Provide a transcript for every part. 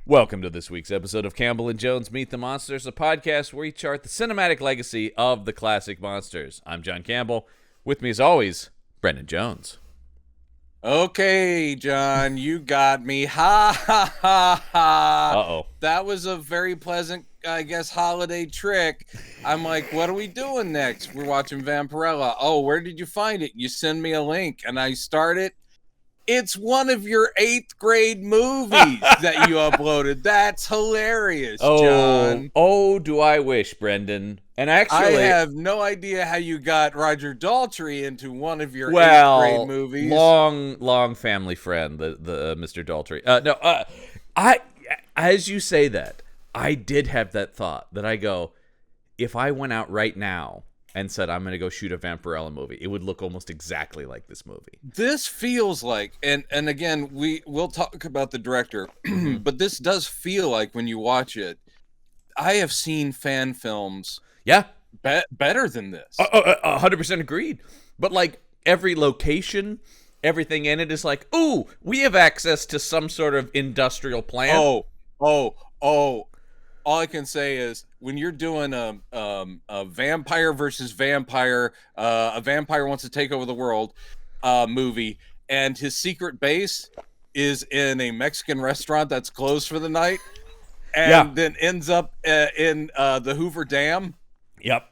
Welcome to this week's episode of Campbell and Jones Meet the Monsters, a podcast where we chart the cinematic legacy of the classic monsters. I'm John Campbell. With me, as always, Brendan Jones. Okay, John, you got me. Ha, ha, ha, ha. Uh-oh. That was a very pleasant, I guess, holiday trick. I'm like, what are we doing next? We're watching Vampirella. Oh, where did you find it? You send me a link, and I start it. It's one of your 8th grade movies that you uploaded. That's hilarious, John. Oh, do I wish, Brendan. And actually, I have no idea how you got Roger Daltrey into one of your 8th grade movies. long family friend, the Mr. Daltrey. As you say that, I did have that thought that I go, if I went out right now and said, I'm going to go shoot a Vampirella movie, it would look almost exactly like this movie. This feels like, and again, we'll talk about the director, but this does feel like when you watch it, I have seen fan films better than this. 100% agreed. But like every location, everything in it is like, ooh, we have access to some sort of industrial plant. All I can say is when you're doing a vampire versus vampire, a vampire wants to take over the world movie, and his secret base is in a Mexican restaurant that's closed for the night, and then ends up in the Hoover Dam. Yep.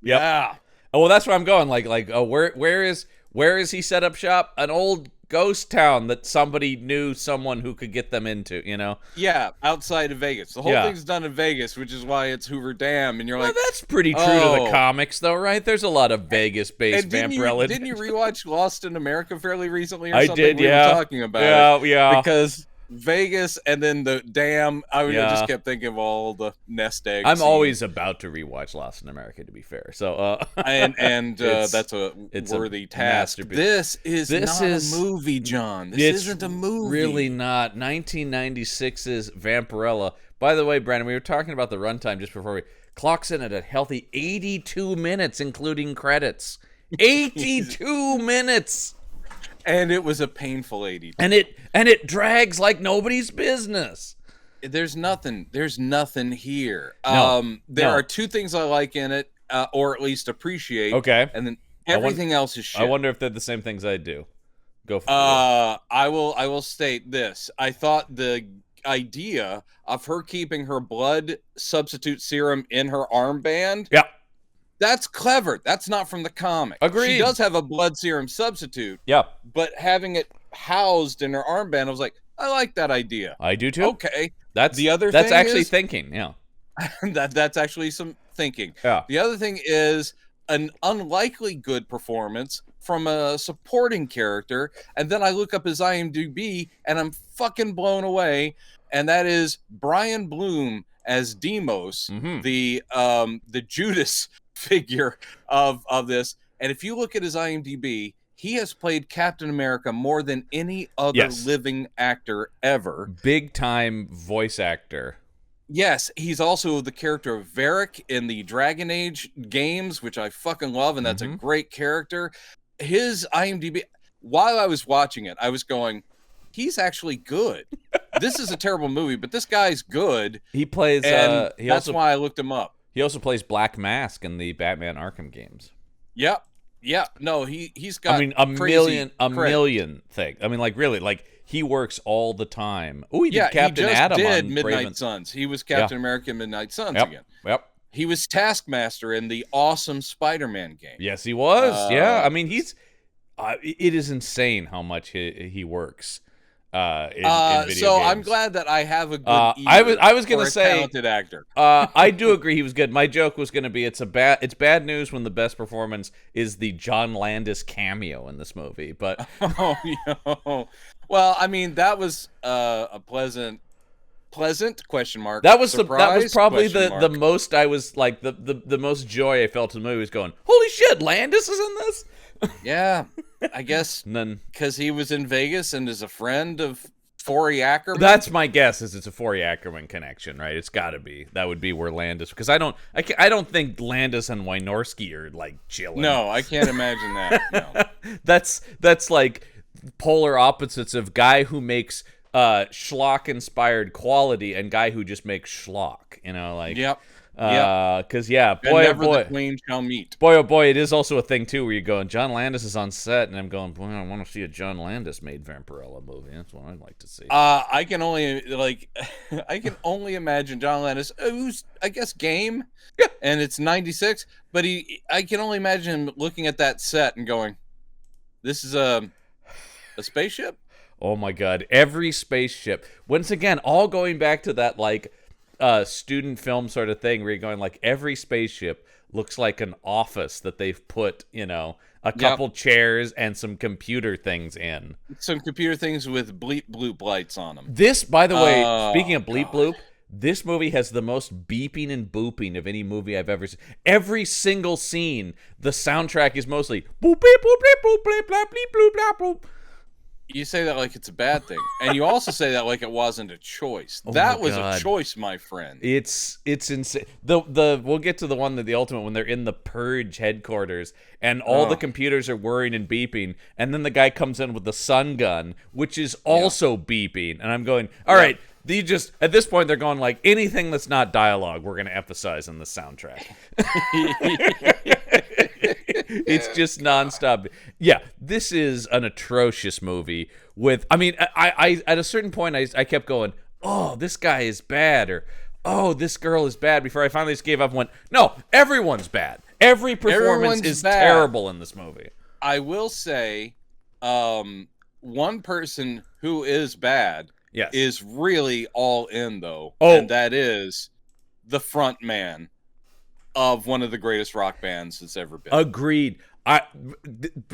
Yeah. Oh, well, that's where I'm going. Where is he set up shop? An old ghost town that somebody knew someone who could get them into, you know? Yeah, outside of Vegas. The whole thing's done in Vegas, which is why it's Hoover Dam. And you're like, that's pretty true to the comics, though, right? There's a lot of Vegas-based Vampirella. Didn't you rewatch Lost in America fairly recently or something? I did, we were talking about it. Yeah. Because Vegas and then the dam, I just kept thinking of all the nest eggs. I'm always about to rewatch Lost in America, to be fair. So, that's a worthy task. This is not a movie, John. This isn't a movie. Really not. 1996's Vampirella. By the way, Brandon, we were talking about the runtime just before we clocks in at a healthy 82 minutes, including credits. 82 minutes. And it was a painful 82. And it drags like nobody's business. There's nothing here. No, there are two things I like in it, or at least appreciate. Okay. And then everything else is shit. I wonder if they're the same things I do. Go for it. I will state this. I thought the idea of her keeping her blood substitute serum in her armband. Yeah. That's clever. That's not from the comic. Agreed. She does have a blood serum substitute. Yeah. But having it housed in her armband, I was like, I like that idea. I do too. Okay. That's actually thinking. Yeah. that's actually some thinking. Yeah. The other thing is an unlikely good performance from a supporting character, and then I look up his IMDb and I'm fucking blown away, and that is Brian Bloom as Demos, the Judas figure of this. And if you look at his IMDb, he has played Captain America more than any other living actor ever. Big time voice actor. Yes, he's also the character of Varric in the Dragon Age games, which I fucking love, and that's a great character. His IMDb, while I was watching it, I was going, he's actually good. This is a terrible movie, but this guy's good. He plays, and that's why I looked him up. He also plays Black Mask in the Batman Arkham games. Yep. Yeah. No, he's got a million things. I mean, like, really, like, he works all the time. Oh, he did Captain Adam on Midnight Suns. He was Captain America in Midnight Suns again. Yep. He was Taskmaster in the awesome Spider-Man game. Yes, he was. I mean, he's it is insane how much he works. In video games. I'm glad that I have a good I was gonna say talented actor. I do agree he was good. My joke was gonna be it's bad news when the best performance is the John Landis cameo in this movie. But well, I mean, that was a pleasant question mark. That was surprise, probably the most I was like the most joy I felt in the movie was going, holy shit, Landis is in this. Yeah, I guess because he was in Vegas and is a friend of Forey Ackerman. That's my guess. Is it's a Forey Ackerman connection, right? It's got to be. That would be where Landis, because I don't think Landis and Wynorski are like chilling. No, I can't imagine that. No. That's like polar opposites of guy who makes schlock inspired quality and guy who just makes schlock. You know, like Yep. because yeah, And boy oh never boy. the twain shall meet. Boy, oh boy, it is also a thing, too, where you go, and John Landis is on set, and I'm going, boy, I want to see a John Landis-made Vampirella movie. That's what I'd like to see. I can only, I can only imagine John Landis, who's, I guess, game, Yeah. and it's 96, but I can only imagine him looking at that set and going, this is a spaceship? Oh, my God. Every spaceship. Once again, all going back to that, like, student film sort of thing, where you're going, like, every spaceship looks like an office that they've put, you know, a couple chairs and some computer things in. Some computer things with bleep bloop lights on them. This, by the way, speaking of bleep bloop, this movie has the most beeping and booping of any movie I've ever seen. Every single scene, the soundtrack is mostly boop beep boop beep boop bleep blah bleep bloop blah boop. You say that like it's a bad thing, and you also say that like it wasn't a choice. That was a choice, my friend. It's insane. The we'll get to the one that the ultimate when they're in the Purge headquarters and all the computers are whirring and beeping, and then the guy comes in with the sun gun, which is also beeping, and I'm going, all right. You just at this point they're going like anything that's not dialogue we're going to emphasize in the soundtrack. It's just nonstop. Yeah, this is an atrocious movie. With I mean, I at a certain point I kept going, oh, this guy is bad, or oh, this girl is bad. Before I finally just gave up and went, no, everyone's bad. Every performance is terrible in this movie. I will say, one person who is bad. Yes. Is really all in, though. Oh. And that is the front man of one of the greatest rock bands that's ever been. Agreed.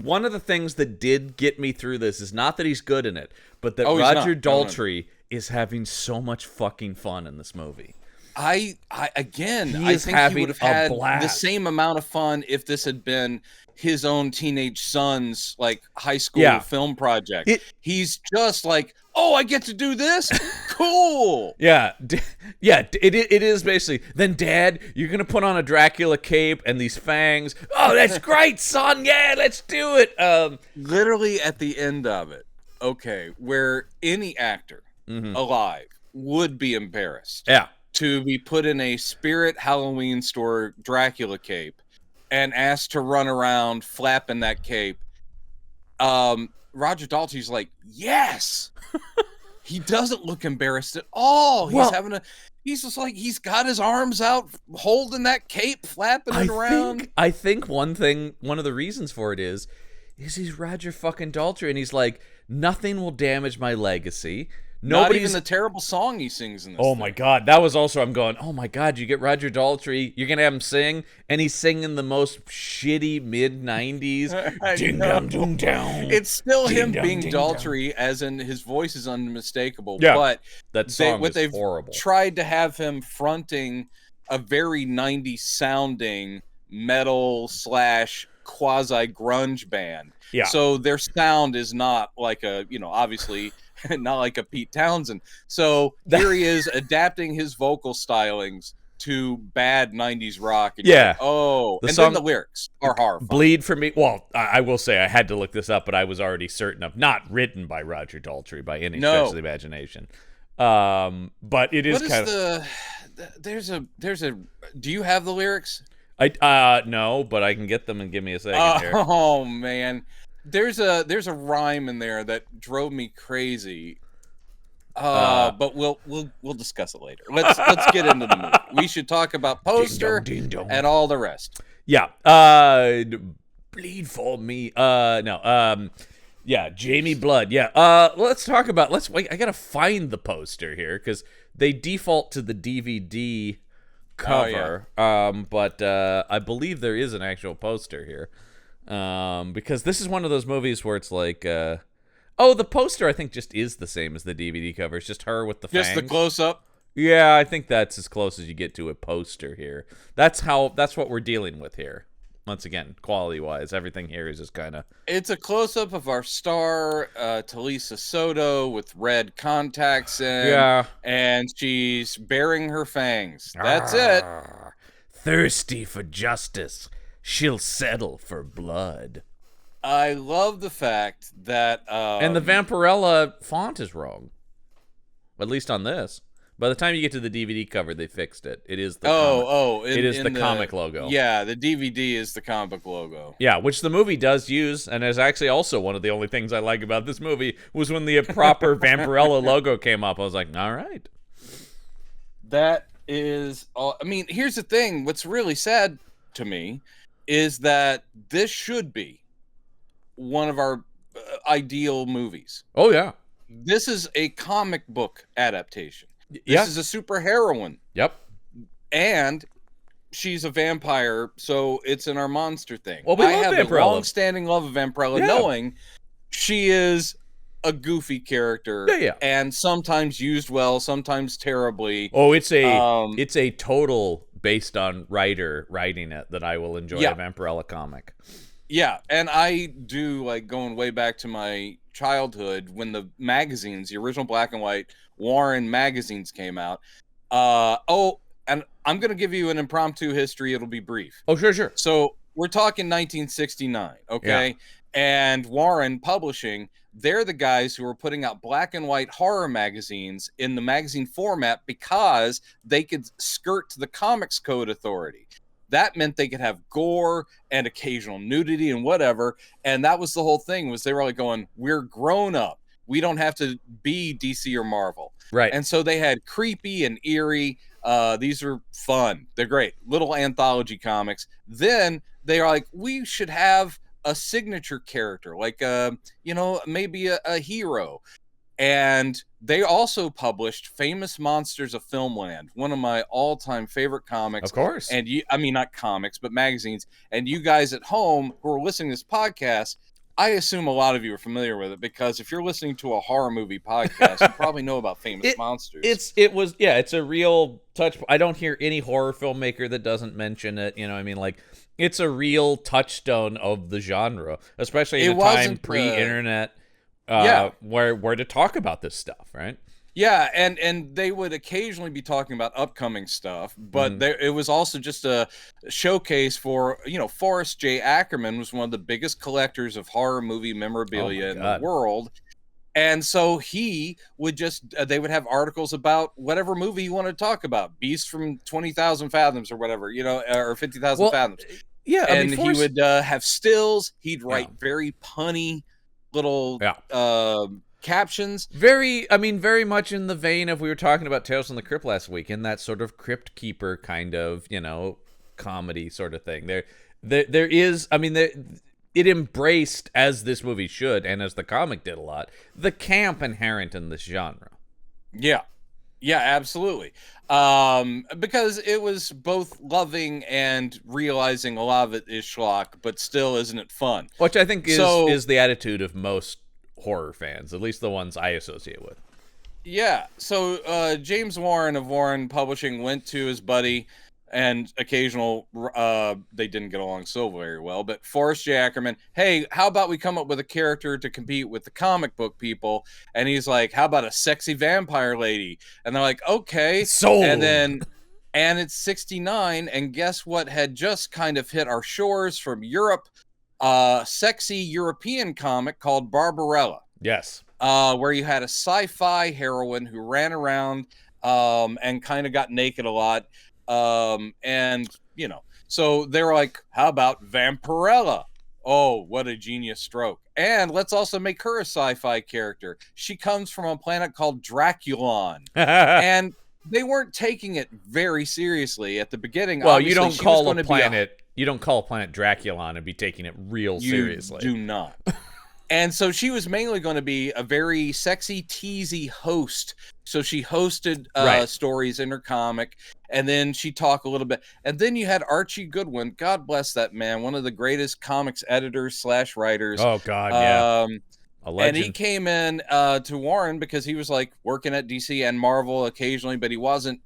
One of the things that did get me through this is not that he's good in it, but that Roger Daltrey is having so much fucking fun in this movie. I think he would have had the same amount of fun if this had been his own teenage son's like high school film project. He's just like, oh, I get to do this? Cool. Yeah. It is basically, then Dad, you're going to put on a Dracula cape and these fangs. Oh, that's great, son. Yeah, let's do it. Literally at the end of it, okay, where any actor alive would be embarrassed. Yeah. To be put in a Spirit Halloween store Dracula cape and asked to run around flapping that cape. Roger Daltrey's like, yes. He doesn't look embarrassed at all. He's just like, he's got his arms out holding that cape, flapping it around. I think one of the reasons for it is he's Roger fucking Daltrey, and he's like, nothing will damage my legacy. Not even the terrible song he sings in this. Oh my God, that was also. I'm going. Oh my God, you get Roger Daltrey. You're gonna have him sing, and he's singing the most shitty mid '90s. Ding dong dong down. It's still him being Daltrey, as in his voice is unmistakable. Yeah, but that song is horrible. Tried to have him fronting a very '90s sounding metal / quasi grunge band. Yeah. So their sound is not like a, obviously. Not like a Pete Townsend. So here he is adapting his vocal stylings to bad 90s rock. And yeah. Then the lyrics are horrifying. Bleed for Me. Well, I will say I had to look this up, but I was already certain of not written by Roger Daltrey by any stretch of the imagination. But it is kind of. There's a. Do you have the lyrics? No, but I can get them and give me a second here. Oh man. There's a rhyme in there that drove me crazy. But we'll discuss it later. Let's get into the movie. We should talk about poster ding dong. And all the rest. Yeah. Bleed for Me. No. Yeah, Jamie Blood. Yeah. Let's talk about. I gotta find the poster here because they default to the DVD cover. But I believe there is an actual poster here. Because this is one of those movies where it's like, the poster I think just is the same as the DVD cover. It's just her with the fangs. Just the close-up? Yeah, I think that's as close as you get to a poster here. That's what we're dealing with here. Once again, quality-wise, everything here is just kind of... It's a close-up of our star, Talisa Soto, with red contacts in. Yeah. And she's baring her fangs. That's it. Thirsty for justice. She'll settle for blood. I love the fact that... and the Vampirella font is wrong. at least on this. By the time you get to the DVD cover, they fixed it. It is the comic. It is the comic logo. Yeah, the DVD is the comic logo. Yeah, which the movie does use, and is actually also one of the only things I like about this movie was when the proper Vampirella logo came up. I was like, all right. That is all. I mean, here's the thing. What's really sad to me is that this should be one of our ideal movies. Oh, yeah. This is a comic book adaptation. Yeah. This is a super heroine. Yep. And she's a vampire, so it's in our monster thing. Well, I love have Vampirella. a long-standing love of Vampirella, knowing she is a goofy character, and sometimes used well, sometimes terribly. Oh, it's a total based on writing it that I will enjoy a Vampirella comic. Yeah, and I do like going way back to my childhood when the magazines, the original black and white Warren magazines came out. And I'm going to give you an impromptu history. It'll be brief. Oh, sure. So we're talking 1969, okay? Yeah. And Warren Publishing, they're the guys who were putting out black and white horror magazines in the magazine format because they could skirt the Comics Code Authority. That meant they could have gore and occasional nudity and whatever. And that was the whole thing, was they were like going, we're grown up. We don't have to be DC or Marvel. Right. And so they had creepy and eerie. These are fun. They're great. Little anthology comics. Then they are like, we should have a signature character, like, maybe a hero. And they also published Famous Monsters of Filmland, one of my all-time favorite comics. Of course. And not comics, but magazines. And you guys at home who are listening to this podcast, I assume a lot of you are familiar with it, because if you're listening to a horror movie podcast, you probably know about Famous Monsters. It's a real touch. I don't hear any horror filmmaker that doesn't mention it. You know, I mean, like, it's a real touchstone of the genre, especially in a time pre-internet. Where to talk about this stuff, right? Yeah, and they would occasionally be talking about upcoming stuff, but it was also just a showcase for, Forrest J. Ackerman was one of the biggest collectors of horror movie memorabilia in the world. And so he would they would have articles about whatever movie you want to talk about, Beast from 20,000 Fathoms or whatever, or 50,000 Fathoms. Yeah, and he would have stills. He'd write very punny little captions. Very much in the vein of, we were talking about Tales from the Crypt last week, in that sort of Crypt Keeper kind of, comedy sort of thing. There is, it embraced, as this movie should, and as the comic did a lot, the camp inherent in this genre. Yeah, absolutely. Because it was both loving and realizing a lot of it is schlock, but still, isn't it fun? Which I think is the attitude of most horror fans, at least the ones I associate with. Yeah. So James Warren of Warren Publishing went to his buddy and they didn't get along so very well, but Forrest J. Ackerman, hey, how about we come up with a character to compete with the comic book people? And he's like, how about a sexy vampire lady? And they're like, okay. Sold. And it's 69, and guess what had just kind of hit our shores from Europe? Sexy European comic called Barbarella. Yes. Where you had a sci-fi heroine who ran around and kind of got naked a lot. So they're like, how about Vampirella? Oh, what a genius stroke. And let's also make her a sci-fi character. She comes from a planet called Draculon. And they weren't taking it very seriously at the beginning. Well, you don't call a planet Draculon and be taking it real seriously. You do not. And so she was mainly going to be a very sexy, teasy host. So she hosted stories in her comic, and then she'd talk a little bit. And then you had Archie Goodwin. God bless that man. One of the greatest comics editors / writers. Oh, God, yeah. A legend. And he came in to Warren because he was like working at DC and Marvel occasionally, but he wasn't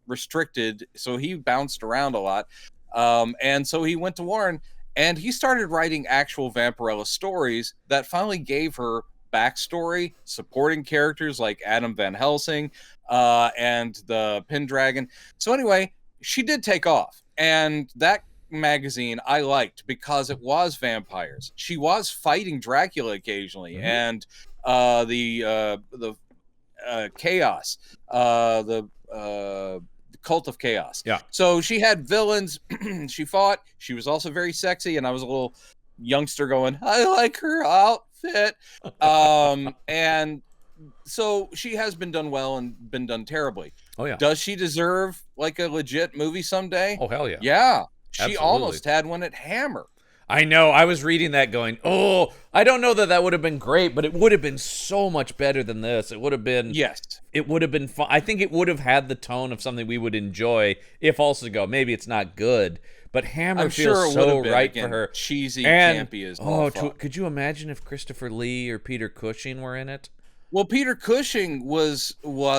restricted. So he bounced around a lot. And so he went to Warren, and he started writing actual Vampirella stories that finally gave her backstory, supporting characters like Adam Van Helsing and the Pendragon. So anyway, she did take off. And that magazine I liked because it was vampires. She was fighting Dracula occasionally. And the Chaos, the Cult of Chaos. Yeah. So she had villains. She fought. She was also very sexy, and I was a little youngster going, I like her outfit. And so she has been done well and been done terribly. Oh yeah. Does she deserve like a legit movie someday? Oh hell yeah. Yeah. She Absolutely. almost had one at Hammer. I know. I was reading that going, oh, I don't know that would have been great, but it would have been so much better than this. It would have been. Yes. It would have been fun. I think it would have had the tone of something we would enjoy. If also go, maybe it's not good, but Hammer feels so right for her. Cheesy, campy as could you imagine if Christopher Lee or Peter Cushing were in it? Well, Peter Cushing was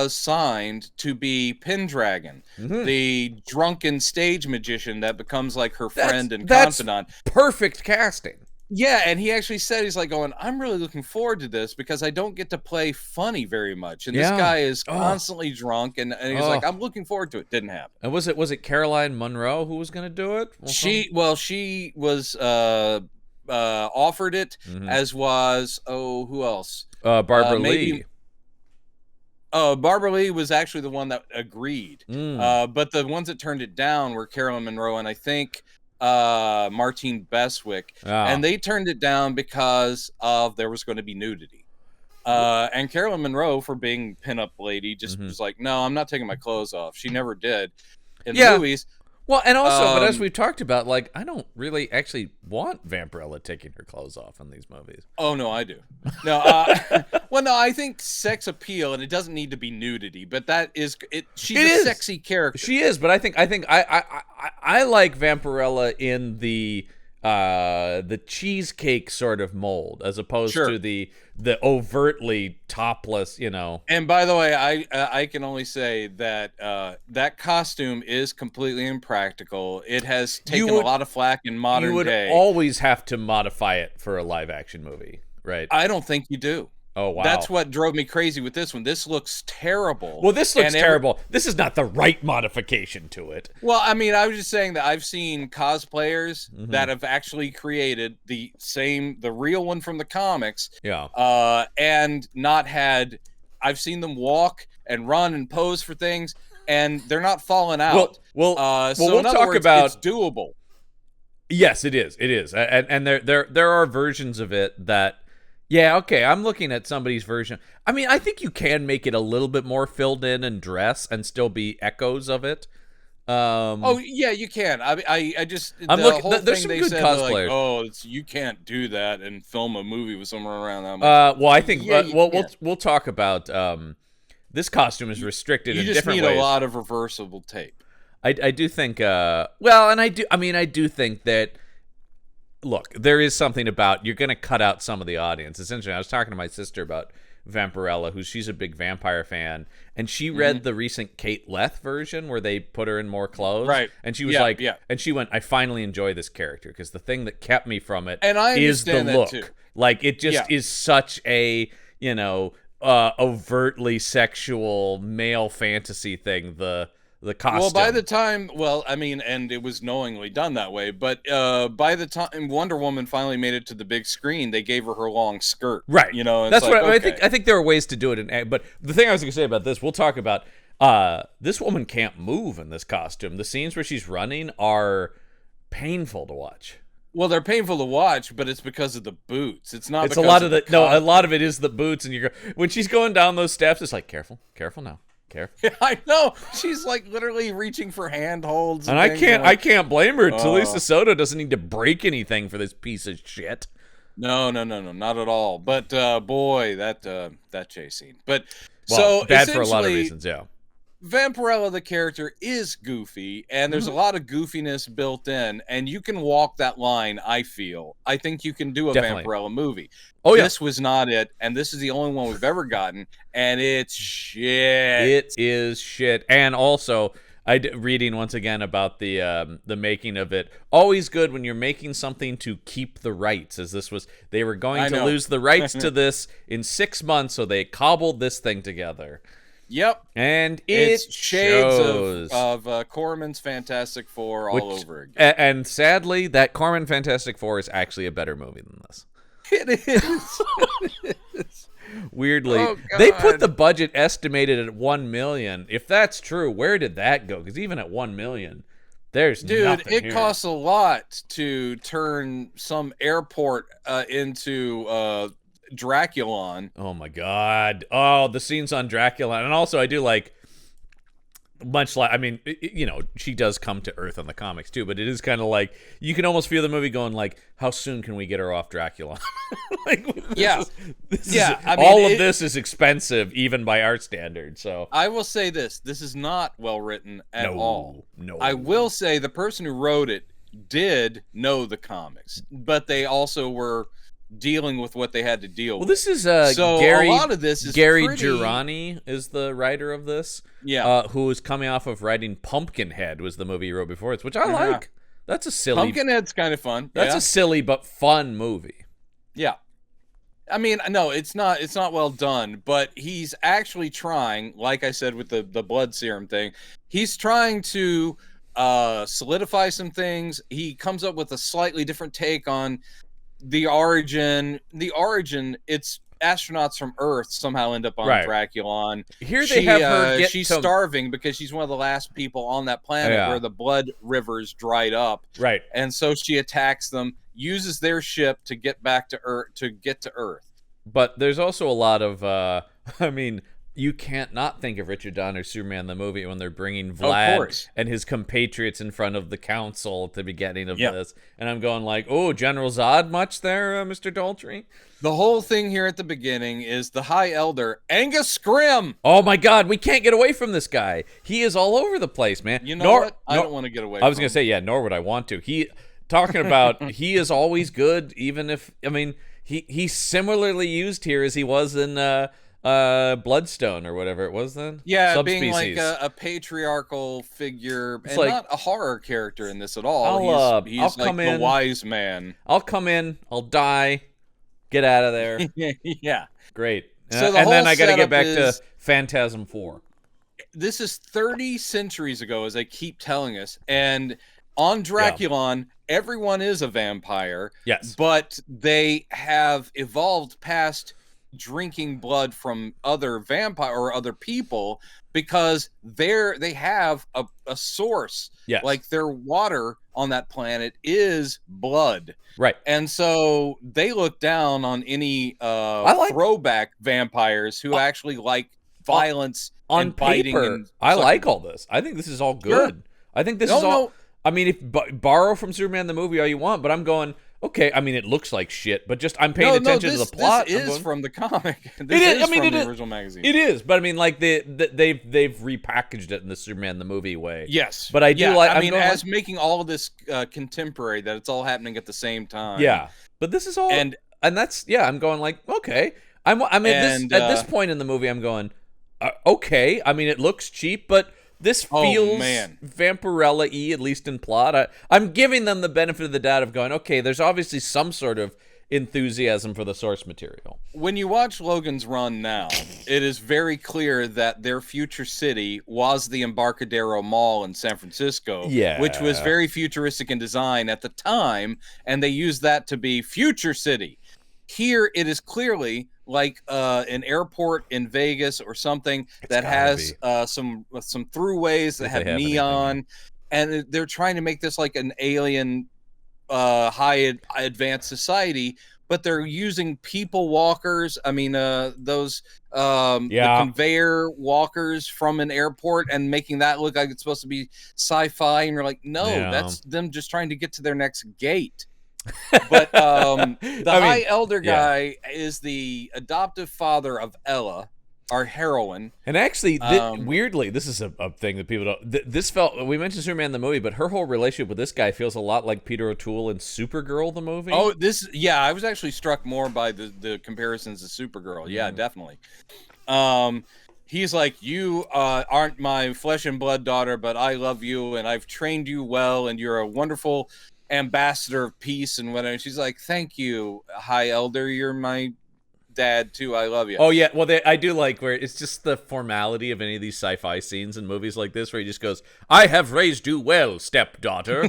signed to be Pendragon, the drunken stage magician that becomes like her friend and confidant. Perfect casting. Yeah, and he actually said, he's like going, I'm really looking forward to this because I don't get to play funny very much. And this guy is constantly drunk, and he's like, I'm looking forward to it. Didn't happen. And was it Caroline Munro who was going to do it? She was offered it, as was, who else? Barbara Lee. Barbara Lee was actually the one that agreed. But the ones that turned it down were Caroline Munro and I think Martine Beswick. And they turned it down because of there was going to be nudity. And Caroline Munro, for being pinup lady, just was like, no, I'm not taking my clothes off. She never did in the movies. Well, and also, but as we've talked about, like, I don't really actually want Vampirella taking her clothes off in these movies. Oh, no, I do. No, well, no, I think sex appeal, and it doesn't need to be nudity, but that is it. She's a sexy character. She is, but I think I like Vampirella in the cheesecake sort of mold, as opposed to the overtly topless, you know. And by the way, I can only say that that costume is completely impractical. It has taken a lot of flack in modern day. You would always have to modify it for a live action movie, right? I don't think you do. Oh, wow. That's what drove me crazy with this one. This looks terrible. Well, this looks terrible. This is not the right modification to it. Well, I mean, I was just saying that I've seen cosplayers that have actually created the real one from the comics. Yeah. And not had, I've seen them walk and run and pose for things, and they're not falling out. So we'll in other words, it's doable. Yes, it is. It is. And there are versions of it that, yeah, okay, I'm looking at somebody's version. I mean, I think you can make it a little bit more filled in and dress and still be echoes of it. Oh yeah, you can. I just I'm looking. There's some good cosplayers. Like, you can't do that and film a movie with someone around that much. Well, I think we'll talk about this costume is restricted in different ways. You just need a lot of reversible tape. I do think. I do think that. Look, there is something about you're going to cut out some of the audience. Essentially, I was talking to my sister about Vampirella, she's a big vampire fan, and she read the recent Kate Leth version where they put her in more clothes, right? And she was and she went, I finally enjoy this character because the thing that kept me from it is the look. Too. Like it just is such a overtly sexual male fantasy thing. The costume. Well, by the time, and it was knowingly done that way, but by the time Wonder Woman finally made it to the big screen, they gave her long skirt. Right. That's what I think. I think there are ways to do it. But the thing I was going to say about this, we'll talk about, this woman can't move in this costume. The scenes where she's running are painful to watch. Well, they're painful to watch, but it's because of the boots. It's not. It's a lot of the a lot of it is the boots, and when she's going down those steps, it's like careful now. Yeah, I know. She's like literally reaching for handholds. And I can't blame her. Talisa Soto doesn't need to break anything for this piece of shit. No, not at all. But boy, that chase scene. But bad for a lot of reasons, yeah. Vampirella, the character, is goofy, and there's a lot of goofiness built in, and you can walk that line, I feel. I think you can do a Vampirella movie. Oh, yeah. This was not it, and this is the only one we've ever gotten, and it's shit. It is shit. And also, reading once again about the making of it, always good when you're making something to keep the rights, as they were going to lose the rights to this in 6 months, so they cobbled this thing together. Yep. And it's shades of Corman's Fantastic Four all over again. And sadly, that Corman Fantastic Four is actually a better movie than this. It is. Weirdly, Oh, they put God. the budget estimated at 1 million. If that's true, where did that go? Because even at 1 million, there's Dude, nothing it here. costs a lot to turn some airport into Draculon. Oh my god! Oh, the scenes on Dracula, and also I do like. Much like, I mean, she does come to Earth on the comics too, but it is kind of like you can almost feel the movie going like, how soon can we get her off Dracula? Like, this is expensive even by our standards. So I will say this is not well written at all. No, I will say the person who wrote it did know the comics, but they also were dealing with what they had to deal with. Well, this is so Gary. A lot of this is Gary pretty... Girani is the writer of this. Yeah, who is coming off of writing Pumpkinhead, was the movie he wrote before it, which I like. That's a silly. Pumpkinhead's kind of fun. That's a silly but fun movie. Yeah. I mean, no, it's not well done, but he's actually trying, like I said with the blood serum thing, he's trying to solidify some things. He comes up with a slightly different take on the origin. It's astronauts from Earth somehow end up on Draculon. Here they have her she's starving because she's one of the last people on that planet where the blood rivers dried up. Right. And so she attacks them, uses their ship to get back to Earth. But there's also a lot of I mean, you can't not think of Richard Donner's Superman the movie when they're bringing Vlad and his compatriots in front of the council at the beginning of this. And I'm going like, oh, General Zod much there, Mr. Daltrey? The whole thing here at the beginning is the High Elder, Angus Scrimm. Oh, my God. We can't get away from this guy. He is all over the place, man. You know what? I don't want to get away from him. I was going to say, nor would I want to. Talking about, he is always good, even if, I mean, he's similarly used here as he was in... Bloodstone or whatever it was then. Yeah, Subspecies. being like a patriarchal figure and like, not a horror character in this at all. He's I'll like come in, the wise man. I'll come in, I'll die, get out of there. Yeah. Great. So and then I got to get back to Phantasm 4. This is 30 centuries ago, as they keep telling us. And on Draculon, everyone is a vampire. Yes. But they have evolved past drinking blood from other vampire or other people because they have a source. Yes. Like their water on that planet is blood. Right. And so they look down on any throwback vampires who actually like violence on and biting. Paper, and I like all this. I think this is all good. Sure. I think this is all... I mean, if borrow from Superman the movie all you want, but I'm going... Okay, I mean, it looks like shit, but just I'm paying attention to the plot. This is from the comic. It is from the original magazine. It is, but I mean, like they've repackaged it in the Superman the movie way. Yes, but I do like. I mean, as making all of this contemporary, that it's all happening at the same time. Yeah, but this is all, and that's I'm going like, okay, at this point in the movie, I'm going, okay. I mean, it looks cheap, but. This feels Vampirella-y, at least in plot. I'm giving them the benefit of the doubt of going, okay, there's obviously some sort of enthusiasm for the source material. When you watch Logan's Run now, it is very clear that their future city was the Embarcadero Mall in San Francisco, which was very futuristic in design at the time, and they used that to be Future City. Here, it is clearly like an airport in Vegas or something that has some throughways that have neon, and they're trying to make this like an alien high advanced society, but they're using people walkers. I mean, those the conveyor walkers from an airport and making that look like it's supposed to be sci-fi, and you're like, no, that's them just trying to get to their next gate. But High Elder guy is the adoptive father of Ella, our heroine. And actually, weirdly, this is a thing that people don't... This felt... We mentioned Superman the movie, but her whole relationship with this guy feels a lot like Peter O'Toole in Supergirl the movie. Oh, I was actually struck more by the comparisons to Supergirl. Yeah, definitely. He's like, you aren't my flesh and blood daughter, but I love you, and I've trained you well, and you're a wonderful... ambassador of peace and whatever. She's like, thank you, High Elder, you're my dad too, I love you. Oh yeah, well I do like where it's just the formality of any of these sci-fi scenes in movies like this where he just goes, I have raised you well, stepdaughter.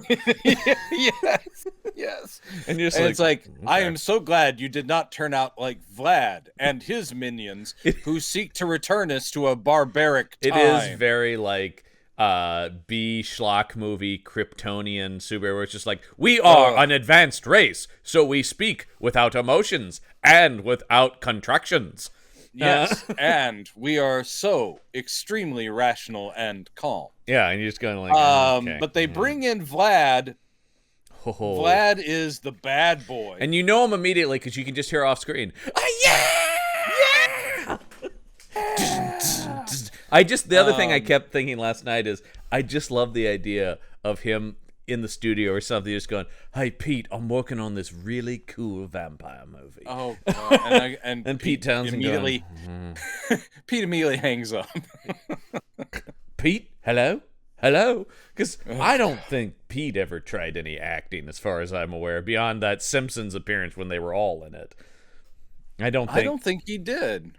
Yes. Yes. And you're just And like, it's like, I okay. am so glad you did not turn out like Vlad and his minions who seek to return us to a barbaric time. It is very like B schlock movie Kryptonian superhero where it's just like, we are an advanced race, so we speak without emotions and without contractions. Yes, and we are so extremely rational and calm. Yeah, and you're just going like, okay. But they bring in Vlad. Oh. Vlad is the bad boy. And you know him immediately because you can just hear off screen. Yeah! The other thing I kept thinking last night is I just love the idea of him in the studio or something just going, hey, Pete, I'm working on this really cool vampire movie. Oh, God. And Pete Townsend immediately, Pete immediately hangs up. Pete, hello? Because I don't think Pete ever tried any acting as far as I'm aware, beyond that Simpsons appearance when they were all in it. I don't think he did.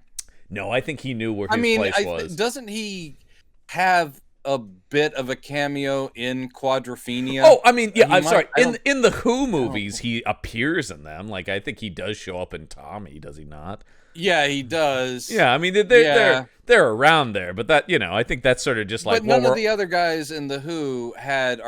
No, I think he knew where his place was. Doesn't he have a bit of a cameo in Quadrophenia? Oh, I mean, yeah, I'm sorry. In the Who movies, he appears in them. Like, I think he does show up in Tommy, does he not? Yeah, he does. Yeah, I mean, they're around there, but that, I think that's sort of just like. But none of the other guys in the Who had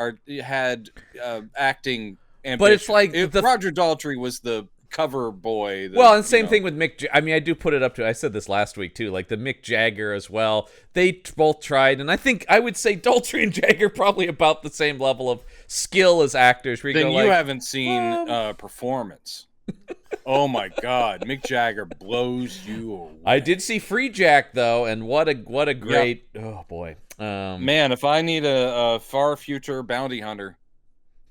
acting ambition. But it's like Roger Daltrey was the cover boy. And same thing with Mick. I mean, I do put it up to. I said this last week too. Like the Mick Jagger as well. They both tried, and I think I would say Daltrey and Jagger probably about the same level of skill as actors. Where you haven't seen performance. Oh my God, Mick Jagger blows you away. I did see Free Jack though, and what a great oh boy. Man, if I need a far future bounty hunter,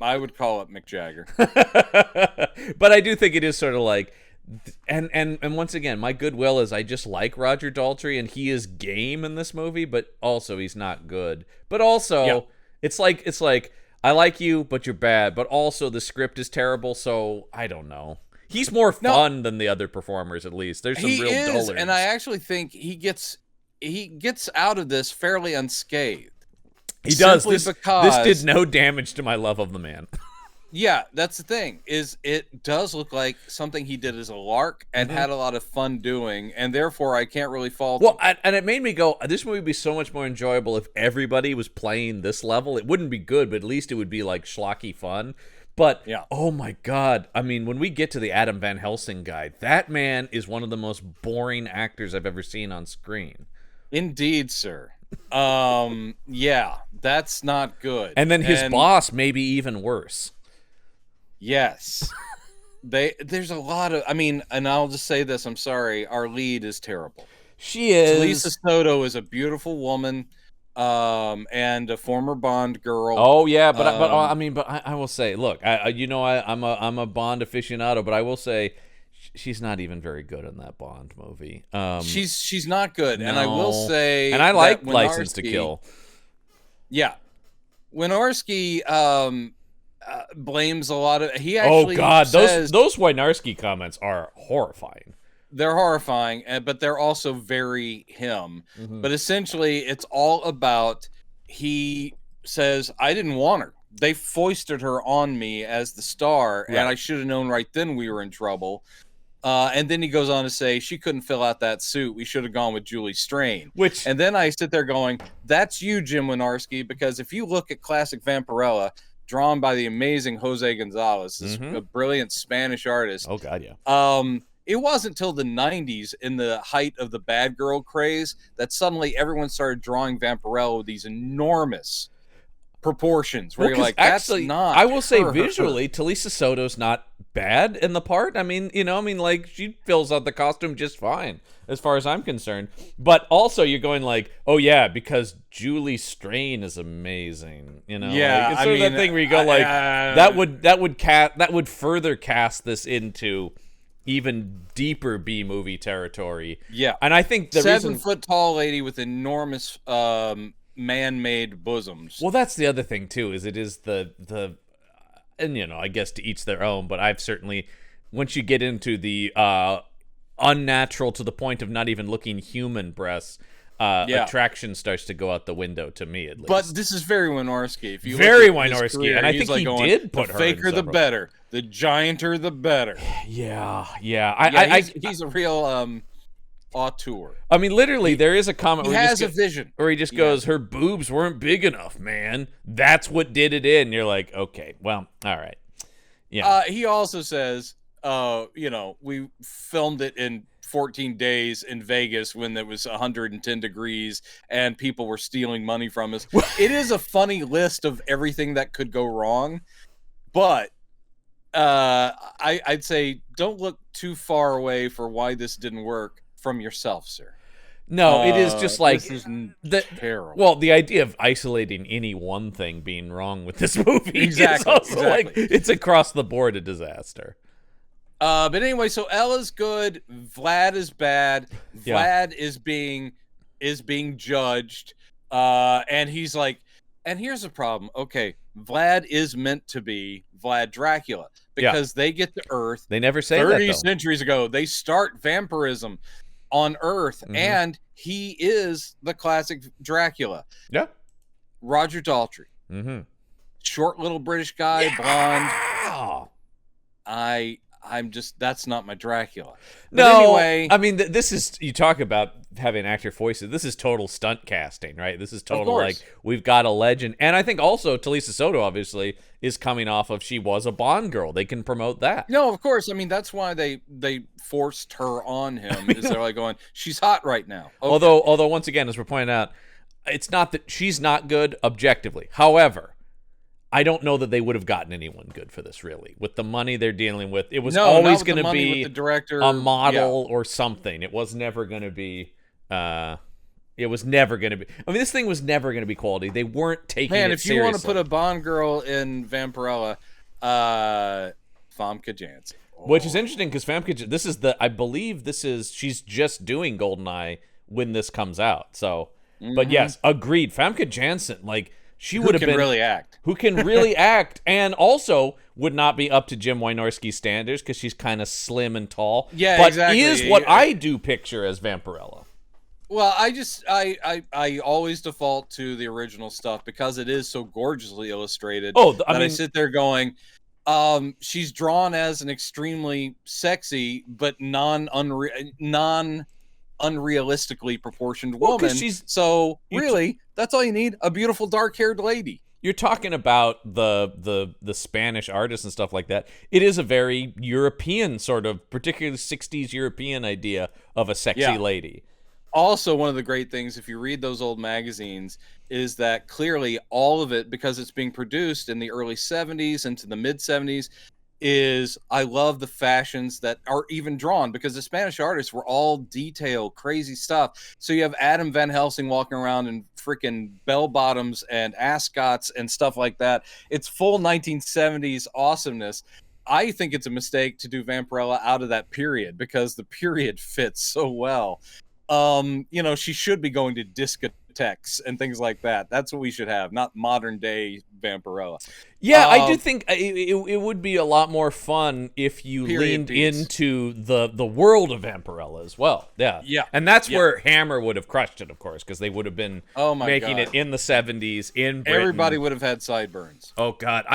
I would call up Mick Jagger. But I do think it is sort of like, and once again, my goodwill is I just like Roger Daltrey, and he is game in this movie, but also he's not good. But also, it's like I like you, but you're bad. But also the script is terrible, so I don't know. He's more fun than the other performers, at least. There's some real dullards. And I actually think he gets out of this fairly unscathed. He does. This did no damage to my love of the man. Yeah, that's the thing. Is it does look like something he did as a lark and had a lot of fun doing, and therefore I can't really fault. Well, and it made me go, this movie would be so much more enjoyable if everybody was playing this level. It wouldn't be good, but at least it would be like schlocky fun. But, oh my God, I mean, when we get to the Adam Van Helsing guy, that man is one of the most boring actors I've ever seen on screen. Indeed, sir. Yeah, that's not good. And then his boss may be even worse. Yes. There's a lot of, I mean, and I'll just say this, I'm sorry, our lead is terrible. She is. Lisa Soto is a beautiful woman. And a former Bond girl. Oh yeah, but I will say, look, I'm a Bond aficionado, but I will say, she's not even very good in that Bond movie. She's not good, and I will say, and I like License to Kill. Yeah, Wynorski blames a lot of. He actually says, those Wynorski comments are horrifying. They're horrifying, but they're also very him. But essentially, it's all about, he says, I didn't want her. They foisted her on me as the star, and I should have known right then we were in trouble. And then he goes on to say, she couldn't fill out that suit. We should have gone with Julie Strain. And then I sit there going, that's you, Jim Wynorski, because if you look at classic Vampirella, drawn by the amazing Jose Gonzalez, this a brilliant Spanish artist. Oh, God, yeah. It wasn't till the 90s, in the height of the bad girl craze, that suddenly everyone started drawing Vampirella with these enormous proportions. Where you're like, that's not. I will say visually, Talisa Soto's not bad in the part. I mean, like she fills out the costume just fine as far as I'm concerned. But also, you're going like, oh yeah, because Julie Strain is amazing. Yeah, like, it's sort of that thing where you go like, that would further cast this into even deeper B-movie territory. Yeah. And I think the 7-foot tall lady with enormous man-made bosoms. Well, that's the other thing too, is it is the and I guess to each their own, but I've certainly, once you get into the unnatural to the point of not even looking human breasts, attraction starts to go out the window to me, at least. But this is very Wynorski. If you very look at his Wynorski, career, and I he's think like he did put the her faker in the several. better, the gianter the better. Yeah. He's a real auteur. I mean, literally, there is a comment He where has a vision. where he just goes, "Her boobs weren't big enough, man. That's what did it in." You're like, okay, well, all right. Yeah. He also says, we filmed it in 14 days in Vegas when it was 110 degrees and people were stealing money from us. It is a funny list of everything that could go wrong, but I'd say don't look too far away for why this didn't work from yourself, sir. No, it is just like this is terrible. Well, the idea of isolating any one thing being wrong with this movie Exactly, is also like it's across the board a disaster. But anyway, so Ella's good. Vlad is bad. Vlad is being judged. And he's like, and here's the problem. Okay, Vlad is meant to be Vlad Dracula because they get to Earth. They never say 30 that, though. centuries ago. They start vampirism on Earth, and he is the classic Dracula. Yeah. Roger Daltrey. Short little British guy, blonde. I'm just, that's not my Dracula. But anyway, I mean, this is, you talk about having actor voices. This is total stunt casting, right? This is total, like, we've got a legend. And I think also Talisa Soto, obviously, is coming off of she was a Bond girl. They can promote that. No, of course. I mean, that's why they forced her on him. Is they're like going, she's hot right now. Okay. Although, once again, as we're pointing out, it's not that she's not good objectively. However, I don't know that they would have gotten anyone good for this, really. With the money they're dealing with, it was always going to be the director, a model or something. It was never going to be. It was never going to be. I mean, this thing was never going to be quality. They weren't taking it seriously. Man, if you want to put a Bond girl in Vampirella, Famke Janssen. Which is interesting because Famke, this is I believe this is, she's just doing GoldenEye when this comes out. So, but yes, agreed. Famke Janssen, like, she would have been really act. Who can really act, and also would not be up to Jim Wynorski's standards because she's kind of slim and tall. Yeah, but exactly. Is what I do picture as Vampirella. Well, I always default to the original stuff because it is so gorgeously illustrated. I sit there going, she's drawn as an extremely sexy but non-unrealistically proportioned woman. That's all you need, a beautiful dark-haired lady. You're talking about the Spanish artists and stuff like that. It is a very European sort of, particularly 60s European idea of a sexy lady. Also, one of the great things, if you read those old magazines, is that clearly all of it, because it's being produced in the early 70s into the mid 70s, I love the fashions that are even drawn, because the Spanish artists were all detail, crazy stuff. So you have Adam Van Helsing walking around in freaking bell bottoms and ascots and stuff like that. It's full 1970s awesomeness. I think it's a mistake to do Vampirella out of that period because the period fits so well. She should be going to discotheques and things like that. That's what we should have, not modern day Vampirella. Yeah, I do think it would be a lot more fun if you leaned into the world of Vampirella as well. Yeah. And that's where Hammer would have crushed it, of course, because they would have been making it in the 70s in Britain. Everybody would have had sideburns. Oh, God.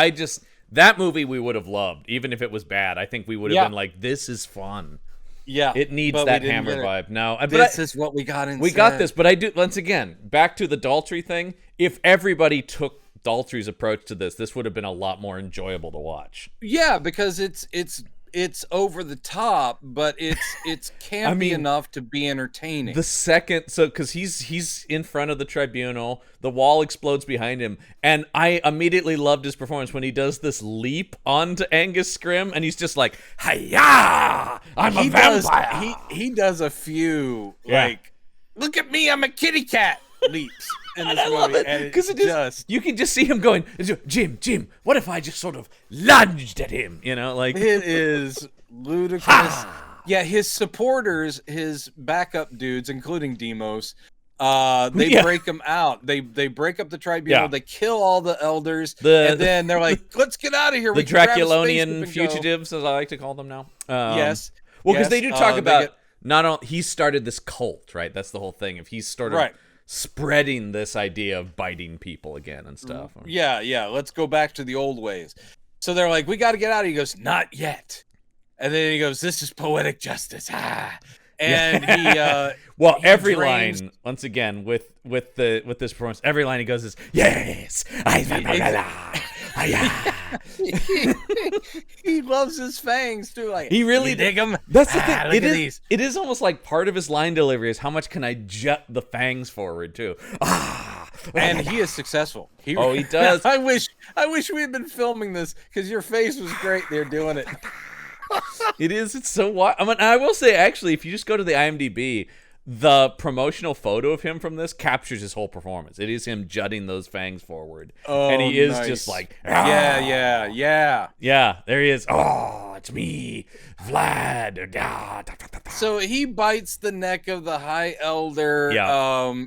That movie we would have loved, even if it was bad. I think we would have been like, this is fun. Yeah, it needs that Hammer vibe. No, this is what we got instead. We got this, but I do, once again, back to the Daltrey thing. If everybody took Daltrey's approach to this would have been a lot more enjoyable to watch. Yeah, because it's over the top, but it's campy enough to be entertaining. The second, because he's in front of the tribunal, the wall explodes behind him, and I immediately loved his performance when he does this leap onto Angus Scrimm, and he's just like, "Hi-ya! I'm a vampire." He does a few like, "Look at me, I'm a kitty cat" leaps. In this movie, because you can just see him going, Jim, what if I just sort of lunged at him? Like it is ludicrous. Yeah, his supporters, his backup dudes, including Demos, they break him out. They break up the tribunal. They kill all the elders, and then they're like, "Let's get out of here." The Draculonian fugitives, as I like to call them now. Yes. Well, because they do talk about not only he started this cult, right? That's the whole thing. If he's sort of Right. spreading this idea of biting people again and stuff. Yeah. Let's go back to the old ways. So they're like, we got to get out. He goes, not yet. And then he goes, this is poetic justice. And well, he every drains- line once again with this performance, every line he goes is yes, he loves his fangs too. Like he really you dig them. That's the thing. Look at these. It is almost like part of his line delivery is how much can I jut the fangs forward too. And he is successful. He does. I wish we had been filming this because your face was great there doing it. It's so wild. I mean, I will say, actually, if you just go to the IMDb, the promotional photo of him from this captures his whole performance. It is him jutting those fangs forward. And he is just like, yeah. Yeah, there he is. Oh, it's me, Vlad. So he bites the neck of the High Elder,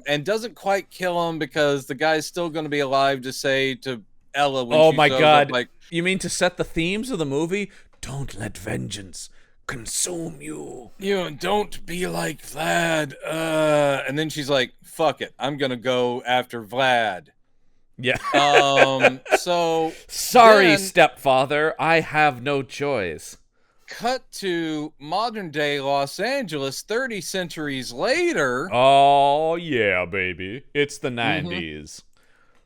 and doesn't quite kill him because the guy's still going to be alive to say to Ella when oh she my shows God. up, like, you mean to set the themes of the movie? Don't let vengeance consume you. You don't be like Vlad. And then she's like, fuck it. I'm going to go after Vlad. Yeah. So sorry, then, stepfather. I have no choice. Cut to modern day Los Angeles 30 centuries later. Oh, yeah, baby. It's the 90s.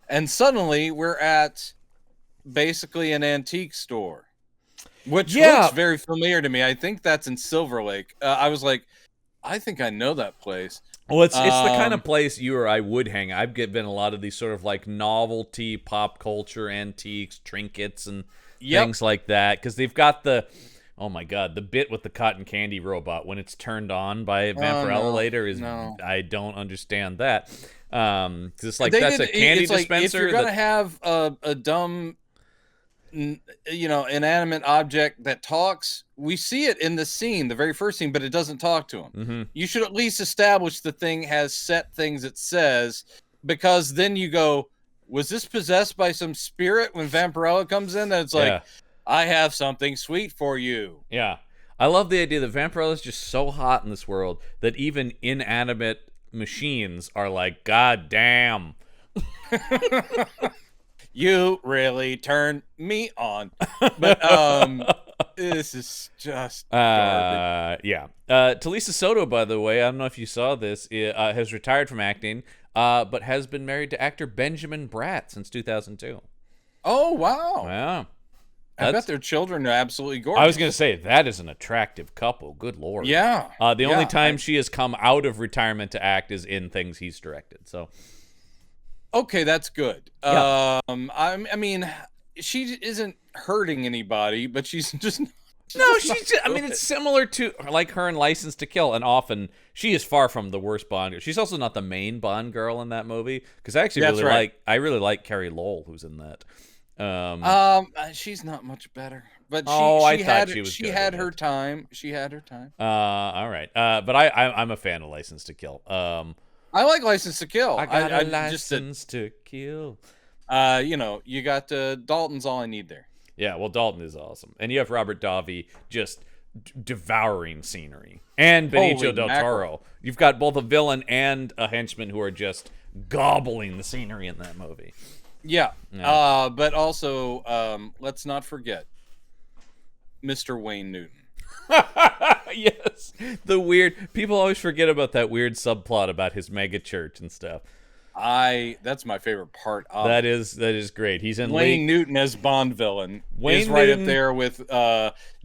And suddenly we're at basically an antique store. Which looks very familiar to me. I think that's in Silver Lake. I was like, I think I know that place. Well, it's the kind of place you or I would hang. I've been a lot of these sort of like novelty, pop culture, antiques, trinkets, and things like that. Because they've got the bit with the cotton candy robot when it's turned on by Vampirella later is I don't understand that. Because it's like that's a candy dispenser. Like, if you're gonna have a dumb, inanimate object that talks, we see it in the scene, the very first scene, but it doesn't talk to him. Mm-hmm. You should at least establish the thing has set things it says, because then you go, was this possessed by some spirit when Vampirella comes in? And it's like, I have something sweet for you. Yeah. I love the idea that Vampirella is just so hot in this world that even inanimate machines are like, God damn. You really turned me on. But this is just garbage. Yeah. Talisa Soto, by the way, I don't know if you saw this, has retired from acting, but has been married to actor Benjamin Bratt since 2002. Oh, wow. Yeah. I bet their children are absolutely gorgeous. I was going to say, that is an attractive couple. Good Lord. Yeah. The only time she has come out of retirement to act is in things he's directed. So... Okay, that's good. Yeah. I mean, she isn't hurting anybody, but she's just... it's similar to like her in License to Kill, and often she is far from the worst Bond girl. She's also not the main Bond girl in that movie, because I actually really like Carrie Lowell, who's in that. She's not much better, but she had her time. She had her time. All right. But I'm a fan of License to Kill. I like License to Kill. I got a license to kill. You got Dalton's all I need there. Yeah, well, Dalton is awesome. And you have Robert Davi just devouring scenery. And Benicio del Toro. You've got both a villain and a henchman who are just gobbling the scenery in that movie. Yeah. But also, let's not forget Mr. Wayne Newton. Yes, the weird people always forget about that weird subplot about his mega church and stuff. That's my favorite part of that is great. He's in Wayne Newton as Bond villain. Wayne Newton, right up there with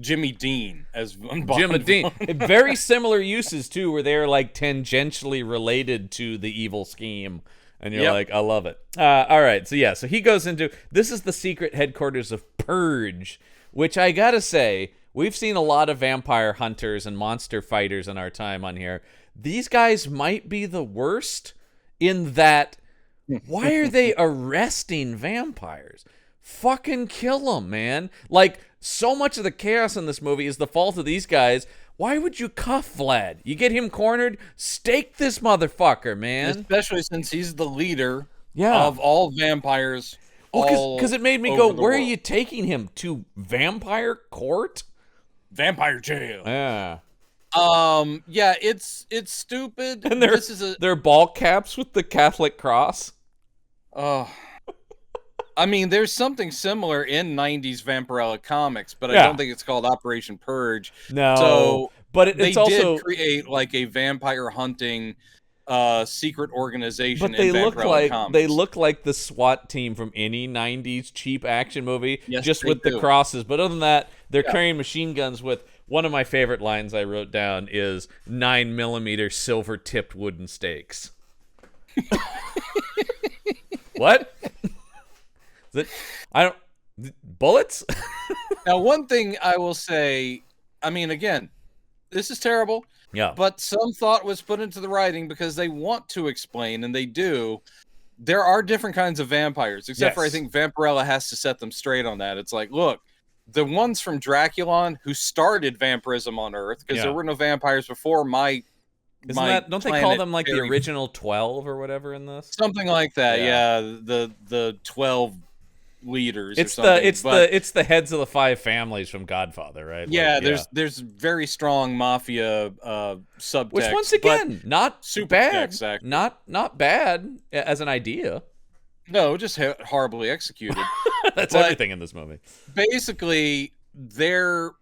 Jimmy Dean as Bond Jimmy villain. Dean. Very similar uses too, where they're like tangentially related to the evil scheme. And you're like, I love it. All right, so he goes into this is the secret headquarters of Purge, which I gotta say, we've seen a lot of vampire hunters and monster fighters in our time on here. These guys might be the worst in that, why are they arresting vampires? Fucking kill them, man. Like, so much of the chaos in this movie is the fault of these guys. Why would you cuff Vlad? You get him cornered, stake this motherfucker, man. Especially since he's the leader of all vampires. Well, because it made me go, where are you taking him? To vampire court? Vampire jail. Yeah. Yeah, it's stupid. And This is a they're ball caps with the Catholic cross. oh. I mean, there's something similar in 90s Vampirella comics, but I Yeah. don't think it's called Operation Purge. No, So but they it's did also. create like a vampire hunting secret organization But in Vampirella they comics. look like the SWAT team from any '90s cheap action movie, Yes, just they with the do. crosses. But other than that, they're Yeah. carrying machine guns. With one of my favorite lines I wrote down is 9mm silver tipped wooden stakes. What? Is it, I don't bullets. Now, one thing I will say, I mean, again, this is terrible, Yeah. but some thought was put into the writing because they want to explain, and they do. There are different kinds of vampires, except for I Yes. think Vampirella has to set them straight on that. It's like, look, the ones from Draculon who started vampirism on Earth, because Yeah. there were no vampires before Isn't my that? Don't they call planet them like the very- original 12 or whatever in this? something like that? Yeah. Yeah, the 12 leaders. It's or something. it's the heads of the 5 families from Godfather, right? Yeah, Like, there's very strong mafia subtext, which once but again, not super bad, text, actually. not bad as an idea. no, just horribly executed. That's But- everything in this movie. Basically, they're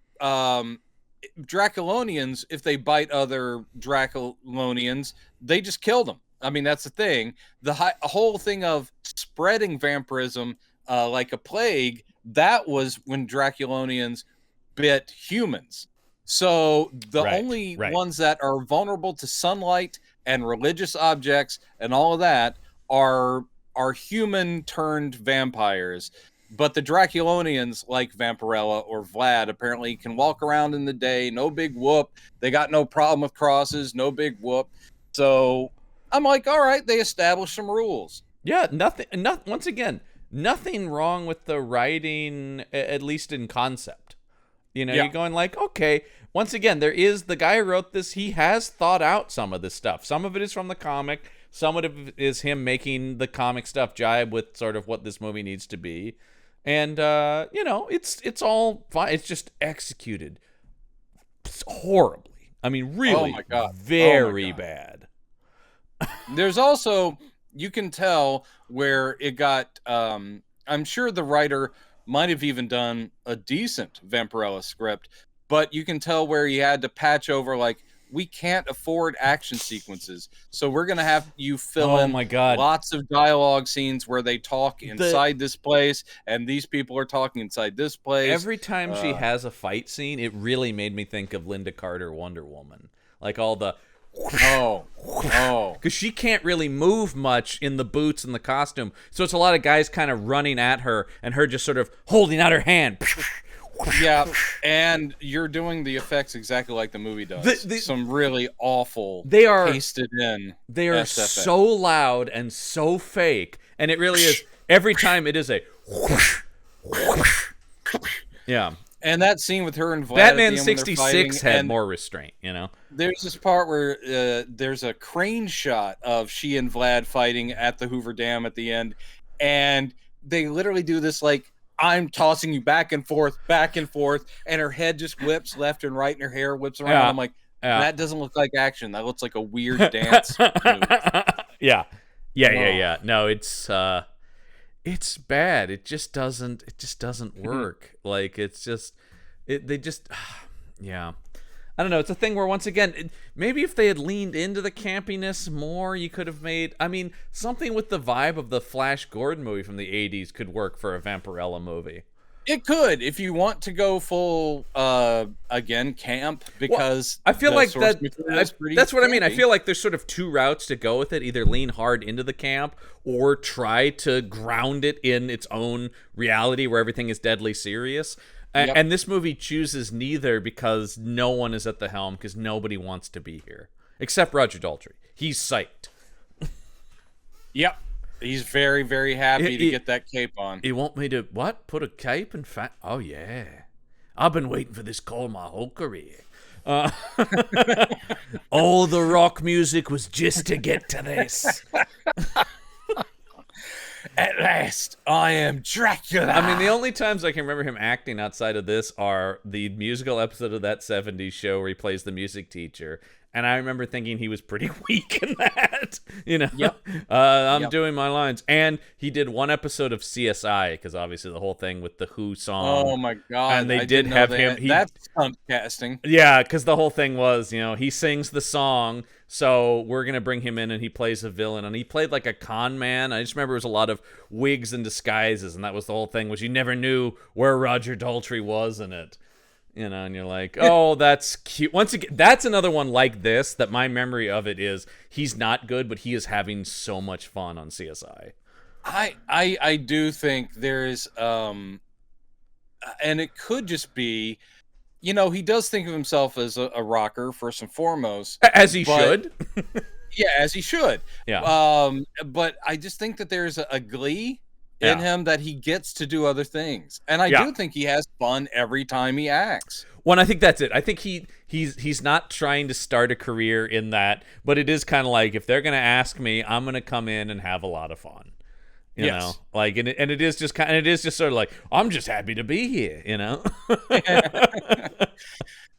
Draculonians. If they bite other Draculonians, they just kill them. I mean, that's the thing. The whole thing of spreading vampirism like a plague, that was when Draculonians bit humans. So the Right, only right. ones that are vulnerable to sunlight and religious objects and all of that are human turned vampires. But the Draculonians, like Vampirella or Vlad, apparently can walk around in the day, no big whoop. They got no problem with crosses, no big whoop. So I'm like, all right, they established some rules. Yeah, once again, nothing wrong with the writing, at least in concept. You know, Yeah. you're going like, okay, once again, there is the guy who wrote this, he has thought out some of this stuff. Some of it is from the comic, some of it is him making the comic stuff jibe with sort of what this movie needs to be. And you know, it's all fine. It's just executed horribly. I mean, really, my God. very God. bad. There's also, you can tell where it got, I'm sure the writer might have even done a decent Vampirella script, but you can tell where he had to patch over, like, we can't afford action sequences, so we're going to have you fill in my God. lots of dialogue scenes where they talk inside this place, and these people are talking inside this place. Every time she has a fight scene, it really made me think of Linda Carter Wonder Woman. Like all the Oh. because she can't really move much in the boots and the costume, so it's a lot of guys kind of running at her and her just sort of holding out her hand. Yeah, and you're doing the effects exactly like the movie does. Some really awful, They are pasted in. They are SFX. so loud and so fake, and it really is. Every time it is a yeah. And that scene with her and Vlad Batman at the end when they're 66 fighting, had and more restraint, you know. there's this part where there's a crane shot of she and Vlad fighting at the Hoover Dam at the end, and they literally do this like, I'm tossing you back and forth, and her head just whips left and right, and her hair whips around. Yeah. I'm like, Yeah. that doesn't look like action. That looks like a weird dance move. Yeah. No, it's bad. It just doesn't work. Like they just yeah. I don't know. It's a thing where, once again, maybe if they had leaned into the campiness more, you could have made, I mean, something with the vibe of the Flash Gordon movie from the 80s could work for a Vampirella movie. It could, if you want to go full, again, camp, because I feel the like source material is pretty that's what I mean. I campy. feel like there's sort of two routes to go with it. Either lean hard into the camp or try to ground it in its own reality where everything is deadly serious. Yep. And this movie chooses neither because no one is at the helm, because nobody wants to be here. Except Roger Daltrey. He's psyched. Yep. He's very, very happy to get that cape on. You want me to, what? Put a cape and fat? Oh, yeah. I've been waiting for this call my whole career. All the rock music was just to get to this. At last, I am Dracula. I mean, the only times I can remember him acting outside of this are the musical episode of that 70s show where he plays the music teacher. And I remember thinking he was pretty weak in that. Yep. I'm Yep. doing my lines. And he did one episode of CSI, because obviously the whole thing with the Who song. Oh my god! And they I did didn't have know him. that. That's stunt casting. Yeah, because the whole thing was, he sings the song, so we're going to bring him in and he plays a villain. And he played like a con man. I just remember it was a lot of wigs and disguises, and that was the whole thing, was you never knew where Roger Daltrey was in it. And you're like, oh, that's cute. Once again, that's another one like this that my memory of it is he's not good, but he is having so much fun on CSI. I do think there's and it could just be, he does think of himself as a rocker first and foremost, As he should. Yeah, as he should. Yeah. But I just think that there's a glee in him that he gets to do other things, and I do think he has fun every time he acts. Well, and I think that's it. I think he's not trying to start a career in that, but it is kind of like, if they're going to ask me, I'm going to come in and have a lot of fun. You know, like, and it is just kind of, it is just sort of like, I'm just happy to be here,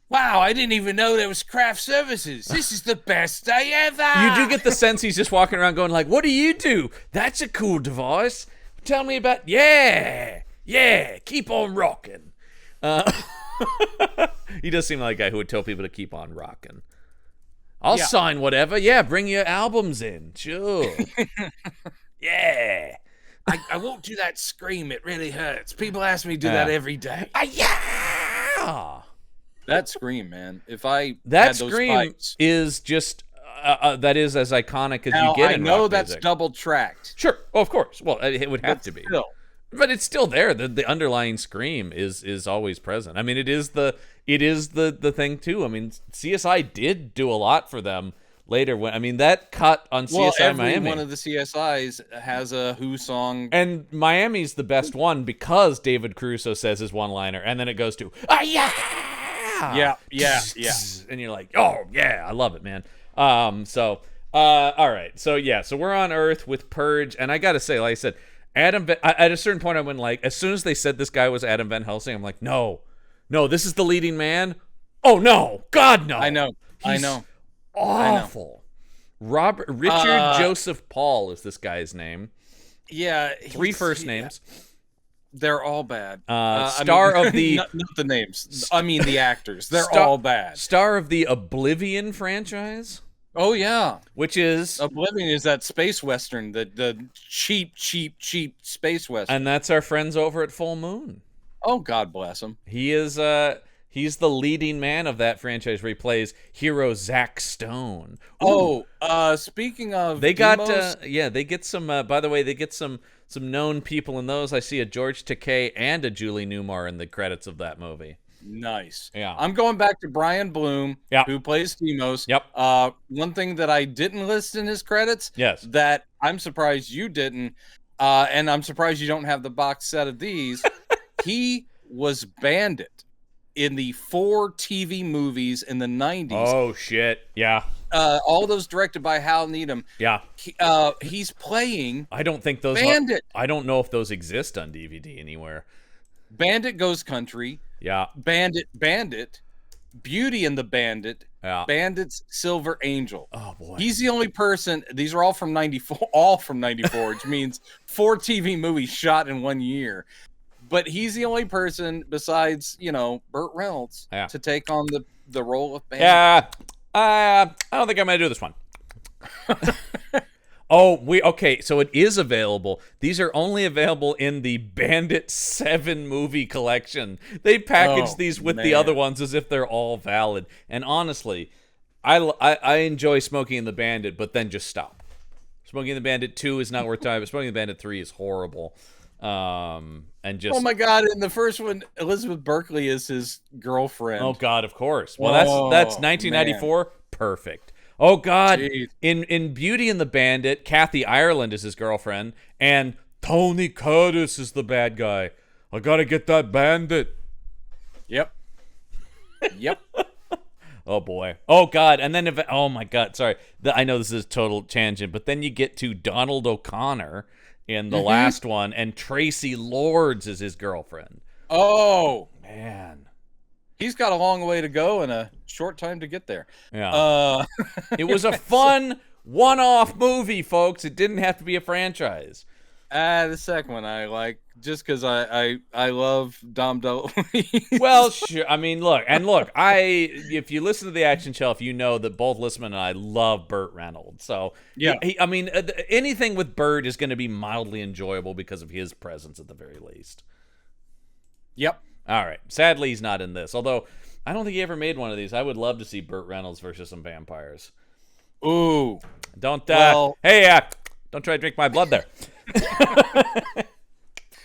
Wow, I didn't even know there was craft services. This is the best day ever. You do get the sense he's just walking around going like, what do you do? That's a cool device. Tell me about, yeah, keep on rocking. He does seem like a guy who would tell people to keep on rocking. I'll sign whatever. Yeah, bring your albums in. Sure. Yeah. I won't do that scream. It really hurts. People ask me to do that every day. Yeah. That scream, man. If I that had those scream pipes. is just that is as iconic as Now, you get. I in know rock that's music. double tracked. Sure. Oh, of course. Well, it would have to be. Still. But it's still there. The underlying scream is always present. I mean, it is the thing too. I mean, CSI did do a lot for them later. That cut on CSI every Miami. one of the CSIs has a Who song. And Miami's the best one because David Caruso says his one-liner, and then it goes to yeah. And you're like, oh yeah, I love it, man. All right, so we're on Earth with Purge, and I gotta say, like I said, at a certain point I went like, as soon as they said this guy was Adam Van Helsing, I'm like, no, this is the leading man. Oh no, God no. I know. Awful. Richard Joseph Paul is this guy's name. Yeah, 3 first names. They're all bad. Star of the not the names. I mean the actors. They're all bad. Star of the Oblivion franchise. Oh yeah, which is Oblivion is that space western, the cheap space western. And that's our friends over at Full Moon. Oh, God bless him. He is he's the leading man of that franchise where he plays hero Zack Stone. Ooh. Speaking of they demos, got they get some by the way, they get some known people in those. I see a George Takei and a Julie Newmar in the credits of that movie. Nice. Yeah. I'm going back to Brian Bloom, who plays Demos. Yep. One thing that I didn't list in his credits, that I'm surprised you didn't, and I'm surprised you don't have the box set of these. He was Bandit in the 4 TV movies in the 90s. Oh shit. Yeah. All those directed by Hal Needham. Yeah. He's playing I don't think those Bandit. I don't know if those exist on DVD anywhere. Bandit Goes Country. Yeah. Bandit, Beauty and the Bandit. Yeah. Bandit's Silver Angel. Oh boy. He's the only person. These are all from 94, which means 4 TV movies shot in 1 year. But he's the only person besides, Burt Reynolds to take on the role of Bandit. Yeah. I don't think I'm going to do this one. Okay, so it is available. These are only available in the Bandit 7 movie collection. They package these with the other ones as if they're all valid. And honestly, I enjoy Smokey and the Bandit, but then just stop. Smokey and the Bandit 2 is not worth time, but Smokey and the Bandit 3 is horrible. And just oh my God! In the first one, Elizabeth Berkley is his girlfriend. Oh God, of course. Well, that's 1994. Man. Perfect. Oh God! Jeez. In Beauty and the Bandit, Kathy Ireland is his girlfriend, and Tony Curtis is the bad guy. I gotta get that bandit. Yep. Oh boy. Oh God. And then oh my God. Sorry. I know this is a total tangent, but then you get to Donald O'Connor in the last one, and Tracy Lords is his girlfriend. Oh, man. He's got a long way to go and a short time to get there. Yeah. It was a fun one-off movie, folks. It didn't have to be a franchise. The second one I like, just because I love Dom DeLuise. Well, sure. I mean, look, if you listen to the Action Shelf, you know that both Listman and I love Burt Reynolds. So, yeah. I mean, anything with Burt is going to be mildly enjoyable because of his presence at the very least. Yep. All right. Sadly, he's not in this. Although, I don't think he ever made one of these. I would love to see Burt Reynolds versus some vampires. Ooh. Don't, well, don't try to drink my blood there.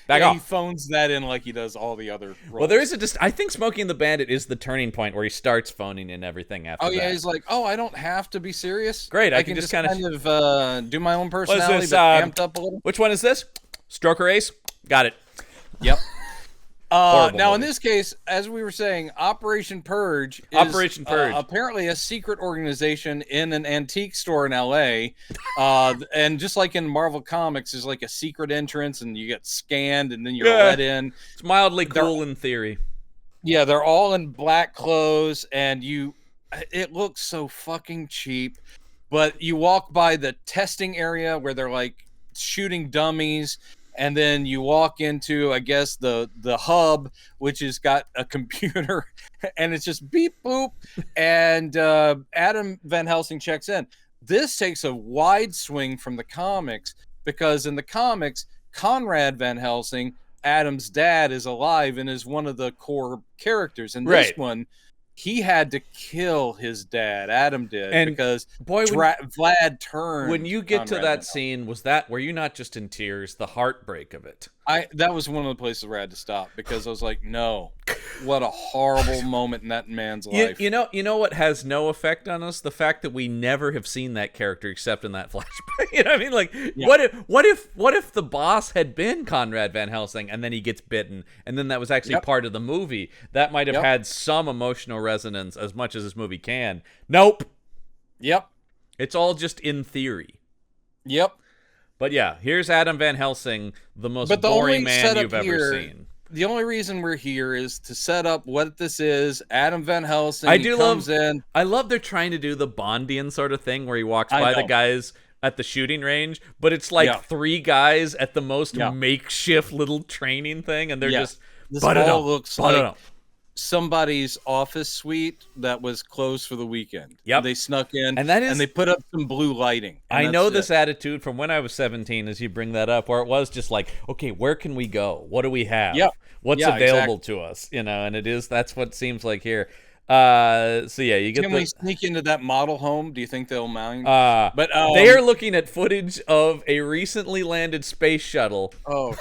Back off. He phones that in like he does all the other roles. Well, there is I think Smokey and the Bandit is the turning point where he starts phoning in everything after that. Oh, yeah, he's like, I don't have to be serious. Great, I can just kind of do my own personality, but amped up a little. Which one is this? Stroker Ace? Got it. Yep. Now, in this case, as we were saying, Operation Purge is apparently a secret organization in an antique store in L.A. And just like in Marvel Comics, is like a secret entrance, and you get scanned, and then you're let in. It's mildly cool in theory. Yeah, they're all in black clothes, and it looks so fucking cheap. But you walk by the testing area where they're like shooting dummies. And then you walk into, I guess, the hub, which has got a computer, and it's just beep, boop, and Adam Van Helsing checks in. This takes a wide swing from the comics, because in the comics, Conrad Van Helsing, Adam's dad, is alive and is one of the core characters. In this one, he had to kill his dad. Adam did, and because Vlad turned. When you get to that scene, were you not just in tears? The heartbreak of it. That was one of the places where I had to stop, because I was like, no, what a horrible moment in that man's life. You know what has no effect on us? The fact that we never have seen that character except in that flashback. You know what I mean? Like, what if the boss had been Conrad Van Helsing and then he gets bitten, and then that was actually part of the movie? That might have had some emotional resonance, as much as this movie can. Nope. Yep. It's all just in theory. Yep. But yeah, here's Adam Van Helsing, the most boring man you've ever seen. The only reason we're here is to set up what this is. Adam Van Helsing comes in. I love they're trying to do the Bondian sort of thing where he walks by the guys at the shooting range, but it's like three guys at the most makeshift little training thing, and they're just... This all looks like somebody's office suite that was closed for the weekend. Yep. They snuck in, and they put up some blue lighting. I know this attitude from when I was 17, as you bring that up, where it was just like, okay, where can we go? What do we have? Yep. What's available to us? You know, and that's what it seems like here. So yeah, you get. Can we sneak into that model home? Do you think they'll mind? But they are looking at footage of a recently landed space shuttle. Oh.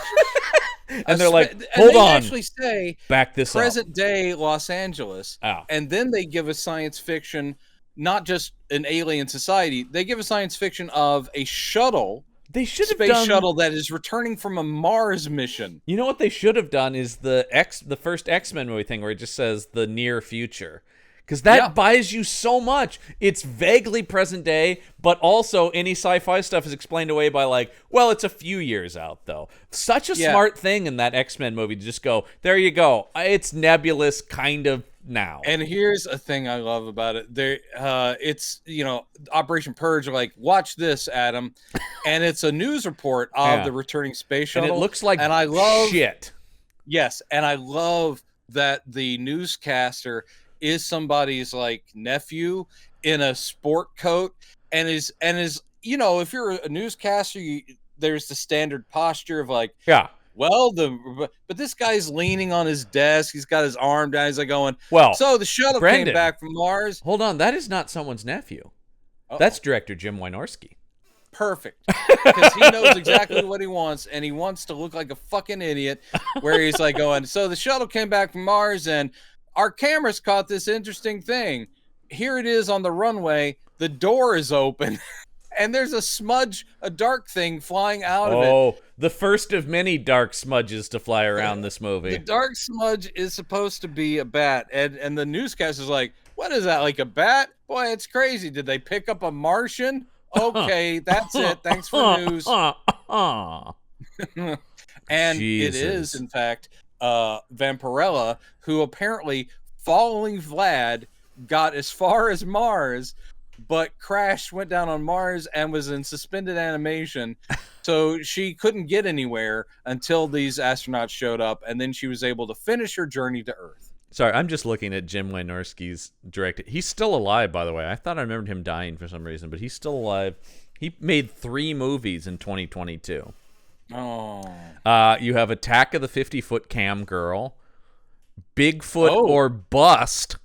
And they're like, hold on. They actually say back this present day Los Angeles. Oh. And then they give a science fiction, not just an alien society. They give a science fiction of a shuttle. They should have space shuttle that is returning from a Mars mission. You know what they should have done is the first X-Men movie thing where it just says the near future. Because that buys you so much. It's vaguely present day, but also any sci-fi stuff is explained away by like, well, it's a few years out, though. Such a smart thing in that X-Men movie to just go, there you go. It's nebulous kind of now. And here's a thing I love about it. It's, Operation Purge, like, watch this, Adam. And it's a news report of the returning space shuttle. And it looks like shit. Yes, and I love that the newscaster is somebody's like nephew in a sport coat and is if you're a newscaster, there's the standard posture of like, well, but this guy's leaning on his desk, he's got his arm down, he's like going, well, so the shuttle came back from Mars. Hold on, that is not someone's nephew. That's director Jim Wynorski. Perfect, because he knows exactly what he wants, and he wants to look like a fucking idiot, where he's like going, so the shuttle came back from Mars and our cameras caught this interesting thing. Here it is on the runway. The door is open, and there's a dark thing flying out of it. Oh, the first of many dark smudges to fly around this movie. The dark smudge is supposed to be a bat, and the newscaster's like, what is that, like a bat? Boy, it's crazy. Did they pick up a Martian? Okay, that's it. Thanks for news. And it is, Jesus. in fact, Vampirella, who apparently, following Vlad, got as far as Mars, but crashed, went down on Mars, and was in suspended animation. So she couldn't get anywhere until these astronauts showed up, and then she was able to finish her journey to Earth. Sorry, I'm just looking at Jim Wynorski's directed. He's still alive, by the way. I thought I remembered him dying for some reason, but he's still alive. He made 3 movies in 2022. Oh. You have Attack of the 50-Foot Cam Girl, Bigfoot Oh. or Bust,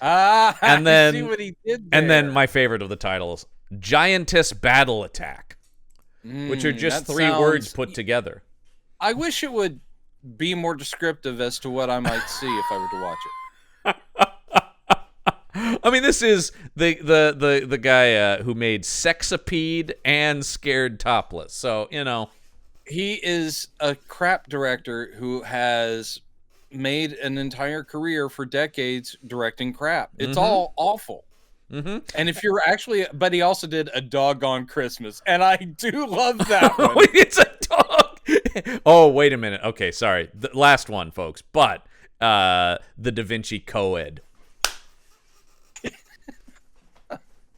Ah, and then I see what he did there. and then my favorite of the titles, Giantess Battle Attack, which are just that 3 words put together. I wish it would be more descriptive as to what I might see if I were to watch it. I mean, this is the guy who made Sexapede and Scared Topless. So, you know. He is a crap director who has made an entire career for decades directing crap. It's all awful. Mm-hmm. And if you're actually, but he also did A Doggone Christmas, and I do love that one. It's a dog. Oh, wait a minute. Okay, sorry. The last one, folks. But the Da Vinci Co-ed.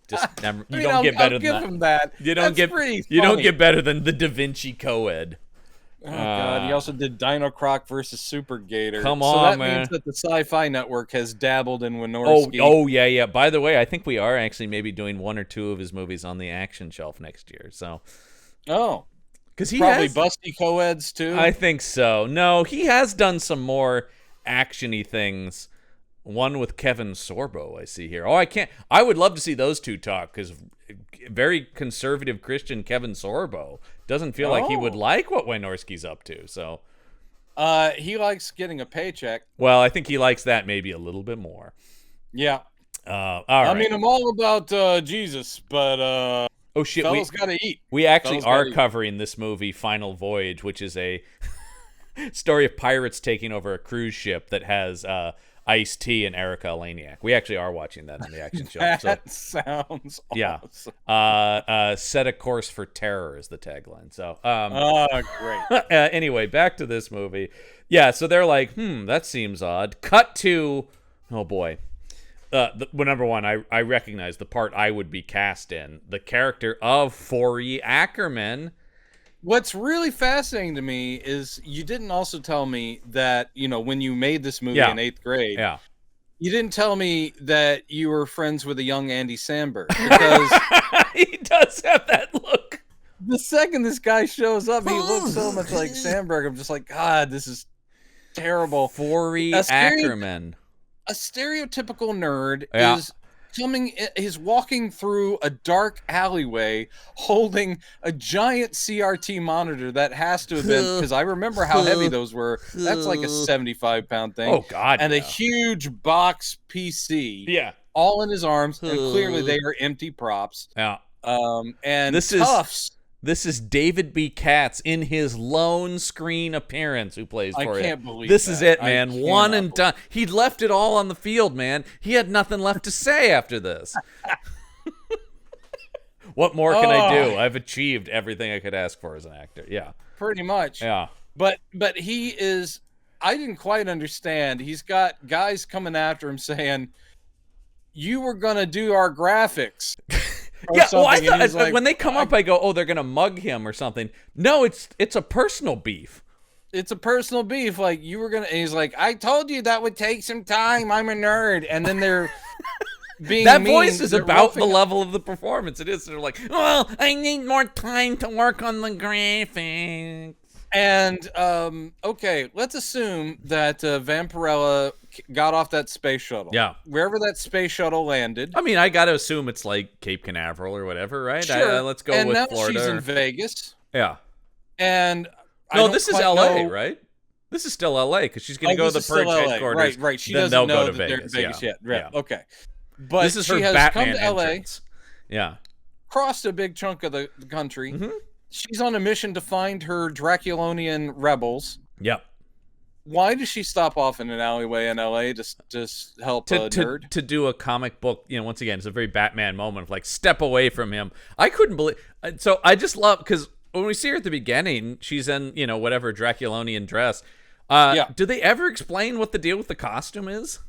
Just never. You don't get better than that. I'll give him that. You don't That's pretty funny. You don't get better than the Da Vinci Co-ed. Oh God! He also did Dino Croc versus Super Gator. Come so on, that man. means that the Sci-Fi Network has dabbled in Wynorski. Oh, yeah. By the way, I think we are actually maybe doing 1 or 2 of his movies on the action shelf next year. So, because he probably has, Busty co-eds too. I think so. No, he has done some more actiony things. One with Kevin Sorbo, I see here. Oh, I would love to see those two talk, because very conservative Christian Kevin Sorbo doesn't feel like he would like what Wynorski's up to. So, he likes getting a paycheck. well, I think he likes that maybe a little bit more. Yeah. All right. I mean, I'm all about Jesus, but oh shit, fellas gotta eat. we actually Fellas are gotta eat. covering this movie, Final Voyage, which is a story of pirates taking over a cruise ship that has Ice-T and Erica Eleniak. We actually are watching that on the action show. That sounds Yeah. awesome. Set a course for terror is the tagline. So, Great. anyway, back to this movie. Yeah, so they're like, that seems odd. Cut to, oh boy. Well, number one, I recognize the part I would be cast in. The character of Forey Ackerman. What's really fascinating to me is you didn't also tell me that, when you made this movie in 8th grade, you didn't tell me that you were friends with a young Andy Samberg. Because he does have that look. The second this guy shows up, he looks so much like Samberg. I'm just like, God, this is terrible. Forey Ackerman. A stereotypical nerd Yeah. is walking through a dark alleyway holding a giant CRT monitor that has to have been, because I remember how heavy those were. That's like a 75-pound thing. Oh, God. And yeah. a huge box PC. Yeah. All in his arms, and clearly they are empty props. Yeah. And This is David B. Katz in his lone screen appearance who plays for it. I can't believe this that. is it, man. I One and cannot done. He'd left it all on the field, man. He had nothing left to say after this. What more can I do? I've achieved everything I could ask for as an actor. Yeah. Pretty much. Yeah. But he is, I didn't quite understand. He's got guys coming after him saying, you were going to do our graphics. Yeah, well, I something, and he's thought like, when they come up, I go, "Oh, they're gonna mug him or something." No, it's a personal beef. It's a personal beef. Like, you were gonna. And he's like, "I told you that would take some time. I'm a nerd." And then they're being That mean. voice is They're about the roughing- level of the performance. It is. They're like, "Well, I need more time to work on the graphics." And okay, let's assume that Vampirella got off that space shuttle. Yeah. Wherever that space shuttle landed. I mean, I got to assume it's like Cape Canaveral or whatever, right? Sure. Let's go and with now Florida. she's in Vegas. Yeah. And I No, don't this is quite L.A., know- right? This is still L.A. because she's going to go to this the is Purge still LA. headquarters. Right. She then doesn't they'll know go to that they're Vegas. in Vegas yeah. yet. Right. Yeah. Okay. But This is her she has Batman come to LA, entrance. Yeah. crossed a big chunk of the country. Mm-hmm. She's on a mission to find her Draculonian rebels. Yep. Why does she stop off in an alleyway in LA to help a nerd? To do a comic book, once again, it's a very Batman moment of like, step away from him. I couldn't believe. So I just love, because when we see her at the beginning, she's in, whatever Draculonian dress. Yeah. Do they ever explain what the deal with the costume is?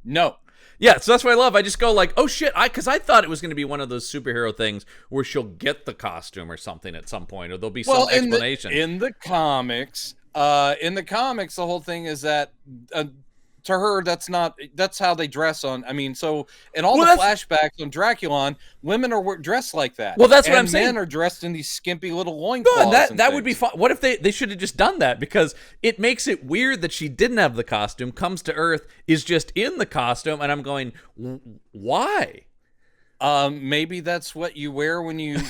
No. Yeah, so that's what I love. I just go like, oh shit, because I thought it was going to be one of those superhero things where she'll get the costume or something at some point, or there'll be some explanation. In the comics, the whole thing is that to her, that's how they dress on. I mean, so in all the flashbacks on Draculon, women are dressed like that. Well, that's what I'm saying. Men are dressed in these skimpy little loincloths. No, that would be fun. What if they should have just done that? Because it makes it weird that she didn't have the costume, comes to Earth, is just in the costume, and I'm going, why? Maybe that's what you wear when you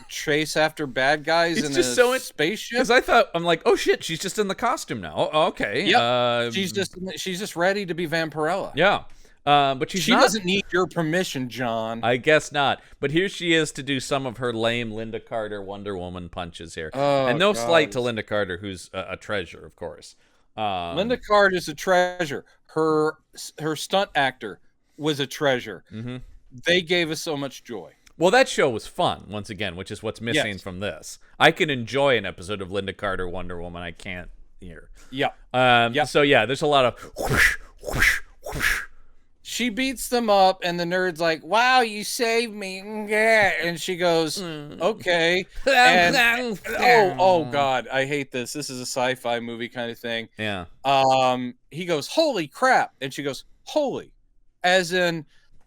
chase after bad guys in a spaceship. Because I'm like, oh shit, she's just in the costume now. Oh, okay. Yeah. She's just ready to be Vampirella. Yeah. But she doesn't need your permission, John. I guess not. But here she is to do some of her lame Linda Carter Wonder Woman punches here. Oh, and no slight to Linda Carter, who's a treasure, of course. Linda Carter is a treasure. Her stunt actor was a treasure. Mm-hmm. They gave us so much joy. Well, that show was fun, once again, which is what's missing from this. I can enjoy an episode of Linda Carter Wonder Woman. I can't here. Yeah. So, yeah, there's a lot of whoosh, whoosh, whoosh. She beats them up, and the nerd's like, wow, you saved me. And she goes, okay. And, oh, God, I hate this. This is a sci-fi movie kind of thing. Yeah. He goes, holy crap. And she goes, holy. As in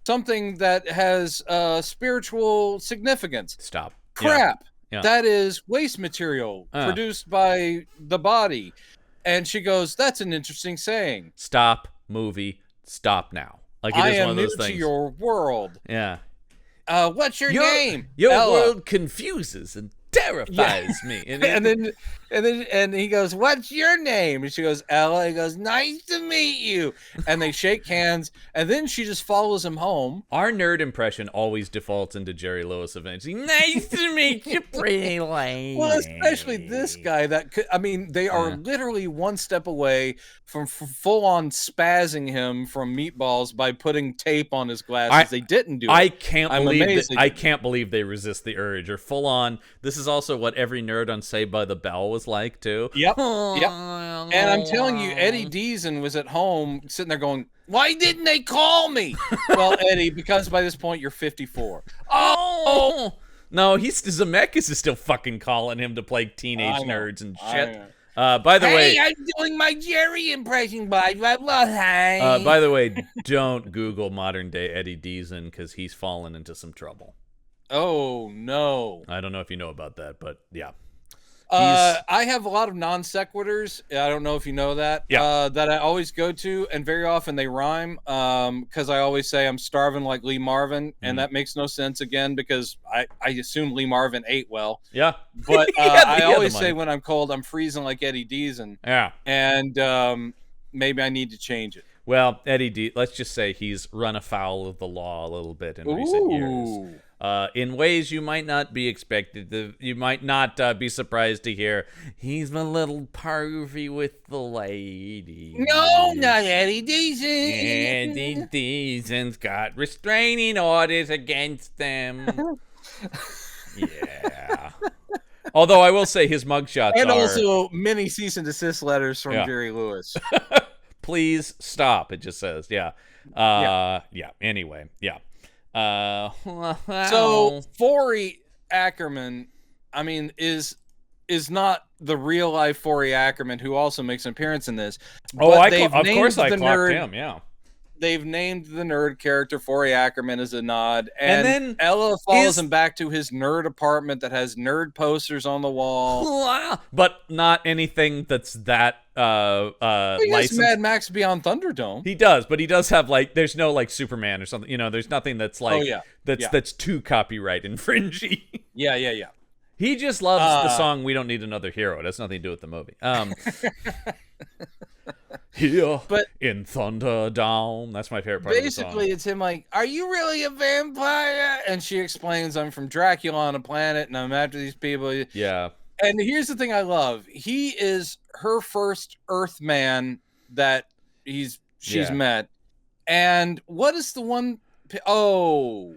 something that has spiritual significance. Stop. Crap. Yeah. That is waste material produced by the body. And she goes, that's an interesting saying. Stop, movie, stop now. Like, it is one of those things. I am new to your world. Yeah. What's your name? Your Ella. world confuses and terrifies me. And he goes, what's your name? And she goes, Ella. He goes, nice to meet you. And they shake hands, and then she just follows him home. Our nerd impression always defaults into Jerry Lewis eventually. Nice to meet you, pretty lady. Well, especially this guy they are literally one step away from full on spazzing him from Meatballs by putting tape on his glasses. They didn't do it. I can't believe they resist the urge, or full on. This is also what every nerd on Saved by the Bell was like too. Yep. And I'm telling you, Eddie Deason was at home sitting there going, why didn't they call me? Well, Eddie, because by this point you're 54. Oh no, Zemeckis is still fucking calling him to play teenage nerds and shit. By the way, I'm doing my Jerry impression. By the way, don't Google modern day Eddie Deason, because he's fallen into some trouble. Oh no! I don't know if you know about that, but yeah. I have a lot of non sequiturs. I don't know if you know that. Yeah. That I always go to, and very often they rhyme. Because I always say I'm starving like Lee Marvin, and that makes no sense again because I assume Lee Marvin ate well. Yeah. But I always say when I'm cold, I'm freezing like Eddie Deason. Yeah. And maybe I need to change it. Well, let's just say he's run afoul of the law a little bit in recent years. In ways you might not be expected. You might not be surprised to hear he's a little pervy with the lady. No, not Eddie Deason. Eddie Deason's got restraining orders against them. Yeah. Although I will say his mugshots and also many cease and desist letters from Jerry Lewis. Please stop. It just says, yeah. Anyway, yeah. So Forey Ackerman, I mean, is not the real life Forey Ackerman, who also makes an appearance in this. Oh, of course I clocked him. Yeah. They've named the nerd character Forey Ackerman as a nod, and then Ella follows him back to his nerd apartment that has nerd posters on the wall, but not anything that's that he has Mad Max Beyond Thunderdome. He does, but he does have there's no Superman or something. There's nothing that's that's too copyright infringy. Yeah. He just loves the song "We Don't Need Another Hero." It has nothing to do with the movie. Here, but in Thunderdome, that's my favorite part of the song. Basically, it's him like, "Are you really a vampire?" And she explains, "I'm from Dracula on a planet, and I'm after these people." Yeah. And here's the thing I love: he is her first Earthman that she's met. And what is the one? Oh,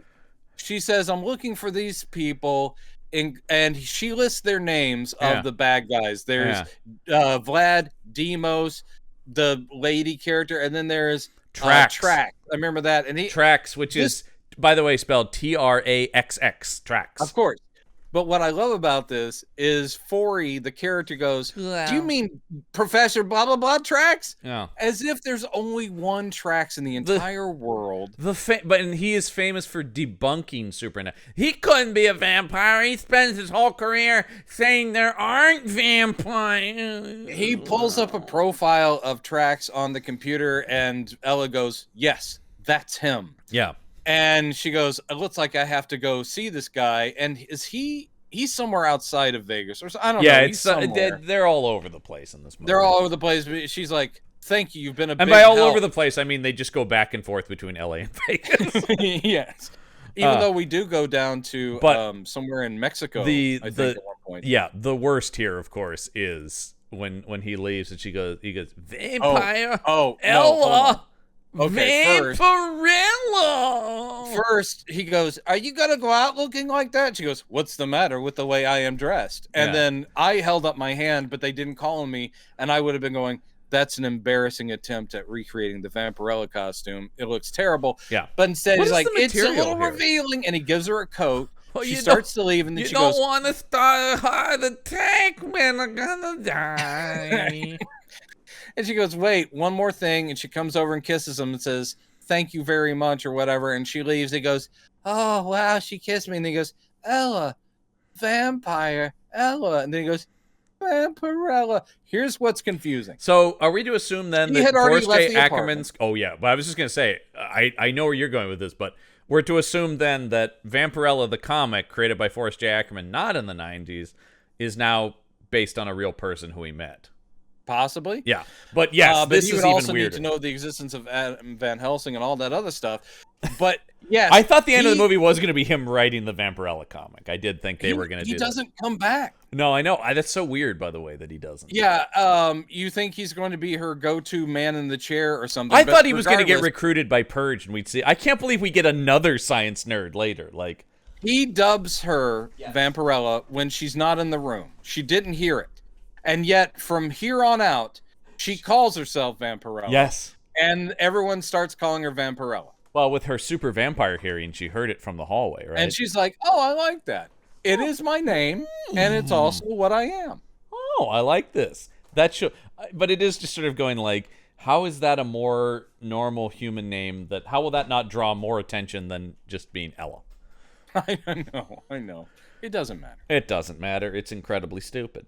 she says, "I'm looking for these people." and she lists their names Yeah. of the bad guys. There's Yeah. Vlad, Demos, the lady character, and then there's Trax. Trax. I remember that. And Trax, which is, by the way, spelled Traxx. of Trax. course. But what I love about this is Forey, the character, goes, Wow. "Do you mean Professor blah blah blah Trax?" Yeah. As if there's only one Trax in the entire world. But he is famous for debunking supernatural. He couldn't be a vampire. He spends his whole career saying there aren't vampires. He pulls up a profile of Trax on the computer, and Ella goes, "Yes, that's him." Yeah. And she goes, "It looks like I have to go see this guy." And he's somewhere outside of Vegas, or I don't know. Yeah, He's they're all over the place in this movie. They're all over the place. But she's like, "Thank you, you've been a and big by all help." over the place, I mean they just go back and forth between LA and Vegas. Yes. Even though we do go down to somewhere in Mexico, I think at one point. Yeah, the worst here, of course, is when he leaves and he goes, "Vampire, Ella." Okay, Vampirella. First, he goes, "Are you gonna go out looking like that?" She goes, "What's the matter with the way I am dressed?" And then I held up my hand, but they didn't call on me, and I would have been going, "That's an embarrassing attempt at recreating the Vampirella costume. It looks terrible." Yeah. But instead, he's like, "It's a little here? revealing," and he gives her a coat. Well, she starts to leave, and then she goes, "You don't want to start a heart attack, man. I'm gonna die." And she goes, "Wait, one more thing." And she comes over and kisses him and says, "Thank you very much," or whatever. And she leaves. He goes, "Oh, wow, she kissed me." And he goes, "Ella, vampire, Ella." And then he goes, "Vampirella." Here's what's confusing. So are we to assume then that Forrest J. Ackerman's... apartment. Oh, yeah. But I was just going to say, I know where you're going with this, but we're to assume then that Vampirella, the comic, created by Forrest J. Ackerman, not in the 90s, is now based on a real person who he met. Possibly. Yeah. But yes, but this he is would even also weirder. need to know the existence of Adam Van Helsing and all that other stuff. But yeah, I thought the end of the movie was going to be him writing the Vampirella comic. I did think they were going to do that. He doesn't come back. No, I know. That's so weird, by the way, that he doesn't. Yeah, you think he's going to be her go-to man in the chair or something. I thought he was going to get recruited by Purge, and we'd see. I can't believe we get another science nerd later. Like, he dubs her Vampirella when she's not in the room. She didn't hear it. And yet, from here on out, she calls herself Vampirella. Yes. And everyone starts calling her Vampirella. Well, with her super vampire hearing, she heard it from the hallway, right? And she's like, "Oh, I like that. It is my name, and it's also what I am." Oh, I like this. That should, but it is just sort of going like, how is that a more normal human name? How will that not draw more attention than just being Ella? I know. It doesn't matter. It doesn't matter. It's incredibly stupid.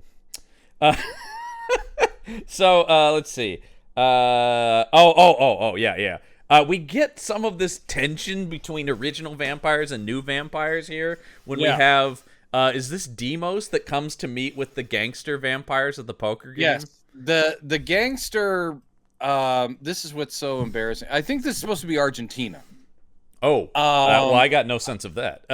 So let's see. Yeah. We get some of this tension between original vampires and new vampires here when we have. Is this Demos that comes to meet with the gangster vampires at the poker game? Yes. The gangster. This is what's so embarrassing. I think this is supposed to be Argentina. Oh. Well, I got no sense of that.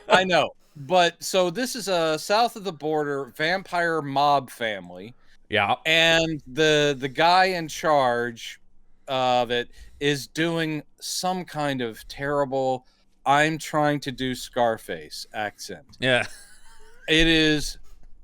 I know. But so this is a south of the border vampire mob family. Yeah. And the guy in charge of it is doing some kind of terrible "I'm trying to do Scarface" accent. Yeah. It is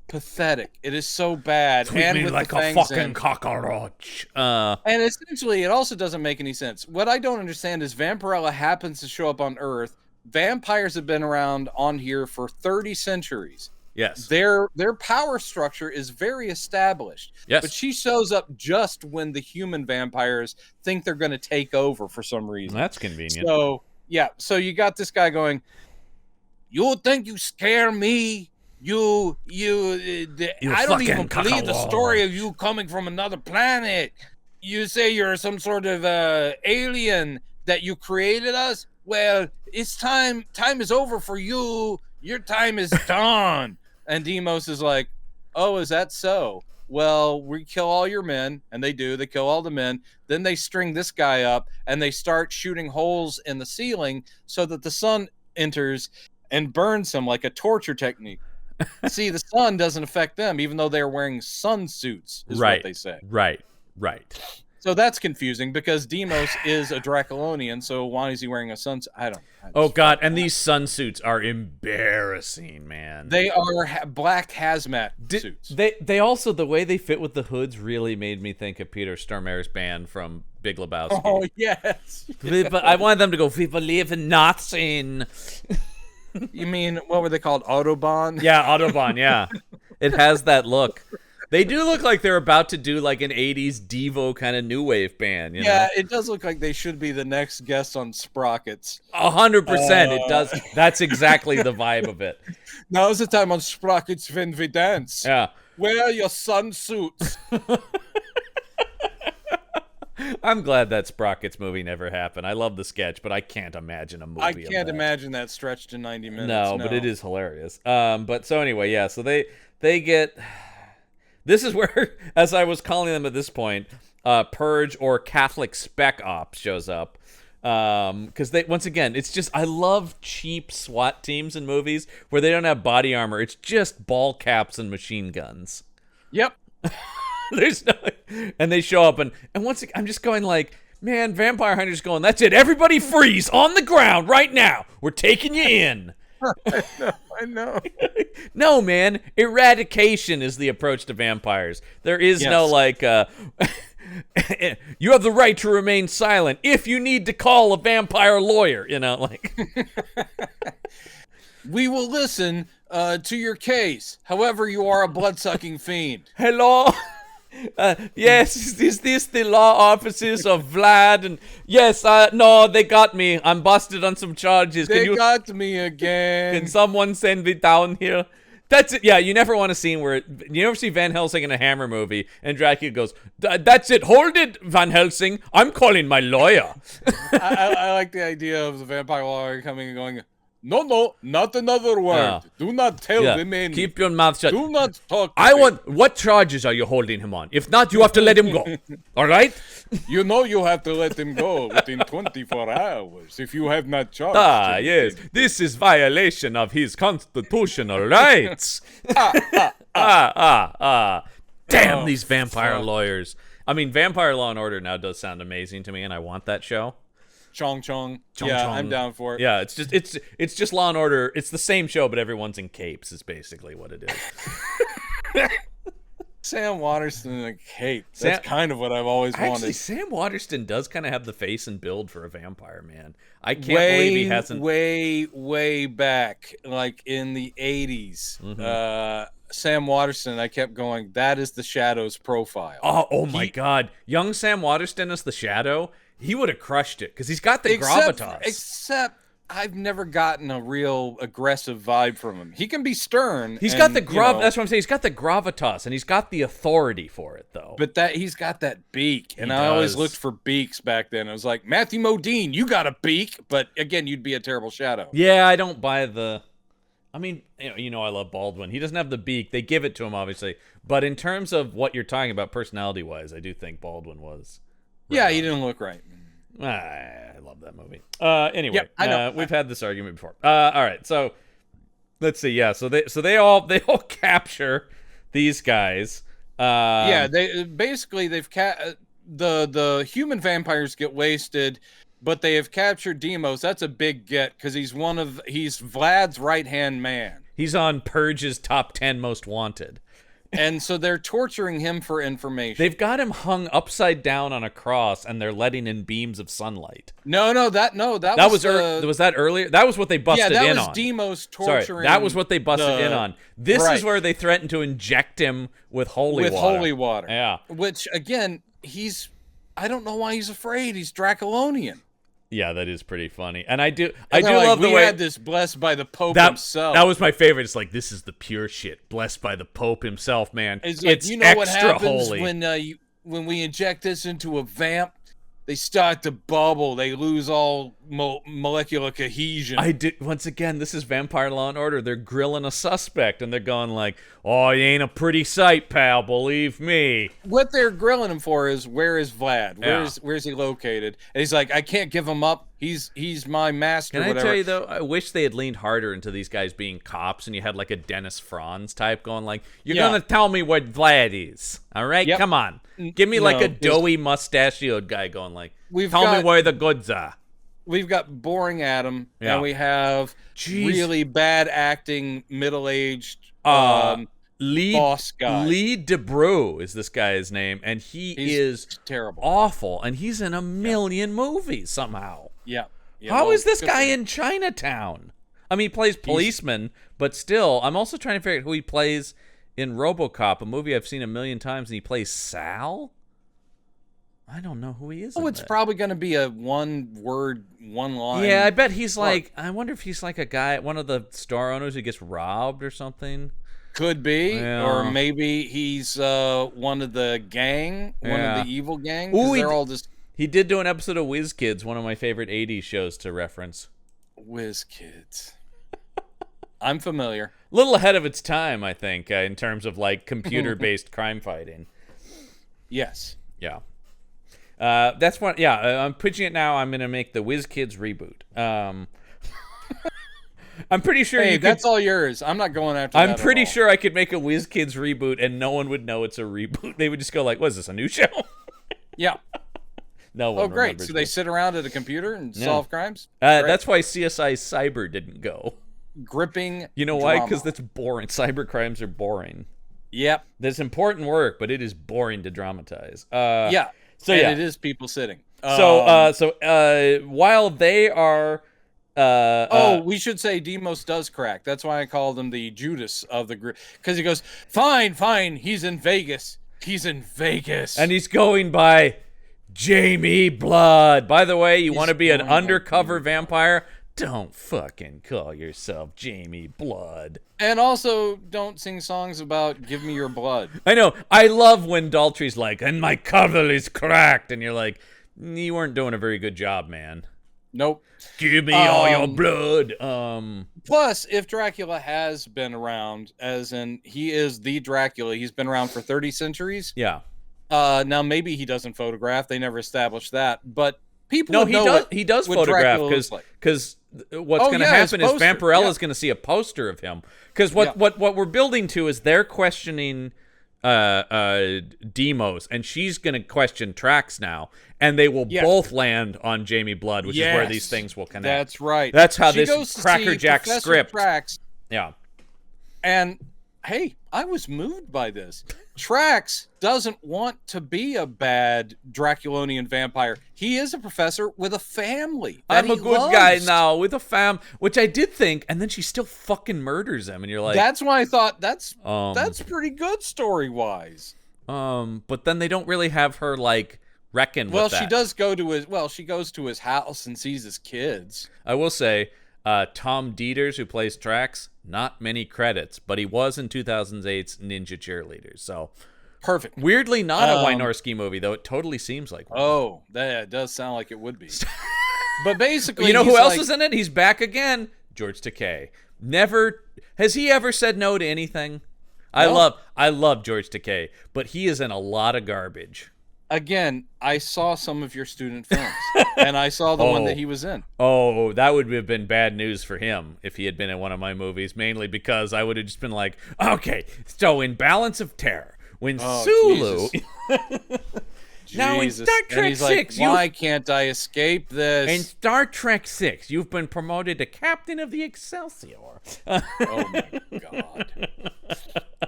pathetic. It is so bad. Treat and me with like the a fangs fucking cockroach. And essentially, it also doesn't make any sense. What I don't understand is Vampirella happens to show up on Earth. Vampires have been around on here for 30 centuries. Yes. Their power structure is very established. Yes. But she shows up just when the human vampires think they're going to take over for some reason. That's convenient. So, yeah. So you got this guy going, "You think you scare me? I don't even believe the story of you coming from another planet. You say you're some sort of alien, that you created us? Well, it's time. Time is over for you. Your time is done." And Demos is like, "Oh, is that so? Well, we kill all your men." And they do. They kill all the men. Then they string this guy up, and they start shooting holes in the ceiling so that the sun enters and burns him like a torture technique. See, the sun doesn't affect them, even though they're wearing sun suits, is what they say. Right. So that's confusing because Demos is a Draculonian, so why is he wearing a sunsuit? I don't. Oh God! And these sunsuits are embarrassing, man. They are black hazmat suits. They also, the way they fit with the hoods really made me think of Peter Stormare's band from Big Lebowski. Oh yes. I wanted them to go, "We believe in nothing." You mean what were they called? Autobahn? Yeah, Autobahn. Yeah, it has that look. They do look like they're about to do like an 80s Devo kind of new wave band, you know? It does look like they should be the next guest on Sprockets. 100%, it does. That's exactly the vibe of it. Now's the time on Sprockets when we dance. Yeah. Wear your sunsuits. I'm glad that Sprockets movie never happened. I love the sketch, but I can't imagine a movie I of can't that. imagine that stretched to 90 minutes. No, but it is hilarious. But so anyway, yeah, so they get... This is where, as I was calling them at this point, Purge or Catholic Spec Ops shows up. Because they, once again, it's just, I love cheap SWAT teams in movies where they don't have body armor. It's just ball caps and machine guns. Yep. There's no, and they show up, and once again, I'm just going like, man, Vampire Hunter's going, that's it, everybody freeze on the ground right now. We're taking you in. I know. No, man. Eradication is the approach to vampires. There is no like, you have the right to remain silent if you need to call a vampire lawyer, you know, like. We will listen to your case. However, you are a blood-sucking fiend. Hello? Yes, is this the law offices of Vlad? And yes, no, they got me. I'm busted on some charges. They got me again. Can someone send me down here? That's it. Yeah, you never want a scene where you never see Van Helsing in a Hammer movie, and Dracula goes, "That's it. Hold it, Van Helsing. I'm calling my lawyer." I like the idea of the vampire lawyer coming and going, No, not another word. Do not tell them any. Keep your mouth shut. Do not talk. What charges are you holding him on? If not, you have to let him go. All right? You know you have to let him go within 24 hours if you have not charged him. Yes. This is violation of his constitutional rights. Damn these vampire lawyers. I mean, Vampire Law and Order now does sound amazing to me, and I want that show. Chong Chong. Yeah, I'm down for it. Yeah, it's just Law and Order. It's the same show, but everyone's in capes. Is basically what it is. Sam Waterston in a cape. That's kind of what I've always wanted. Actually, Sam Waterston does kind of have the face and build for a vampire, man. I can't believe he hasn't. Way back, like in the 80s, Sam Waterston, I kept going, that is the Shadow's profile. Oh my God. Young Sam Waterston as the Shadow? He would have crushed it because he's got the gravitas. Except I've never gotten a real aggressive vibe from him. He can be stern. He's got the that's what I'm saying. He's got the gravitas and he's got the authority for it, though. But he's got that beak, and I always looked for beaks back then. I was like, Matthew Modine, you got a beak, but again, you'd be a terrible Shadow. Yeah, I don't buy the. I mean, you know, I love Baldwin. He doesn't have the beak. They give it to him, obviously. But in terms of what you're talking about, personality-wise, I do think Baldwin was. Yeah, he didn't look right. I love that movie. Anyway, yep, I know. We've had this argument before. All right, so let's see. Yeah, so they all capture these guys. Yeah, they've the human vampires get wasted, but they have captured Demos. That's a big get because he's Vlad's right-hand man. He's on Purge's top 10 most wanted. And so they're torturing him for information. They've got him hung upside down on a cross, and they're letting in beams of sunlight. That was that earlier? That was what they busted in on. Yeah, that was Demos torturing. Sorry, that was what they busted in on. This is where they threatened to inject him with holy water. Yeah. Which again, I don't know why he's afraid. He's Draculonian. Yeah, that is pretty funny. And I do love the way... We had this blessed by the Pope himself. That was my favorite. It's like, this is the pure shit. Blessed by the Pope himself, man. It's like, you know what happens holy. when we inject this into a vamp? They start to bubble. They lose all molecular cohesion. Once again, this is Vampire Law and Order. They're grilling a suspect, and they're going like, "Oh, he ain't a pretty sight, pal. Believe me." What they're grilling him for is, where is Vlad? Where's he located? And he's like, I can't give him up. He's my master. Can I whatever. tell you though? I wish they had leaned harder into these guys being cops, and you had like a Dennis Franz type going like, "You're gonna tell me what Vlad is, all right? Yep. Come on, give me like No, a doughy mustachioed guy going like, We've tell me got- where the goods are." We've got boring Adam, Yeah. and we have Jeez. really bad acting, middle-aged Lee boss guy. Lee DeBrew is this guy's name, and he's is terrible. awful, and he's in a million movies somehow. Yeah. How is this good guy for him. in Chinatown? I mean, he plays policeman, but still, I'm also trying to figure out who he plays in RoboCop, a movie I've seen a million times, and he plays Sal? I don't know who he is. Oh, it's probably going to be a one-word, one-line. Yeah, I bet he's like, I wonder if he's like a guy, one of the store owners who gets robbed or something. Could be, Yeah. or maybe he's one of the gang, one of the evil gang. 'Cause Ooh, they're all just He did do an episode of Whiz Kids, one of my favorite 80s shows to reference. whiz kids. I'm familiar. A little ahead of its time, I think, in terms of like computer-based crime fighting. Yes. Yeah. That's what. Yeah, I'm pitching it now. I'm gonna make the Whiz Kids reboot. I'm pretty sure Hey, you that's could, all yours. I'm not going after. I'm that pretty at all. sure I could make a Whiz Kids reboot, and no one would know it's a reboot. They would just go like, "What is this? A new show?" Yeah. No one. Oh, great. remembers So they this. sit around at a computer and solve crimes. That's why CSI Cyber didn't go. Gripping. You know why? drama. Because that's boring. Cyber crimes are boring. Yep. There's important work, but it is boring to dramatize. Yeah. So and yeah. it is people sitting. So while they are, we should say Demos does crack. That's why I called him the Judas of the group, because he goes, fine. He's in Vegas. and he's going by Jamie Blood. By the way, you want to be an going by undercover vampire? Don't fucking call yourself Jamie Blood. And also, don't sing songs about "Give me your blood." I know. I love when Daltrey's like, "And my cover is cracked," and you're like, "You weren't doing a very good job, man. Nope. Give me all your blood." Plus, if Dracula has been around, as in he is the Dracula, he's been around for 30 centuries. Yeah. Now maybe he doesn't photograph. They never established that, but people No, would he know does. what- He does what photograph Dracula looks like. because what's Oh, going to yeah, his happen is poster, Vampirella's yeah. going to see a poster of him. Because what we're building to is they're questioning Demos, and she's going to question Trax now, and they will both land on Jamie Blood, which is where these things will connect. That's right. That's how She this goes to Cracker see Jack Professor script. Trax, Yeah. and hey, I was moved by this. Trax doesn't want to be a bad Draculonian vampire. He is a professor with a family. that I'm a he good guy loves. now with a fam, which I did think, and then she still fucking murders him, and you're like, That's why I thought that's that's pretty good story wise. but then they don't really have her like reckon Well, with that. she does go to his. Well, she goes to his house and sees his kids. I will say, Tom Dieters, who plays Trax, not many credits, but he was in 2008's Ninja Cheerleaders. So Perfect. weirdly, not a Wynorski movie, though it totally seems like one. Oh, that does sound like it would be. But basically, You know who he's else like- is in it? He's back again. George Takei. Never has he ever said no to anything. No. I love George Takei, but he is in a lot of garbage. Again, I saw some of your student films, and I saw the one that he was in. Oh, that would have been bad news for him if he had been in one of my movies, mainly because I would have just been like, okay, so in Balance of Terror, when Sulu... Now in Jesus. Star And Trek he's like, 6, why can't I escape this? in Star Trek 6, you've been promoted to Captain of the Excelsior. Oh my god.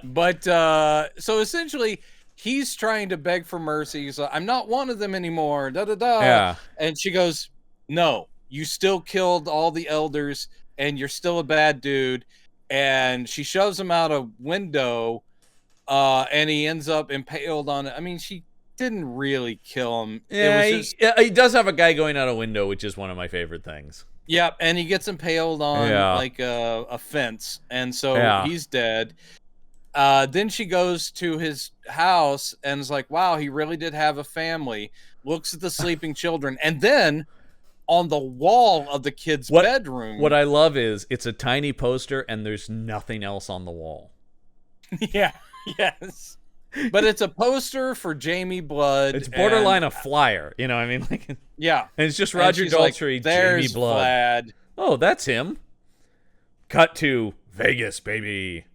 But so essentially he's trying to beg for mercy. He's like, I'm not one of them anymore. Da da da. Yeah. And she goes, no, you still killed all the elders and you're still a bad dude. And she shoves him out a window and he ends up impaled on it. I mean, she didn't really kill him. Yeah, It was just, he does have a guy going out a window, which is one of my favorite things. yeah, and he gets impaled on like a fence, and so he's dead. Then she goes to his house and is like, wow, he really did have a family. Looks at the sleeping children, and then on the wall of the kid's bedroom. What I love is it's a tiny poster and there's nothing else on the wall. Yeah, yes. But it's a poster for Jamie Blood. It's borderline a flyer, you know what I mean? Like, yeah. and it's just Roger Daltrey, like, there's Jamie Blood. Vlad. Oh, that's him. Cut to Vegas, baby.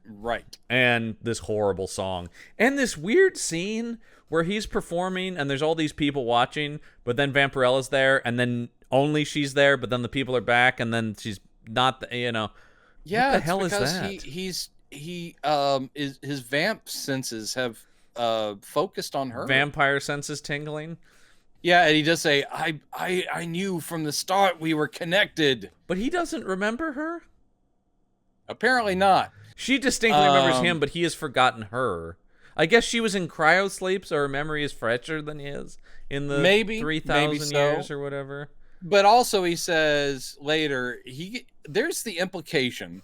Right. And this horrible song. And this weird scene where he's performing and there's all these people watching, but then Vampirella's there, and then only she's there, but then the people are back, and then she's not, you know. Yeah, what the hell is because that? his vamp senses have focused on her. Vampire senses tingling. Yeah, and he does say, I knew from the start we were connected. But he doesn't remember her? Apparently not. She distinctly remembers him, but he has forgotten her. I guess she was in cryosleep, so her memory is fresher than his in the 3,000 years or whatever. But also he says later, there's the implication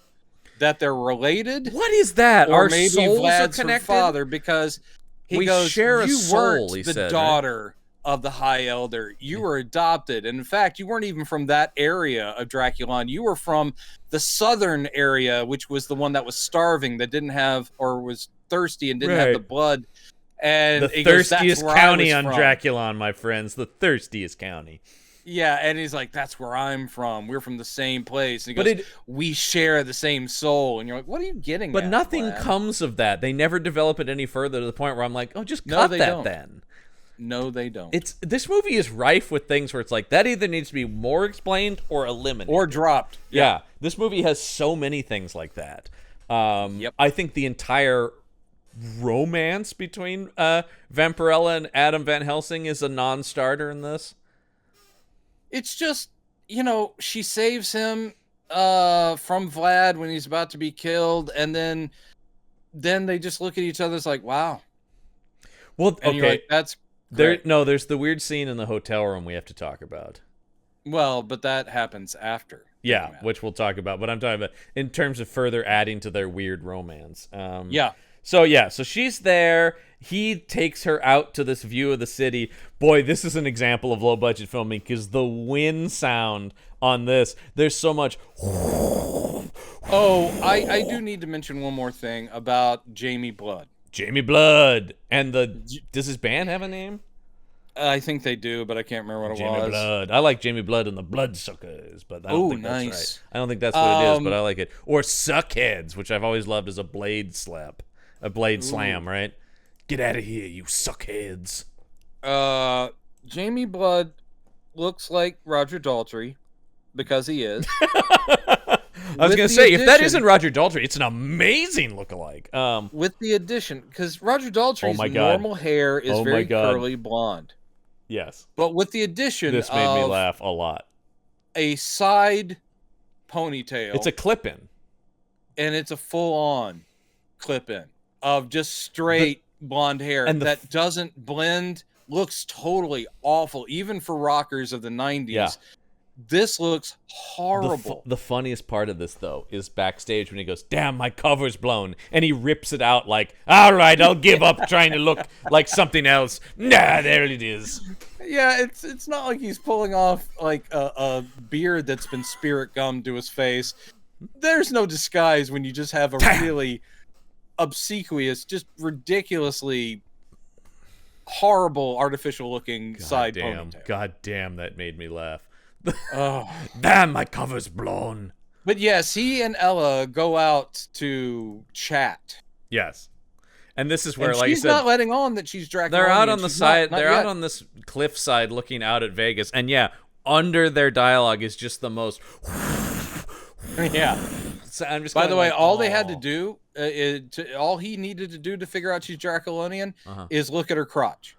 that they're related. What is that? Or Our maybe souls Vlad's are connected? her father, because he We goes, share a you soul, weren't he the said, right? daughter of the High Elder. You were adopted. And in fact, you weren't even from that area of Draculon. You were from the southern area, which was the one that was starving, that didn't have, or was thirsty and didn't have the blood. And the thirstiest county on Draculon, my friends. The thirstiest county. Yeah, and he's like, that's where I'm from. We're from the same place. And he goes, we share the same soul. And you're like, what are you getting But at, nothing Vlad? comes of that. They never develop it any further to the point where I'm like, oh, just cut that then. No, they don't. This movie is rife with things where it's like, that either needs to be more explained or eliminated. Or dropped. Yeah. This movie has so many things like that. I think the entire romance between Vampirella and Adam Van Helsing is a non-starter in this. It's just, she saves him from Vlad when he's about to be killed, and then they just look at each other. It's like, wow. Well, and you're like, that's great. There's the weird scene in the hotel room we have to talk about. Well, but that happens after. Yeah, which we'll talk about. But I'm talking about in terms of further adding to their weird romance. So she's there. He takes her out to this view of the city. Boy, this is an example of low-budget filming, because the wind sound on this, there's so much... Oh, I do need to mention one more thing about Jamie Blood. Jamie Blood. And does his band have a name? I think they do, but I can't remember what it was. Jamie Blood. I like Jamie Blood and the Bloodsuckers, but I don't think that's right. I don't think that's what it is, but I like it. Or Suckheads, which I've always loved as a blade slap. A blade slam, right? Get out of here, you suckheads. Jamie Blood looks like Roger Daltrey, because he is. I was going to say, if that isn't Roger Daltrey, it's an amazing lookalike. With the addition, because Roger Daltrey's normal hair is very curly blonde. Yes. But with the addition this made me laugh a lot. A side ponytail. It's a clip-in. And it's a full-on clip-in of just straight blonde hair, and that doesn't blend, looks totally awful, even for rockers of the 90s. Yeah. This looks horrible. The funniest part of this, though, is backstage when he goes, damn, my cover's blown. And he rips it out like, all right, I'll give up trying to look like something else. Nah, there it is. Yeah, it's not like he's pulling off like a beard that's been spirit gummed to his face. There's no disguise when you just have a really obsequious, just ridiculously horrible artificial looking side ponytail. God damn, that made me laugh. Oh, damn, my cover's blown. But yes, he and Ella go out to chat. Yes. And this is where, and like she's you said, not letting on that she's Dracula. They're out on the side. They're out on this cliffside looking out at Vegas. And yeah, under their dialogue is just the most. Yeah. So I'm just. By the way, all they had to do, all he needed to do to figure out she's Draculonian is look at her crotch.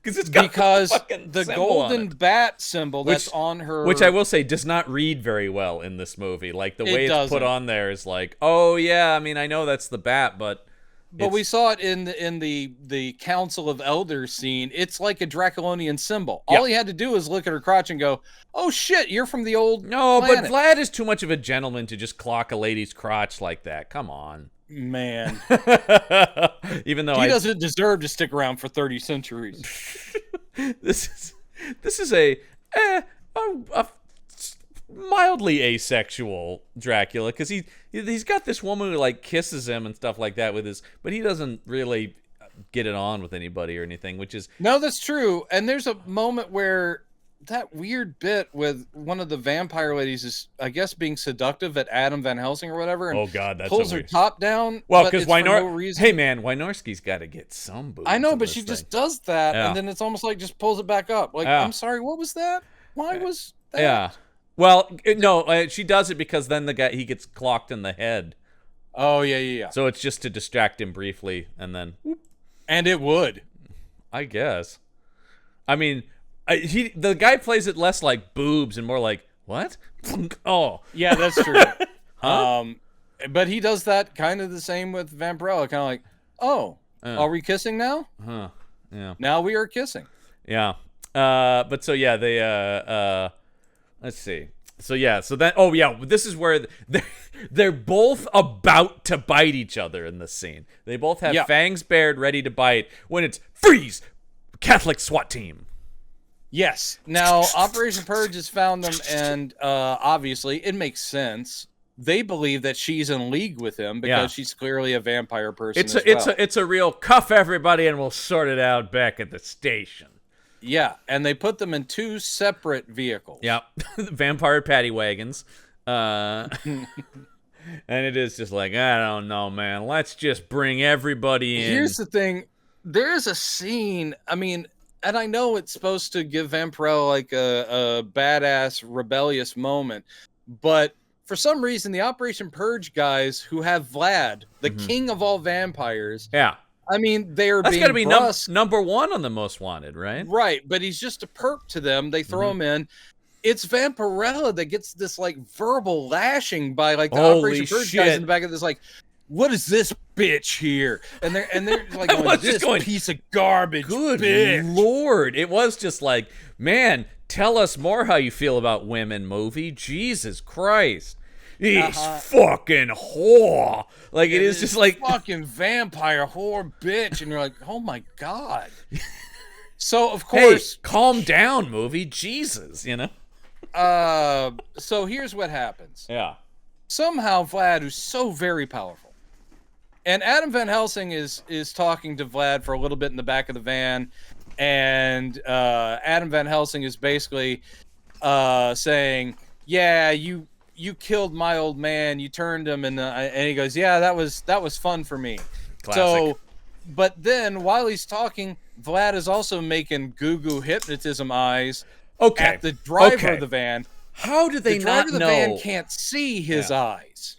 Because the golden bat symbol that's on her, which I will say does not read very well in this movie. Like the way it's put on there is like, oh yeah, I mean I know that's the bat, but we saw it in the Council of Elders scene. It's like a Draculonian symbol. All he had to do is look at her crotch and go, "Oh shit, you're from the old planet." But Vlad is too much of a gentleman to just clock a lady's crotch like that. Come on. Man. Even though he doesn't deserve to stick around for 30 centuries. This is a mildly asexual Dracula, because he's got this woman who like kisses him and stuff like that with his, but he doesn't really get it on with anybody or anything, which is No, that's true. And there's a moment where that weird bit with one of the vampire ladies is, I guess, being seductive at Adam Van Helsing or whatever. And oh god, that's pulls so her weird. top down. Well, but because it's for no Wynor, reason. hey man, Wynorski's got to get some boobs. I know, in but this she thing. just does that, Yeah. and then it's almost like just pulls it back up. Like, Yeah. I'm sorry, what was that? Why was that? Yeah. Well, no, she does it because then the guy, he gets clocked in the head. Oh, yeah. So it's just to distract him briefly, and then And it would. I guess. I mean, the guy plays it less like boobs and more like what? Oh, Yeah, that's true. Huh? But he does that kind of the same with Vampirella, kind of like, oh, are we kissing now? huh? Yeah, Now we are kissing. yeah. But so yeah, they let's see. So yeah, so that this is where they're both about to bite each other in this scene. They both have Yeah. fangs bared, ready to bite. When it's freeze, Catholic SWAT team. Yes. Now, Operation Purge has found them, and obviously, it makes sense. They believe that she's in league with him because Yeah. she's clearly a vampire person. It's a real cuff everybody and we'll sort it out back at the station. Yeah, and they put them in two separate vehicles. Yep. Vampire paddy wagons. And it is just like, I don't know, man. Let's just bring everybody in. Here's the thing. There is a scene, I mean, and I know it's supposed to give Vampirella like a badass, rebellious moment, but for some reason, the Operation Purge guys who have Vlad, the king of all vampires, Yeah. I mean, they are That's being got to be brusque. number one on the most wanted, right? Right, but he's just a perp to them. They throw him in. It's Vampirella that gets this like verbal lashing by like the Holy Operation Purge shit. guys in the back of this, like, what is this bitch here? And they're like, I going, was just this going, piece of garbage, Good bitch. Lord. It was just like, man, tell us more how you feel about women, movie. Jesus Christ. He's fucking whore. Like, it is just like, fucking vampire whore bitch, and you're like, oh my god. So of hey, course, calm down, movie. Jesus, you know? so here's what happens. Yeah. Somehow Vlad, who's so very powerful, and Adam Van Helsing is talking to Vlad for a little bit in the back of the van, and Adam Van Helsing is basically saying, yeah, you killed my old man, you turned him, and he goes, yeah, that was fun for me. Classic. So, but then while he's talking, Vlad is also making goo-goo hypnotism eyes at the driver of the van. How do they The not driver of the know? van can't see his eyes.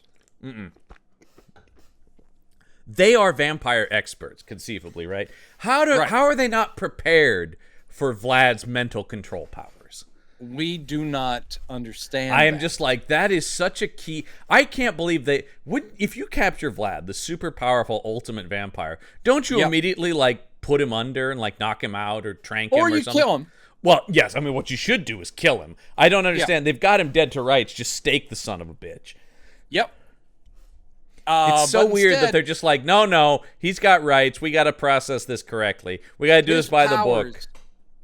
They are vampire experts, conceivably, right? How are they not prepared for Vlad's mental control powers? We do not understand. I am just like, that is such a key. I can't believe they would. If you capture Vlad, the super powerful ultimate vampire, don't you immediately like put him under and like knock him out or trank him or you something? kill him. Well, yes. I mean, what you should do is kill him. I don't understand. They've got him dead to rights. Just stake the son of a bitch. Yep. It's so but weird that instead, they're just like, no, he's got rights. We got to process this correctly. We got to do his this by the book. powers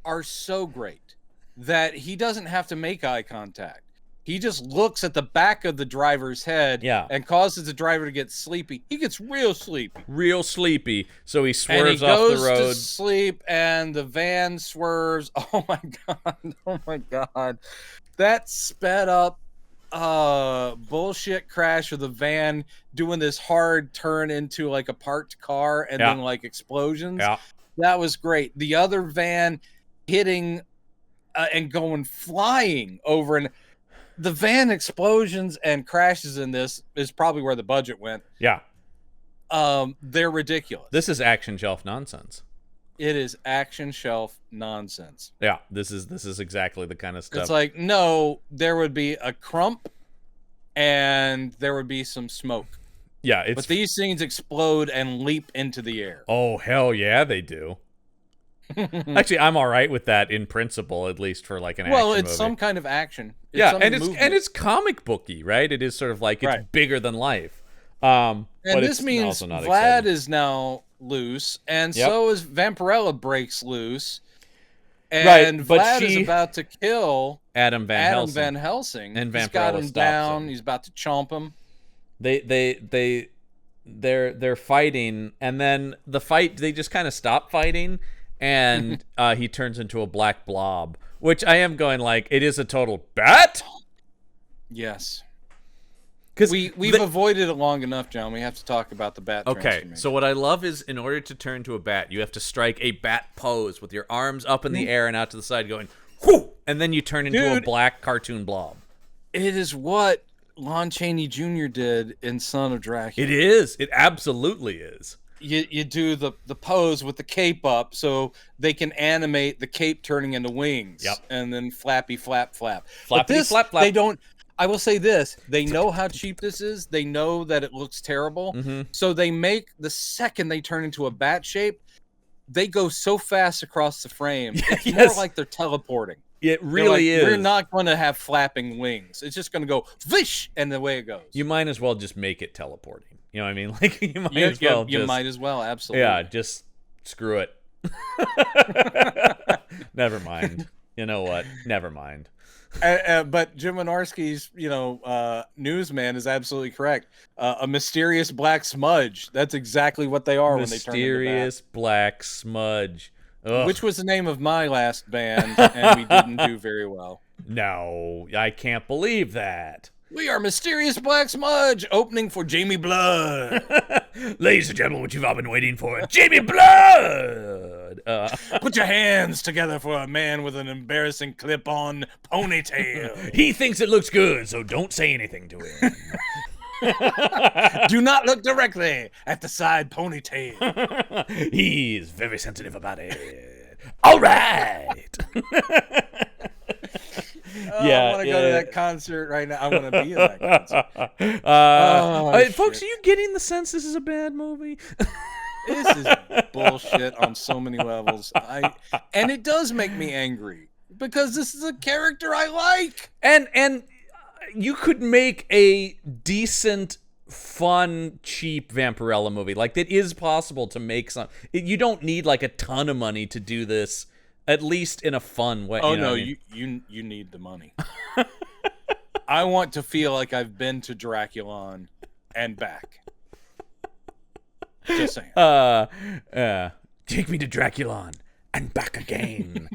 are so great that he doesn't have to make eye contact. He just looks at the back of the driver's head and causes the driver to get sleepy. He gets real sleepy. Real sleepy. So he And he swerves goes off the road. to sleep, and the van swerves. Oh my god! Oh my god! That sped up bullshit crash of the van doing this hard turn into like a parked car and then like explosions. Yeah. That was great. The other van hitting and going flying over, and the van explosions and crashes in this is probably where the budget went. Yeah. They're ridiculous. This is action shelf nonsense. It is action shelf nonsense. Yeah, this is exactly the kind of stuff. It's like, no, there would be a crump and there would be some smoke. Yeah, but these things explode and leap into the air. Oh, hell yeah, they do. Actually, I'm all right with that in principle, at least for like an action movie. Well, it's some kind of action. It's comic booky, right? It is sort of like it's bigger than life. And but this it's means also not Vlad exciting. is now loose, and so is Vampirella breaks loose. Right, And but Vlad is about to kill Adam Van Adam Helsing. Van Helsing. And He's got Vampirella him stops down. him. He's about to chomp him. They're fighting, and then they just kind of stop fighting, and he turns into a black blob, which I am going like, it is a total bat. Yes. Because we've avoided it long enough, John. We have to talk about the bat transformation. So what I love is, in order to turn to a bat, you have to strike a bat pose with your arms up in the air and out to the side, going whoo, and then you turn into a black cartoon blob. It is what Lon Chaney Jr. did in Son of Dracula. It is. It absolutely is. You do the pose with the cape up so they can animate the cape turning into wings. Yep. And then flappy flap flap. Flappity But this, flap flap. they don't. I will say this. They know how cheap this is. They know that it looks terrible. Mm-hmm. So they make, the second they turn into a bat shape, they go so fast across the frame. It's more like they're teleporting. It really is. We're not going to have flapping wings. It's just going to go vish, and the way it goes. You might as well just make it teleporting. You know what I mean? Like, you might as well. Absolutely. Yeah, just screw it. Never mind. You know what? Never mind. But Jim Wynorski's, newsman is absolutely correct. A mysterious black smudge. That's exactly what they are when they turn into Mysterious black smudge. Ugh. Which was the name of my last band, and we didn't do very well. No, I can't believe that. We are Mysterious Black Smudge, opening for Jamie Blood. Ladies and gentlemen, what you've all been waiting for, Jamie Blood! Put your hands together for a man with an embarrassing clip-on ponytail. He thinks it looks good, so don't say anything to him. Do not look directly at the side ponytail. He's very sensitive about it. All right. I want to go to that concert right now. I want to be in that concert. Folks, are you getting the sense this is a bad movie? This is bullshit on so many levels. And it does make me angry because this is a character I like. And you could make a decent, fun, cheap Vampirella movie. Like, it is possible to make some. You don't need like a ton of money to do this. At least in a fun way. Oh, no, you need the money. I want to feel like I've been to Draculon and back. Just saying. Take me to Draculon and back again.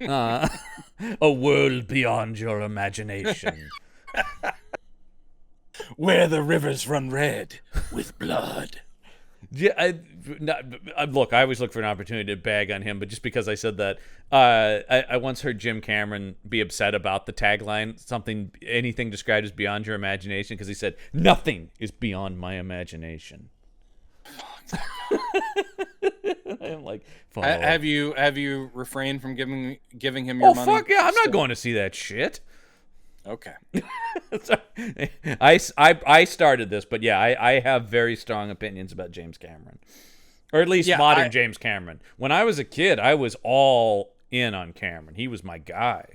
A world beyond your imagination. Where the rivers run red with blood. Yeah, look, I always look for an opportunity to bag on him, but just because I said that, I once heard Jim Cameron be upset about the tagline, anything described as beyond your imagination, because he said, nothing is beyond my imagination. I'm like, have you refrained from giving him your money? Oh, fuck yeah, I'm not going to see that shit. Okay. I started this, but yeah, I have very strong opinions about James Cameron, or at least modern James Cameron. When I was a kid, I was all in on Cameron. He was my guy.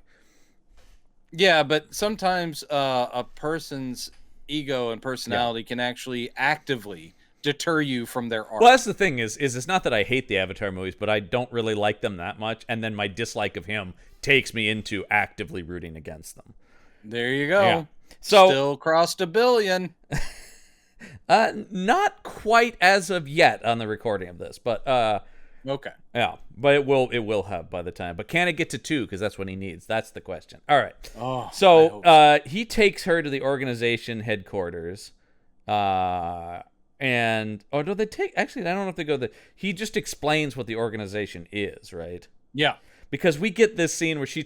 Yeah, but sometimes a person's ego and personality can actually actively deter you from their art. Well, that's the thing is it's not that I hate the Avatar movies, but I don't really like them that much, and then my dislike of him takes me into actively rooting against them. There you go. Yeah. So still crossed 1 billion. Not quite as of yet on the recording of this, but okay. Yeah, but it will have by the time. But can it get to 2? Because that's what he needs. That's the question. All right. Oh, so he takes her to the organization headquarters, and do they take? Actually, I don't know if they go. He just explains what the organization is, right? Yeah. Because we get this scene where she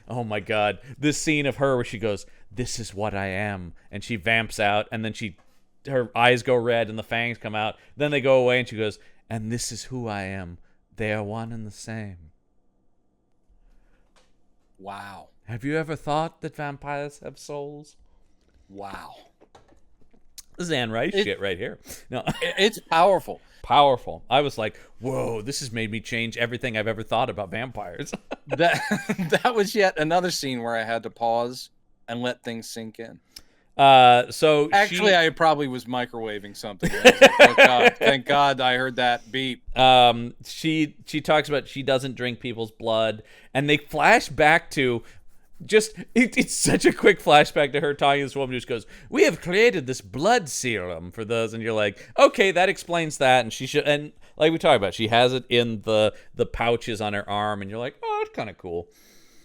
oh my God, this scene of her where she goes, "This is what I am," and she vamps out, and then her eyes go red and the fangs come out. Then they go away, and she goes, "And this is who I am. They are one and the same." Wow. Have you ever thought that vampires have souls? Wow. This is Anne Rice shit right here. No, it's powerful. Powerful. I was like, whoa, this has made me change everything I've ever thought about vampires. That was yet another scene where I had to pause and let things sink in. So actually, I probably was microwaving something. I was like, oh God, thank God I heard that beep. She talks about she doesn't drink people's blood, and they flash back to it's such a quick flashback to her talking to this woman who just goes, "We have created this blood serum for those," and you're like, okay, that explains that, and she should, and like we talked about, she has it in the pouches on her arm, and you're like, oh, that's kind of cool.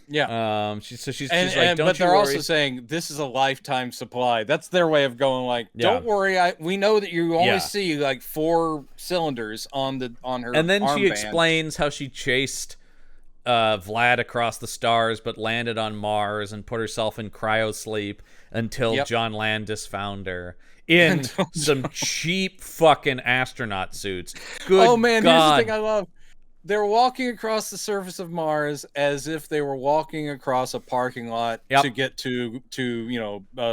Yeah. She's like, don't but you they're worry. also saying this is a lifetime supply. That's their way of going like, Yeah. don't worry. We know that you only Yeah. see like 4 cylinders on her. And then she armband. explains how she chased Vlad across the stars, but landed on Mars and put herself in cryosleep until John Landis found her in some cheap fucking astronaut suits. Good Oh man, God. here's the thing I love. They're walking across the surface of Mars as if they were walking across a parking lot to get to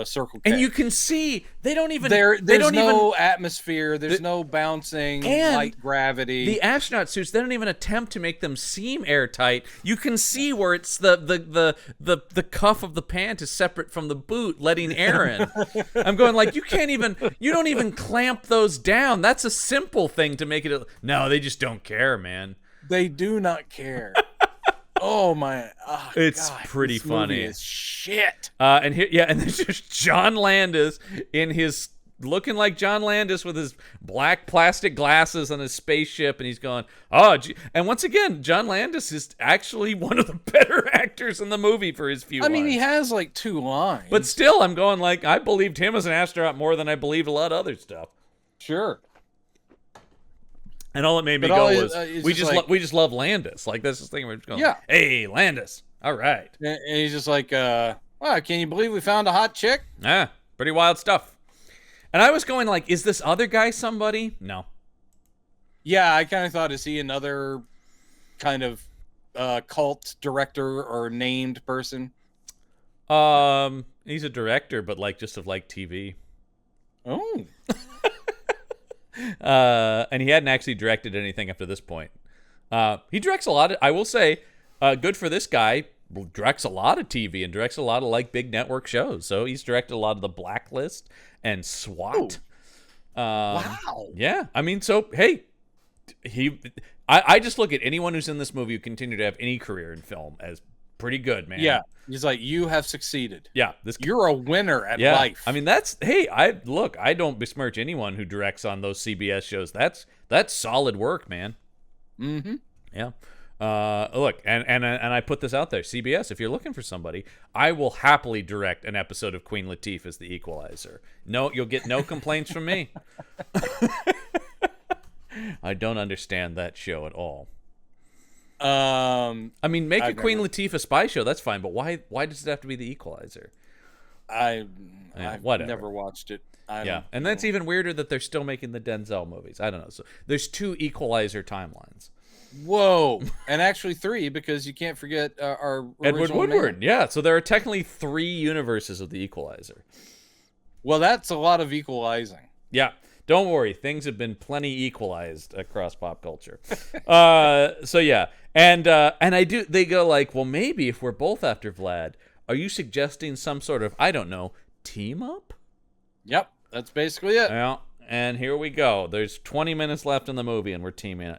Circle K. And you can see they don't even. There's no atmosphere. There's no bouncing light gravity. The astronaut suits, they don't even attempt to make them seem airtight. You can see where it's the cuff of the pant is separate from the boot, letting air in. I'm going like, you don't even clamp those down. That's a simple thing to make it. No, they just don't care, man. They do not care. Oh my! Oh, it's God, pretty this funny. Movie is shit. And there's just John Landis in his looking like John Landis with his black plastic glasses on his spaceship, and he's going, oh, gee. And once again, John Landis is actually one of the better actors in the movie for his few lines. I mean, he has like 2 lines, but still, I'm going like, I believed him as an astronaut more than I believed a lot of other stuff. Sure. And all it made me go was, we just love Landis. Like, that's the thing. We're just going, hey, Landis. All right. And he's just like, wow, can you believe we found a hot chick? Yeah, pretty wild stuff. And I was going like, is this other guy somebody? No. Yeah, I kind of thought, is he another kind of cult director or named person? He's a director, but like just of like TV. Oh. And he hadn't actually directed anything up to this point. He directs a lot of, I will say, good for this guy, directs a lot of TV and directs a lot of like big network shows. So he's directed a lot of The Blacklist and SWAT. Wow. Yeah. I mean, so, hey, I just look at anyone who's in this movie who continue to have any career in film as pretty good, man. Yeah. He's like, you have succeeded. Yeah. You're a winner at life. I mean, I don't besmirch anyone who directs on those CBS shows. That's solid work, man. Mm-hmm. Yeah. Look, and I put this out there. CBS, if you're looking for somebody, I will happily direct an episode of Queen Latifah as the Equalizer. No, you'll get no complaints from me. I don't understand that show at all. I mean, make a Queen Latifah spy show. That's fine, but why does it have to be the Equalizer? I've whatever. never watched it. And that's even weirder that they're still making the Denzel movies. I don't know. So there's 2 Equalizer timelines. Whoa, and actually 3 because you can't forget our Edward Woodward. man. Yeah, so there are technically 3 universes of the Equalizer. Well, that's a lot of equalizing. Yeah. Don't worry, things have been plenty equalized across pop culture. So yeah, and they go like, well, maybe if we're both after Vlad, are you suggesting some sort of, I don't know, team up? Yep, that's basically it. Yeah, and here we go. There's 20 minutes left in the movie, and we're teaming.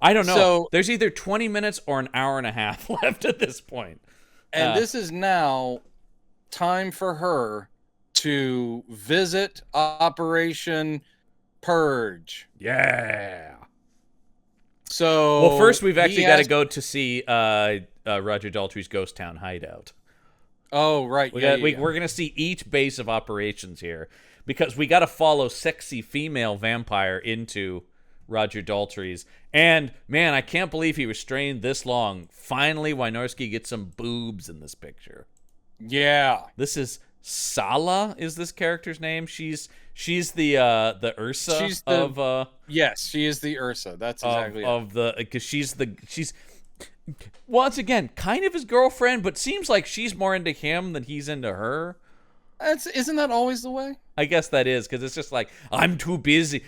I don't know. So, there's either 20 minutes or an hour and a half left at this point. And this is now time for her to visit Operation Purge. Yeah. So, well, first we've actually got to go to see Roger Daltrey's Ghost Town hideout. Oh, right. We're going to see each base of operations here because we got to follow sexy female vampire into Roger Daltrey's. And, man, I can't believe he restrained this long. Finally, Wynorski gets some boobs in this picture. Yeah. This is Sala is this character's name. She's the Ursa of yes, she is the Ursa. That's exactly because she's once again kind of his girlfriend, but seems like she's more into him than he's into her. Isn't that always the way? I guess that is, because it's just like I'm too busy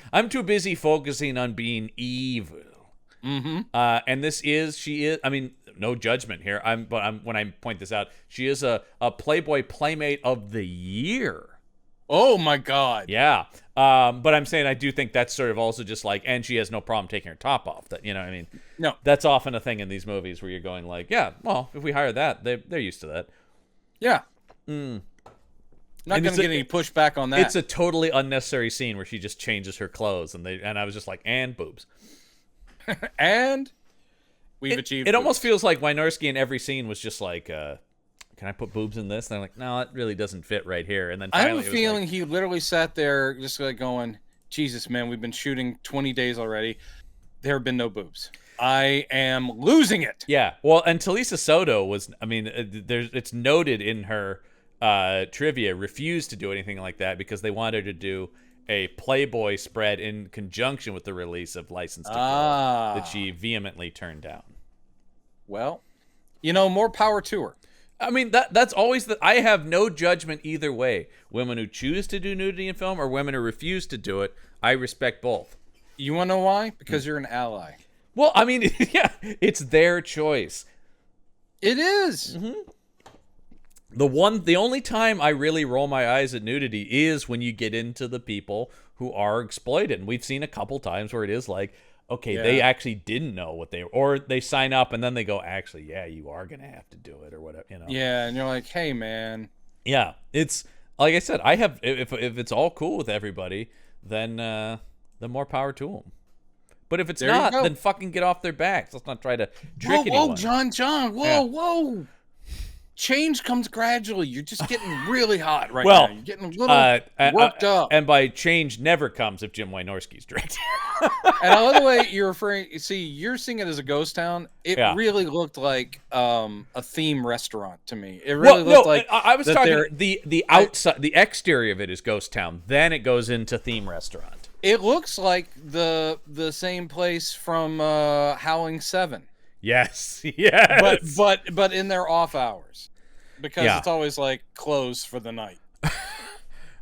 focusing on being evil. Mm-hmm. And she is. I mean, no judgment here. When I point this out, she is a Playboy Playmate of the Year. Oh my God. Yeah. But I'm saying I do think that's sort of also just like, and she has no problem taking her top off. That, you know what I mean? No. That's often a thing in these movies where you're going like, yeah, well, if we hire that, they're used to that. Yeah. Mm. Not going to get any pushback on that. It's a totally unnecessary scene where she just changes her clothes, and I was just like, and boobs. And we've achieved It boobs. almost feels like Wynorski in every scene was just like, can I put boobs in this? And I'm like, no, it really doesn't fit right here. And then I finally have a feeling he literally sat there just like going, Jesus, man, we've been shooting 20 days already. There have been no boobs. I am losing it. Yeah. Well, and Talisa Soto was, I mean, it's noted in her trivia, refused to do anything like that because they wanted her to do a Playboy spread in conjunction with the release of License to Kill that she vehemently turned down. Well, more power to her. I mean, that's always I have no judgment either way. Women who choose to do nudity in film or women who refuse to do it, I respect both. You want to know why? Because you're an ally. Well, I mean, yeah, it's their choice. It is. Mm-hmm. The only time I really roll my eyes at nudity is when you get into the people who are exploited. And we've seen a couple times where it is like, okay, they actually didn't know what or they sign up and then they go, actually, yeah, you are going to have to do it or whatever, Yeah, and you're like, hey, man. Yeah, it's, like I said, if it's all cool with everybody, then more power to them. But if it's not, then fucking get off their backs. Let's not try to trick anyone. Whoa, John. Whoa. Change comes gradually. You're just getting really hot right now. You're getting a little worked up. And by change never comes if Jim Wynorski's directing. And I love the way you're referring. See, you're seeing it as a ghost town. It really looked like a theme restaurant to me. It really looked like I was talking the outside, the exterior of it is ghost town. Then it goes into theme restaurant. It looks like the same place from Howling 7. Yes. But in their off hours, because it's always like closed for the night.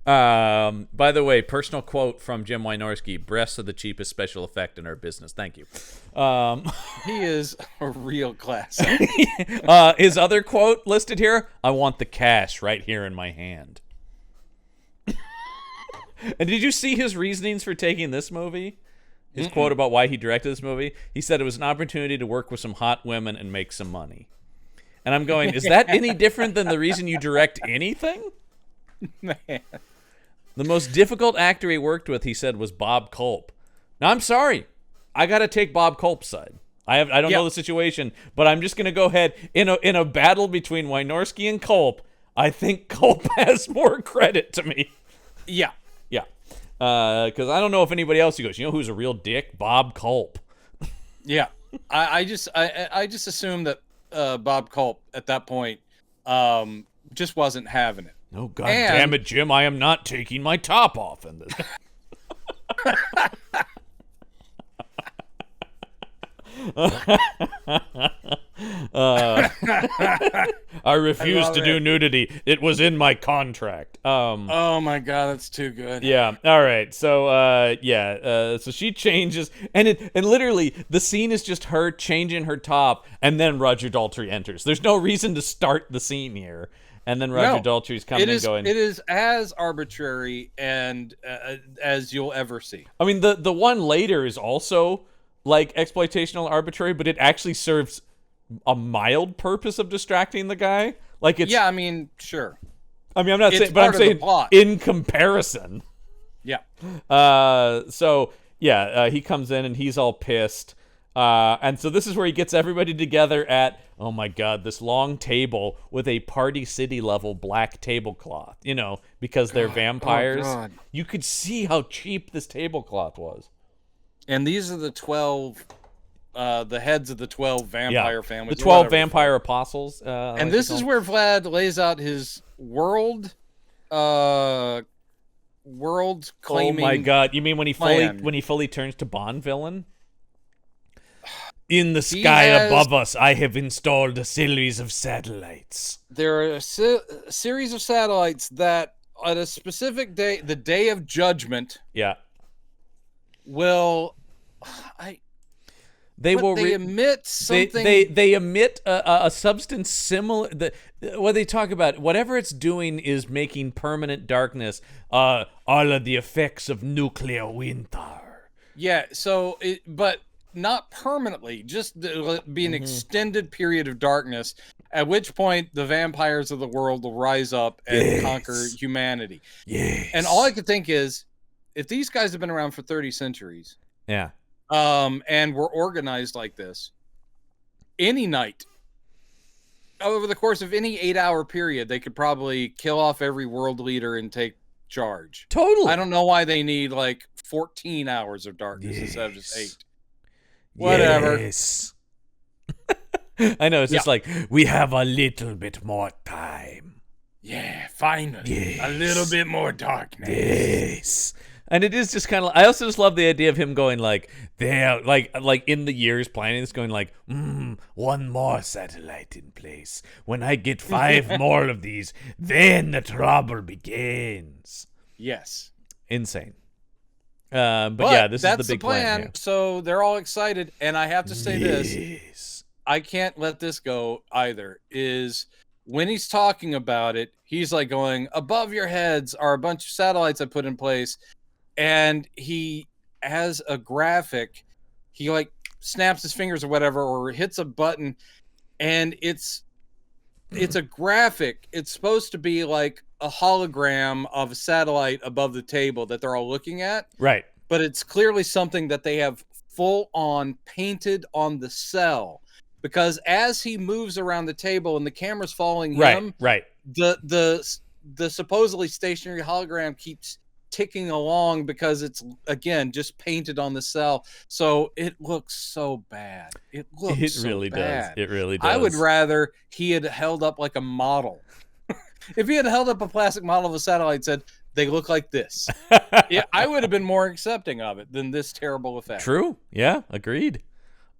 By the way, personal quote from Jim Wynorski: "Breasts are the cheapest special effect in our business." Thank you. He is a real classic. His other quote listed here: "I want the cash right here in my hand." And did you see his reasonings for taking this movie? His quote about why he directed this movie? He said it was an opportunity to work with some hot women and make some money. And I'm going, is that any different than the reason you direct anything? Man. The most difficult actor he worked with, he said, was Bob Culp. Now, I'm sorry. I got to take Bob Culp's side. I don't know the situation, but I'm just going to go ahead. In a battle between Wynorski and Culp, I think Culp has more credit to me. Yeah. Because I don't know if anybody else who goes, who's a real dick? Bob Culp. Yeah. I just assume that Bob Culp at that point just wasn't having it. Oh, God damn it, Jim. I am not taking my top off in this. I refuse to do nudity. It was in my contract. Oh my God, that's too good. Yeah. All right. So so she changes, and literally the scene is just her changing her top, and then Roger Daltrey enters. There's no reason to start the scene here. And then Roger Daltrey's coming and going. It is as arbitrary and as you'll ever see. I mean, the one later is also like exploitational arbitrary, but it actually serves a mild purpose of distracting the guy. Like it's I mean, sure. I mean, I'm not saying, but I'm saying in comparison. Yeah. He comes in and he's all pissed. And so this is where he gets everybody together at, oh my God, this long table with a Party City level black tablecloth, because they're vampires. Oh, you could see how cheap this tablecloth was. And these are the 12, the heads of the 12 vampire families. The 12 vampire apostles. And this is where Vlad lays out his world claiming. Oh my God. You mean when he fully turns to Bond villain? In the sky above us, I have installed a series of satellites. There are a series of satellites that, at a specific day, the Day of Judgment, will they emit something. They emit a substance similar. What they talk about, whatever it's doing, is making permanent darkness. All of the effects of nuclear winter. Yeah. So, but not permanently, just be an extended period of darkness At which point, the vampires of the world will rise up and conquer humanity. Yes. And all I could think is, if these guys have been around for 30 centuries, yeah, and were organized like this, any night, over the course of any 8-hour period, they could probably kill off every world leader and take charge. totally. I don't know why they need like 14 hours of darkness instead of just 8. Whatever. Yes. I know, it's just like, we have a little bit more time. Yeah, finally. Yes. A little bit more darkness. Yes. And it is just kind of, I also just love the idea of him going like, there, like in the years planning this, going like, one more satellite in place. When I get 5 more of these, then the trouble begins. Yes. Insane. But yeah, this is the big plan. Yeah. So they're all excited, and I have to say this. Yes. I can't let this go either, is when he's talking about it, he's like going, above your heads are a bunch of satellites I put in place. And he has a graphic. He like snaps his fingers or whatever, or hits a button, and it's a graphic. It's supposed to be like a hologram of a satellite above the table that they're all looking at. Right. But it's clearly something that they have full on painted on the cell. Because as he moves around the table and the camera's following him, the supposedly stationary hologram keeps ticking along because it's, again, just painted on the cell. So it looks so bad. It really does. It really does. I would rather he had held up like a model. If he had held up a plastic model of a satellite and said, they look like this, yeah, I would have been more accepting of it than this terrible effect. True. Yeah, agreed.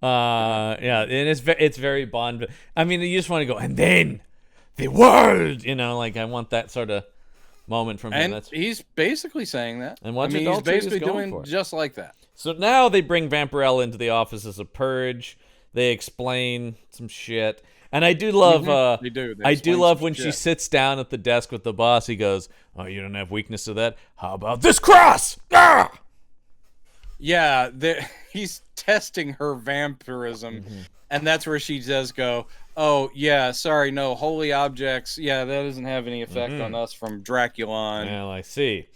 Yeah, and it's very Bond. I mean, you just want to go, and then the world, like I want that sort of moment from him. And he's basically saying that. And he's basically doing just like that. So now they bring Vampirella into the office as a purge. They explain some shit. And I do love They do. I do love when she sits down at the desk with the boss. He goes, "Oh, you don't have weakness to that? How about this cross?" Ah! Yeah, he's testing her vampirism, and that's where she does go, "Oh, yeah, sorry, no, holy objects, yeah, that doesn't have any effect on us from Draculon." Well, I see.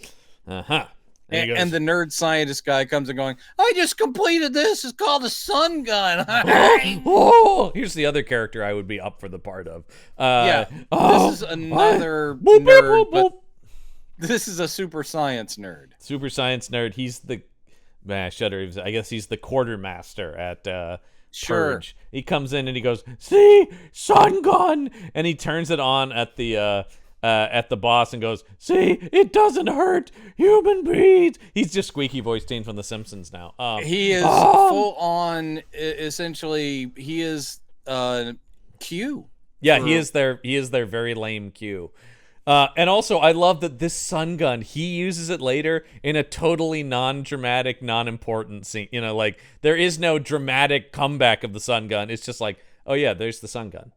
Uh-huh. And the nerd scientist guy comes and going, "I just completed this. It's called a sun gun." Oh, here's the other character I would be up for the part of. This is another nerd, but this is a super science nerd. Super science nerd. He's the... Shudder. I guess he's the quartermaster at Purge. He comes in and he goes, "See, sun gun," and he turns it on at the boss and goes, "See, it doesn't hurt human beings." He's just squeaky voice Dean from The Simpsons now. He is full on. Essentially, he is Q. Yeah, he is their very lame Q. And also, I love that this sun gun, he uses it later in a totally non-dramatic, non-important scene. There is no dramatic comeback of the sun gun. It's just like, oh yeah, there's the sun gun.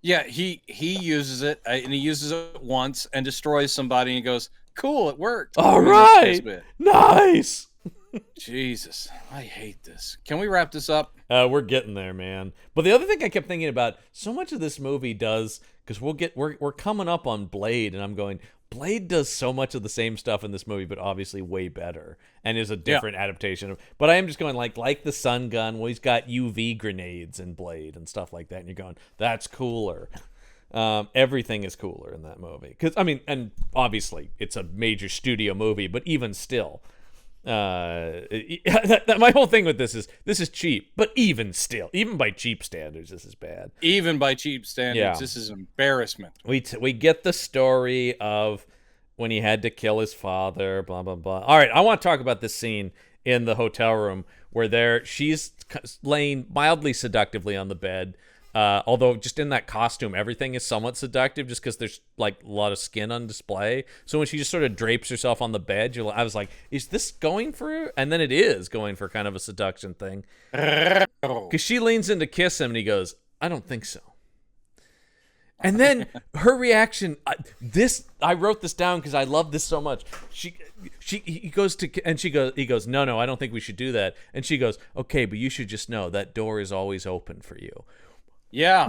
Yeah, he uses it, and he uses it once and destroys somebody, and he goes, "Cool, it worked." All right, nice. Jesus, I hate this. Can we wrap this up? We're getting there, man. But the other thing I kept thinking about, so much of this movie does, because we're coming up on Blade, and I'm going, Blade does so much of the same stuff in this movie, but obviously way better, and is a different adaptation of. But I am just going like the sun gun. Well, he's got UV grenades in Blade and stuff like that, and you're going, that's cooler. Everything is cooler in that movie, because and obviously it's a major studio movie, but even still. My whole thing with this is cheap, but even by cheap standards, this is bad. Even by cheap standards, this is embarrassment. We get the story of when he had to kill his father, blah blah blah. All right, I want to talk about this scene in the hotel room where she's laying mildly seductively on the bed. Although just in that costume, everything is somewhat seductive just because there's like a lot of skin on display. So when she just sort of drapes herself on the bed, I was like, is this going for... And then it is going for kind of a seduction thing. Because she leans in to kiss him and he goes, "I don't think so." And then her reaction, I wrote this down because I love this so much. He goes, no, I don't think we should do that. And she goes, "Okay, but you should just know that door is always open for you." Yeah.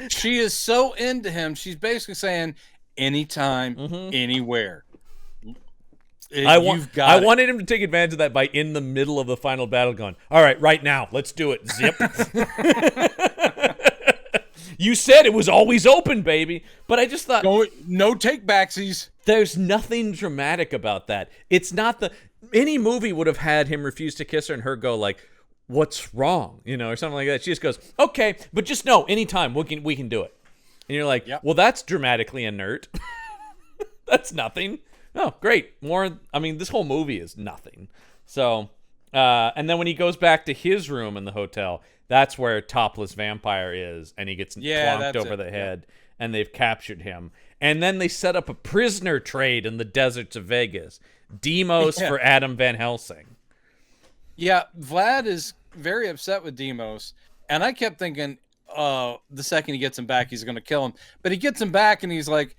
She is so into him. She's basically saying, anytime, anywhere. I wanted him to take advantage of that by in the middle of the final battle going, all right, right now, let's do it. Zip. You said it was always open, baby. But I just thought... No take backsies. There's nothing dramatic about that. It's not any movie would have had him refuse to kiss her and her go like, what's wrong? Or something like that. She just goes, okay, but just know, anytime, we can do it. And you're like, well, that's dramatically inert. That's nothing. Oh, great. This whole movie is nothing. So, and then when he goes back to his room in the hotel, that's where Topless Vampire is, and he gets clonked over the head, and they've captured him. And then they set up a prisoner trade in the deserts of Vegas. Demos for Adam Van Helsing. Yeah, Vlad is very upset with Demos, and I kept thinking, the second he gets him back, he's going to kill him. But he gets him back, and he's like,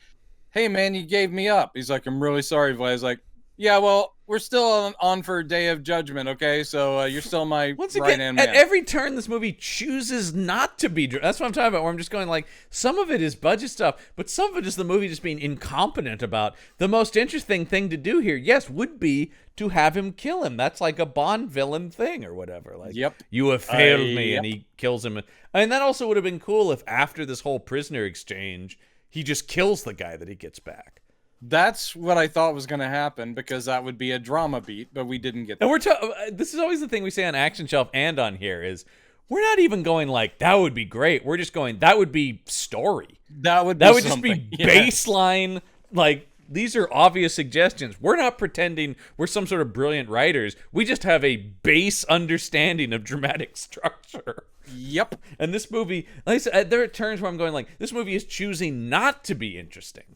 hey, man, you gave me up. He's like, I'm really sorry, Vlad. He's like, yeah, well, we're still on for a day of judgment, okay? So you're still my right-hand man. At every turn, this movie chooses not to be... That's what I'm talking about, where I'm just going like, some of it is budget stuff, but some of it is the movie just being incompetent about. The most interesting thing to do here, yes, would be to have him kill him. That's like a Bond villain thing or whatever. Like, you have failed me, and he kills him. And that also would have been cool if after this whole prisoner exchange, he just kills the guy that he gets back. That's what I thought was going to happen, because that would be a drama beat, but we didn't get that. And this is always the thing we say on Action Shelf and on here is we're not even going like, that would be great. We're just going, that would be story. That would just be baseline. Like, these are obvious suggestions. We're not pretending we're some sort of brilliant writers. We just have a base understanding of dramatic structure. Yep. And this movie, like I said, there are turns where I'm going like, this movie is choosing not to be interesting.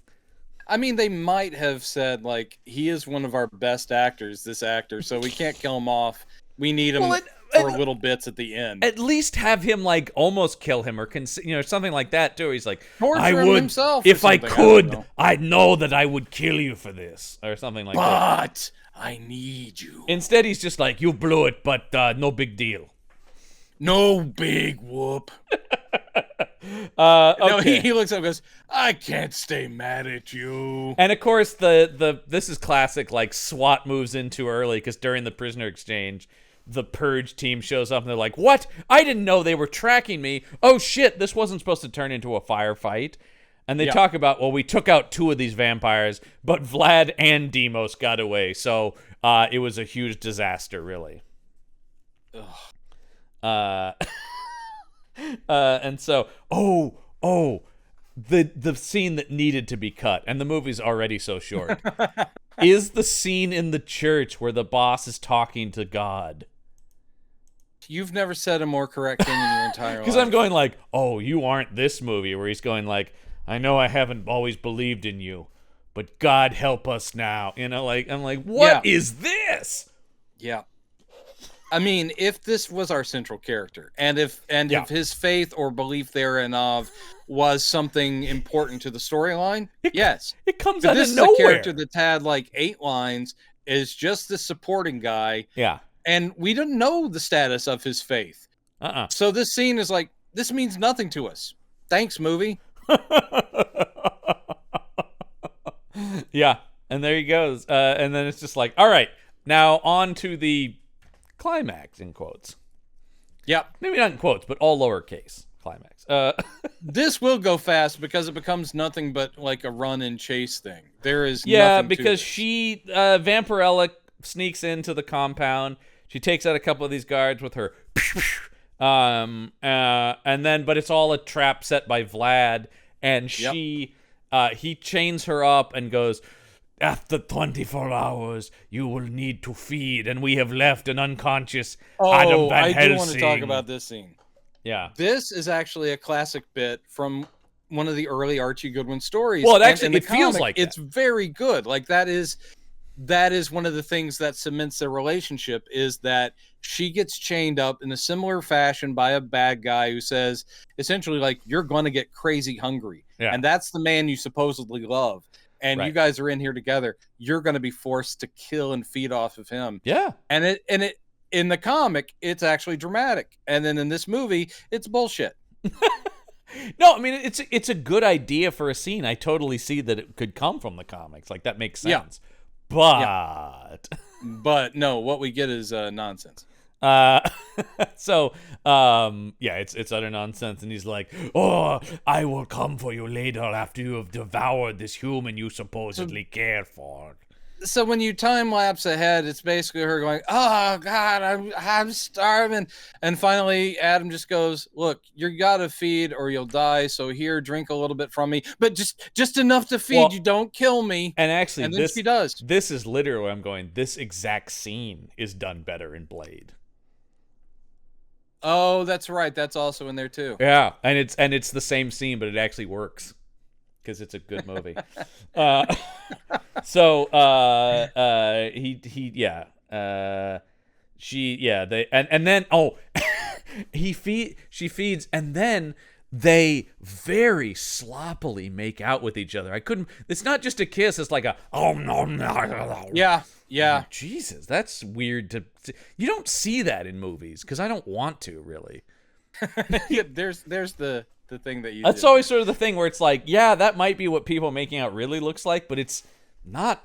I mean, they might have said, like, he is one of our best actors, this actor, so we can't kill him off. We need him for little bits at the end. At least have him, like, almost kill him or, something like that, too. He's like, I would, himself if I could, I know that I would kill you for this, or something like that. But I need you. Instead, he's just like, you blew it, but no big deal. No big whoop. Okay. No, he looks up and goes, I can't stay mad at you. And of course, this is classic, like, SWAT moves in too early, because during the prisoner exchange, the Purge team shows up and they're like, what? I didn't know they were tracking me. Oh shit, this wasn't supposed to turn into a firefight. And they talk about, well, we took out 2 of these vampires, but Vlad and Demos got away. So it was a huge disaster, really. And so, the scene that needed to be cut, and the movie's already so short, is the scene in the church where the boss is talking to God. You've never said a more correct thing in your entire life. Because I'm going like, you aren't this movie, where he's going like, I know I haven't always believed in you, but God help us now. I'm like, what is this? Yeah. I mean, if this was our central character, and if his faith or belief thereof was something important to the storyline, yes, it comes but out this of nowhere. Is a character that's had like 8 lines, is just the supporting guy, and we didn't know the status of his faith. So this scene is like, this means nothing to us. Thanks, movie. Yeah, and there he goes, and then it's just like, all right, now on to the climax, in quotes. Yep. Maybe not in quotes, but all lowercase climax. This will go fast because it becomes nothing but like a run and chase thing. There is nothing because to she Vampirella sneaks into the compound. She takes out a couple of these guards with her and then but it's all a trap set by Vlad, and he chains her up and goes, after 24 hours, you will need to feed, and we have left an unconscious Adam Van Helsing. I do want to talk about this scene. Yeah. This is actually a classic bit from one of the early Archie Goodwin stories. Well, it feels like it's very good. Like, that is one of the things that cements their relationship, is that she gets chained up in a similar fashion by a bad guy who says, essentially, like, you're going to get crazy hungry. Yeah. And that's the man you supposedly love. And you guys are in here together. You're going to be forced to kill and feed off of him. Yeah. And it in the comic, it's actually dramatic. And then in this movie, it's bullshit. No, I mean it's a good idea for a scene. I totally see that it could come from the comics. Like that makes sense. But But no, what we get is nonsense. uh so yeah, it's utter nonsense, and he's like, "Oh, I will come for you later after you have devoured this human you supposedly care for." So when you time lapse ahead, it's basically her going, "Oh God, I'm starving," and finally Adam just goes, "Look, you gotta feed or you'll die. So here, drink a little bit from me, but just enough to feed Well, you. Don't kill me." And actually, And then she does. This is literally where I'm going. This exact scene is done better in Blade. Oh, that's right. That's also in there too. Yeah, and it's the same scene, but it actually works because it's a good movie. And then she feeds, and then they very sloppily make out with each other. It's not just a kiss, it's like a Yeah. Oh, Jesus, that's weird you don't see that in movies because I don't want to really. Yeah, there's the thing that you That's did. always sort of the thing where it's like, yeah, that might be what people making out really looks like, but it's not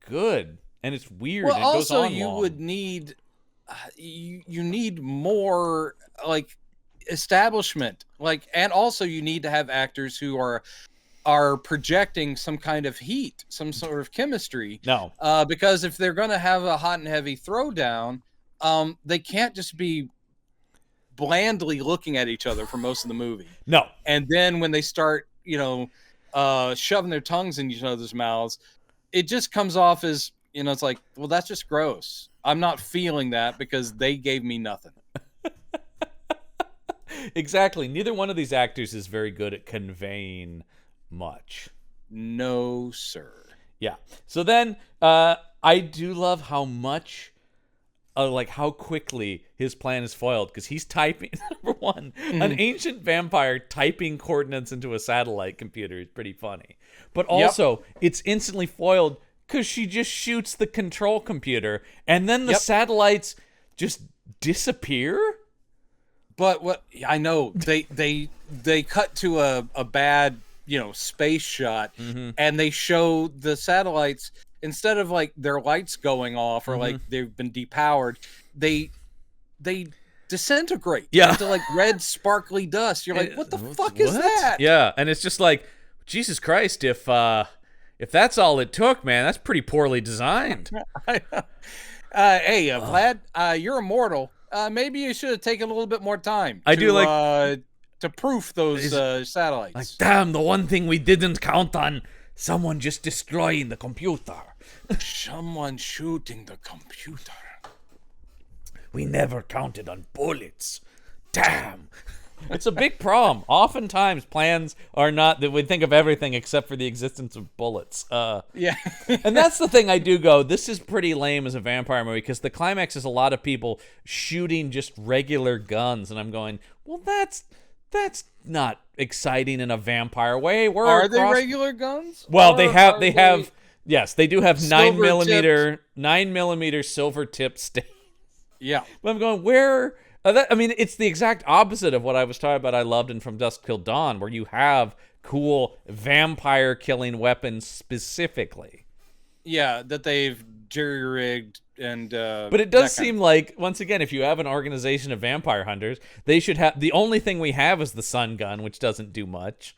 good and it's weird. Well, and it goes also on you long. would need you need more like establishment, like, and also you need to have actors who are projecting some kind of heat, some sort of chemistry. No. Because if they're going to have a hot and heavy throwdown, they can't just be blandly looking at each other for most of the movie. No. And then when they start, shoving their tongues in each other's mouths, it just comes off as, it's like, well, that's just gross. I'm not feeling that because they gave me nothing. Exactly. Neither one of these actors is very good at conveying much. No, sir. Yeah. So then I do love how much how quickly his plan is foiled, because he's typing. Number one, an ancient vampire typing coordinates into a satellite computer is pretty funny. But also, it's instantly foiled because she just shoots the control computer, and then the satellites just disappear. But what I know, they cut to a bad space shot, and they show the satellites, instead of like their lights going off or like they've been depowered, they disintegrate into like red sparkly dust. You're like, what the fuck is that? Yeah, and it's just like, Jesus Christ, if that's all it took, man, that's pretty poorly designed. Hey, Vlad, you're immortal. Maybe you should have taken a little bit more time. To proof those satellites. Like, damn, the one thing we didn't count on, someone just destroying the computer. Someone shooting the computer. We never counted on bullets. Damn. It's a big problem. Oftentimes, plans are not that we think of everything except for the existence of bullets. Yeah. And that's the thing I do go, this is pretty lame as a vampire movie, because the climax is a lot of people shooting just regular guns, and I'm going, well, that's not exciting in a vampire way. Are they regular guns? Well, they have yes, they do have 9mm silver tipped stain. Yeah. But I'm going, where it's the exact opposite of what I was talking about I loved in From Dusk Till Dawn, where you have cool vampire killing weapons specifically. Yeah, that they've jury-rigged and but it does seem like, once again, if you have an organization of vampire hunters, they should have, the only thing we have is the sun gun, which doesn't do much.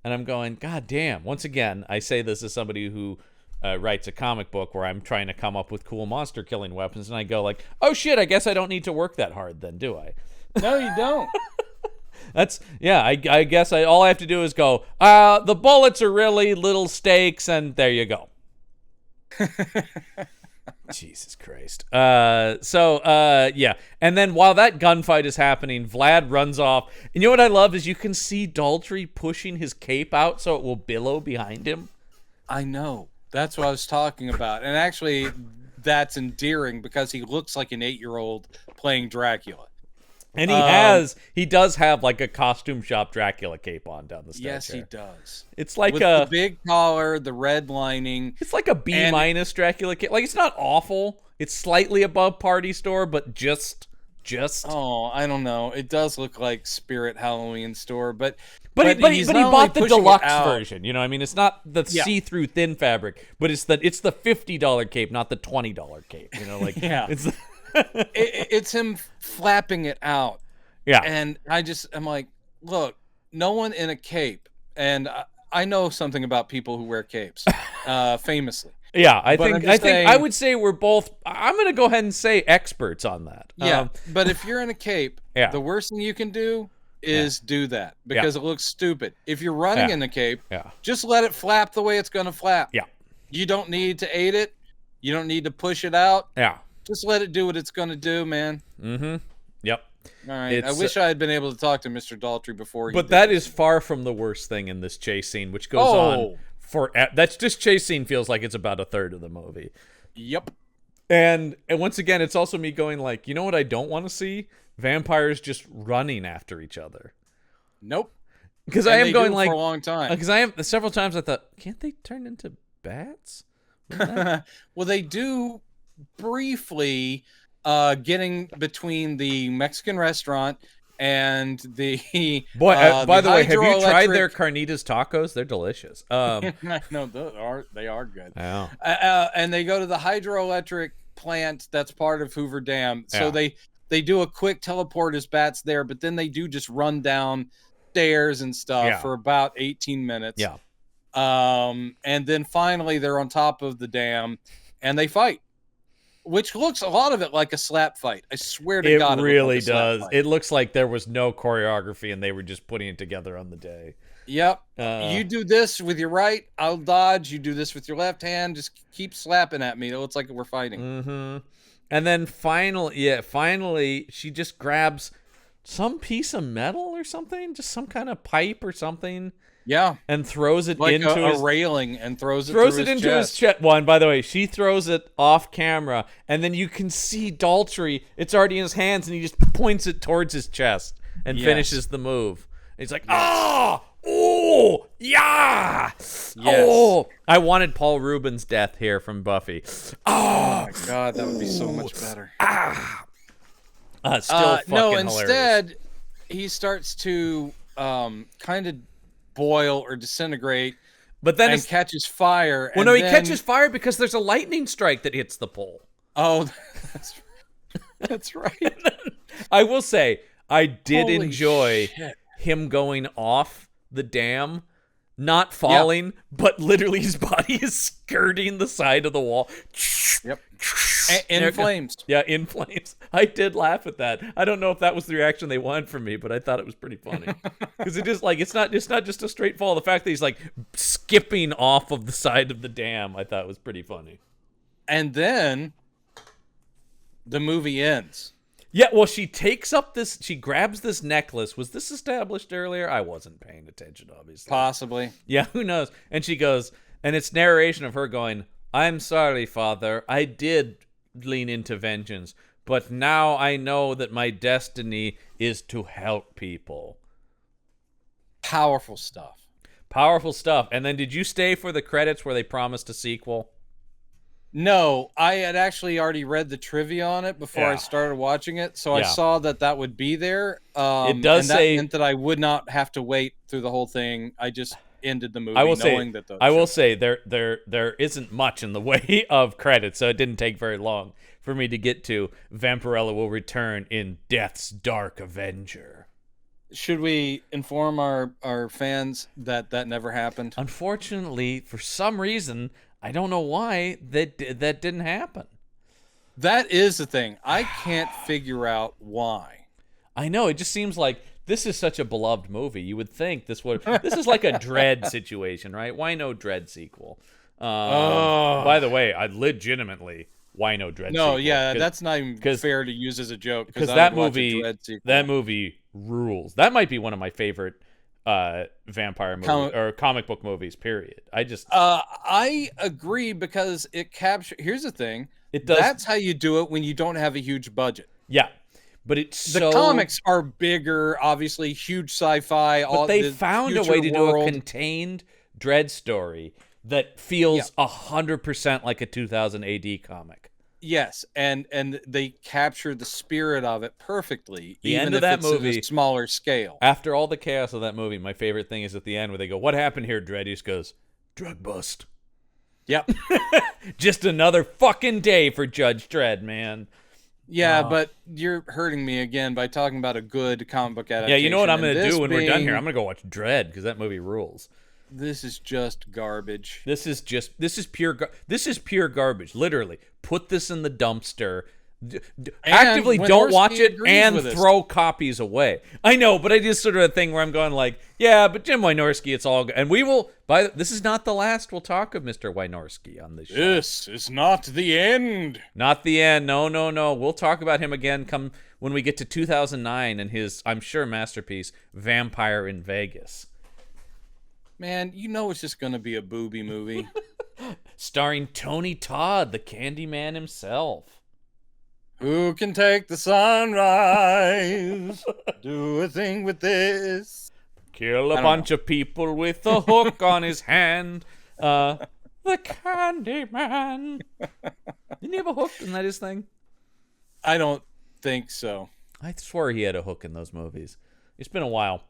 And I'm going, God damn. Once again, I say this as somebody who writes a comic book where I'm trying to come up with cool monster killing weapons, and I go like, oh shit, I guess I don't need to work that hard then, do I? No, you don't. I guess all I have to do is go, the bullets are really little stakes, and there you go. Jesus Christ. And then while that gunfight is happening, Vlad runs off. And you know what I love is you can see Daltrey pushing his cape out so it will billow behind him. I know. That's what I was talking about. And actually, that's endearing because he looks like an 8-year-old playing Dracula. And he does have like a costume shop Dracula cape on down the stairs. Yes, he does. It's like with the big collar, the red lining. It's like a B- Dracula cape. Like, it's not awful. It's slightly above Party Store, but just just. Oh, I don't know. It does look like Spirit Halloween store, but But he he's not only bought the pushing it deluxe out- version. You know, what I mean, it's not the Yeah. see-through thin fabric, but it's the $50 cape, not the $20 cape. You know, like Yeah. it's It's him flapping it out. yeah. And I'm like, look, no one in a cape, and I know something about people who wear capes, famously. Yeah, I But I'm think just I saying- would say we're both. I'm going to go ahead and say experts on that. Yeah, but if you're in a cape, Yeah. the worst thing you can do is do that because it looks stupid. If you're running Yeah. in the cape, Yeah. just let it flap the way it's going to flap. Yeah. You don't need to aid it. You don't need to push it out. Yeah. Just let it do what it's going to do, man. Mm-hmm. Yep. All right. I It's, wish I had been able to talk to Mr. Daltrey before. But that is far from the worst thing in this chase scene, which goes on for. That's just chase scene feels like it's about a third of the movie. Yep. And once again, it's also me going like, you know what I don't want to see? Vampires just running after each other. Nope. Because I am going for like a long time. because I am several times I thought, can't they turn into bats? Well, they do briefly getting between the Mexican restaurant and the Boy, by the way, have you tried hydroelectric- their carnitas tacos? They're delicious. I know they are good. Wow. And they go to the hydroelectric plant that's part of Hoover Dam. So Yeah. they do a quick teleport as bats there, but then they do just run down stairs and stuff Yeah. for about 18 minutes. Yeah. And then finally they're on top of the dam and they fight, which looks a lot of it like a slap fight. I swear to God, It really looks like a slap does. fight. It looks like there was no choreography and they were just putting it together on the day. Yep. Uh, You do this with your right, I'll dodge. You do this with your left hand. Just keep slapping at me. It looks like we're fighting. Mm-hmm. And then finally, she just grabs some piece of metal or something, just some kind of pipe or something, Yeah. and throws it Like into a his railing and throws it into his chest. One, by the way, she throws it off camera, and then you can see Daltrey. It's already in his hands, and he just points it towards his chest and Yes. finishes the move. And he's like, "Ah, oh, yeah, Yes. oh." I wanted Paul Rubin's death here from Buffy. Oh my God, that would be so much better. Still fucking No, hilarious. instead, he starts to kind of boil or disintegrate But then and it's catches fire. well, and no, he then- catches fire because there's a lightning strike that hits the pole. Oh, that's right. I will say, I did Holy enjoy shit. him going off the dam, not falling, but literally his body is skirting the side of the wall. Yep. In flames. Yeah, in flames. I did laugh at that. I don't know if that was the reaction they wanted from me, but I thought it was pretty funny. Because it is like it's not just a straight fall. The fact that he's like skipping off of the side of the dam, I thought was pretty funny. And then the movie ends. Yeah, well, she grabs this necklace. Was this established earlier? I wasn't paying attention, obviously. Possibly. Yeah, who knows? And she goes, and it's narration of her going, "I'm sorry, Father. I did lean into vengeance, but now I know that my destiny is to help people." Powerful stuff. Powerful stuff. And then did you stay for the credits where they promised a sequel? No, I had actually already read the trivia on it before I Yeah. started watching it, so I Yeah. saw that would be there. It does and that say- meant that I would not have to wait through the whole thing. I just ended the movie I will knowing say, that. I will say there isn't much in the way of credits, so it didn't take very long for me to get to Vampirella will return in Death's Dark Avenger. Should we inform our fans that never happened? Unfortunately, for some reason, I don't know why that didn't happen. That is the thing. I can't figure out why. I know, it just seems like this is such a beloved movie. You would think this is like a Dread situation, right? Why no Dread sequel? By the way, I legitimately why no Dread sequel? No, yeah, 'Cause- that's not even 'cause- fair to use as a joke because I that would watch a movie Dredd sequel. that movie rules. That might be one of my favorite vampire movies or comic book movies. Period. I agree because it captures. Here's the thing. It does. That's how you do it when you don't have a huge budget. Yeah, but it's The comics are bigger, obviously, huge sci-fi. But they found a way to do a world. contained Dread story that feels 100% like a 2000 AD comic. Yes, and they captured the spirit of it perfectly, The even end of if that it's at movie, a smaller scale. after all the chaos of that movie, my favorite thing is at the end where they go, "What happened here, Dredd?" He just goes, "Drug bust." Yep. Just another fucking day for Judge Dredd, man. Yeah, but you're hurting me again by talking about a good comic book adaptation. Yeah, you know what I'm and going to this do when we're done here? being- I'm going to go watch Dredd because that movie rules. This is just garbage. This is pure garbage. Literally, put this in the dumpster. Actively don't watch Wynorski it agrees and with us. throw copies away. I know, but I just sort of a thing where I'm going like, yeah, but Jim Wynorski, it's all good. And we will. This is not the last we'll talk of Mr. Wynorski on this show. This is not the end. Not the end. No. We'll talk about him again come when we get to 2009 and his, I'm sure, masterpiece, Vampire in Vegas. Man, you know it's just going to be a booby movie. Starring Tony Todd, the Candyman himself. Who can take the sunrise? Do a thing with this. Kill a bunch of people with a hook on his hand. The Candyman. Didn't he have a hook? Isn't that his thing? I don't think so. I swear he had a hook in those movies. It's been a while.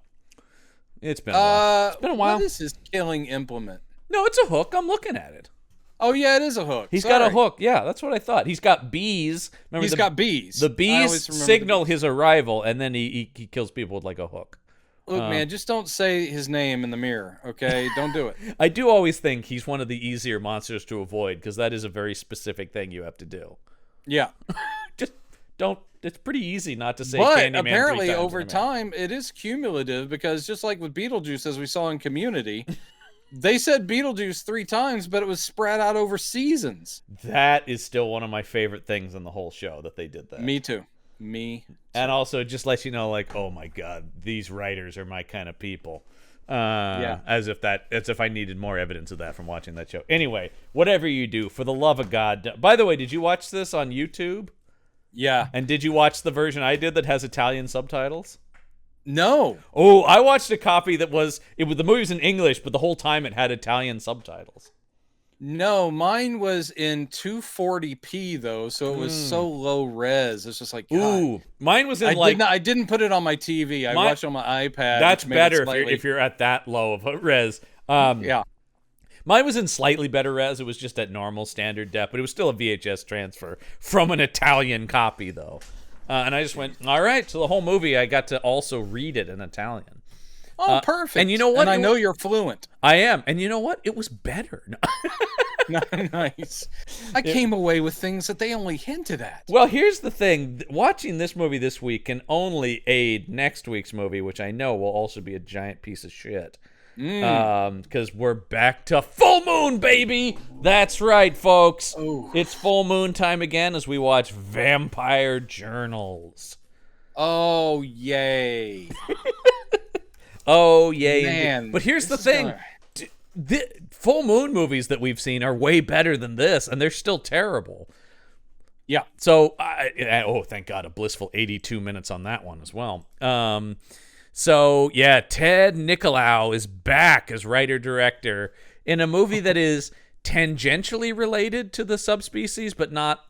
It's been a while. It's been a while. What is his killing implement? No, it's a hook. I'm looking at it. Oh, yeah, it is a hook. He's got a hook. Yeah, that's what I thought. He's got bees. Remember He's got bees. The bees signal his arrival, and then he kills people with like a hook. Look, man, just don't say his name in the mirror, okay? Don't do it. I do always think he's one of the easier monsters to avoid because that is a very specific thing you have to do. Yeah. Just don't. It's pretty easy not to say But Candyman apparently 3 times over in a minute. time, it is cumulative because just like with Beetlejuice, as we saw in Community, they said Beetlejuice 3 times, but it was spread out over seasons. That is still one of my favorite things in the whole show that they did that. Me too. And also just lets you know, like, oh my god, these writers are my kind of people. Yeah. As if I needed more evidence of that from watching that show. Anyway, whatever you do, for the love of God. By the way, did you watch this on YouTube? Yeah. And did you watch the version I did that has Italian subtitles? No. Oh, I watched a copy that the movie was in English, but the whole time it had Italian subtitles. No, mine was in 240p though, so it was so low res. It's just like, God. Ooh, mine was in I didn't put it on my TV. I watched it on my iPad. That's which made better it if you're at that low of a res. Yeah. Mine was in slightly better res. It was just at normal standard depth, but it was still a VHS transfer from an Italian copy, though. And I just went, all right. So the whole movie, I got to also read it in Italian. Oh, perfect. And you know what? And I know you're fluent. I am. And you know what? It was better. Nice. I came away with things that they only hinted at. Well, here's the thing. Watching this movie this week can only aid next week's movie, which I know will also be a giant piece of shit. Because we're back to full moon, baby. That's right, folks. Oh. It's full moon time again as we watch Vampire Journals. Oh, yay. Oh, yay. Man, but here's the thing. The full moon movies that we've seen are way better than this, and they're still terrible. Yeah. So, thank God, a blissful 82 minutes on that one as well. So, yeah, Ted Nicolau is back as writer-director in a movie that is tangentially related to the subspecies, but not...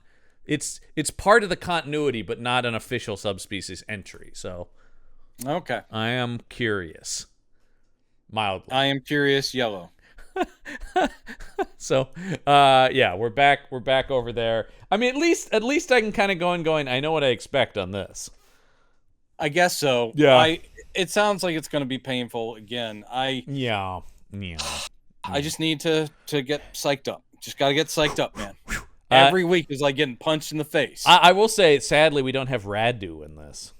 It's part of the continuity, but not an official subspecies entry. So, Okay. I am curious. Mildly. I am curious yellow. So, yeah, we're back over there. I mean, at least I can kind of go and going, I know what I expect on this. I guess so. Yeah. It sounds like it's going to be painful again. Yeah. I just need to get psyched up. Just got to get psyched up, man. Every week is like getting punched in the face. I will say, sadly, we don't have Radu in this.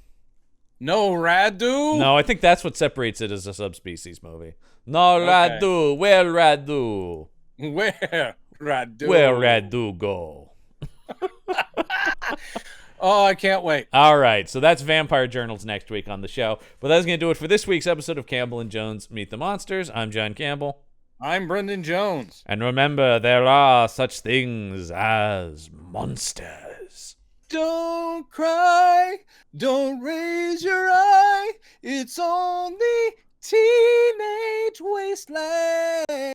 No Radu? No, I think that's what separates it as a subspecies movie. No Radu. Where Radu? Where Radu? Where Radu go? Oh, I can't wait. All right, so that's Vampire Journals next week on the show. But that's going to do it for this week's episode of Campbell and Jones Meet the Monsters. I'm John Campbell. I'm Brendan Jones. And remember, there are such things as monsters. Don't cry, don't raise your eye. It's only teenage wasteland.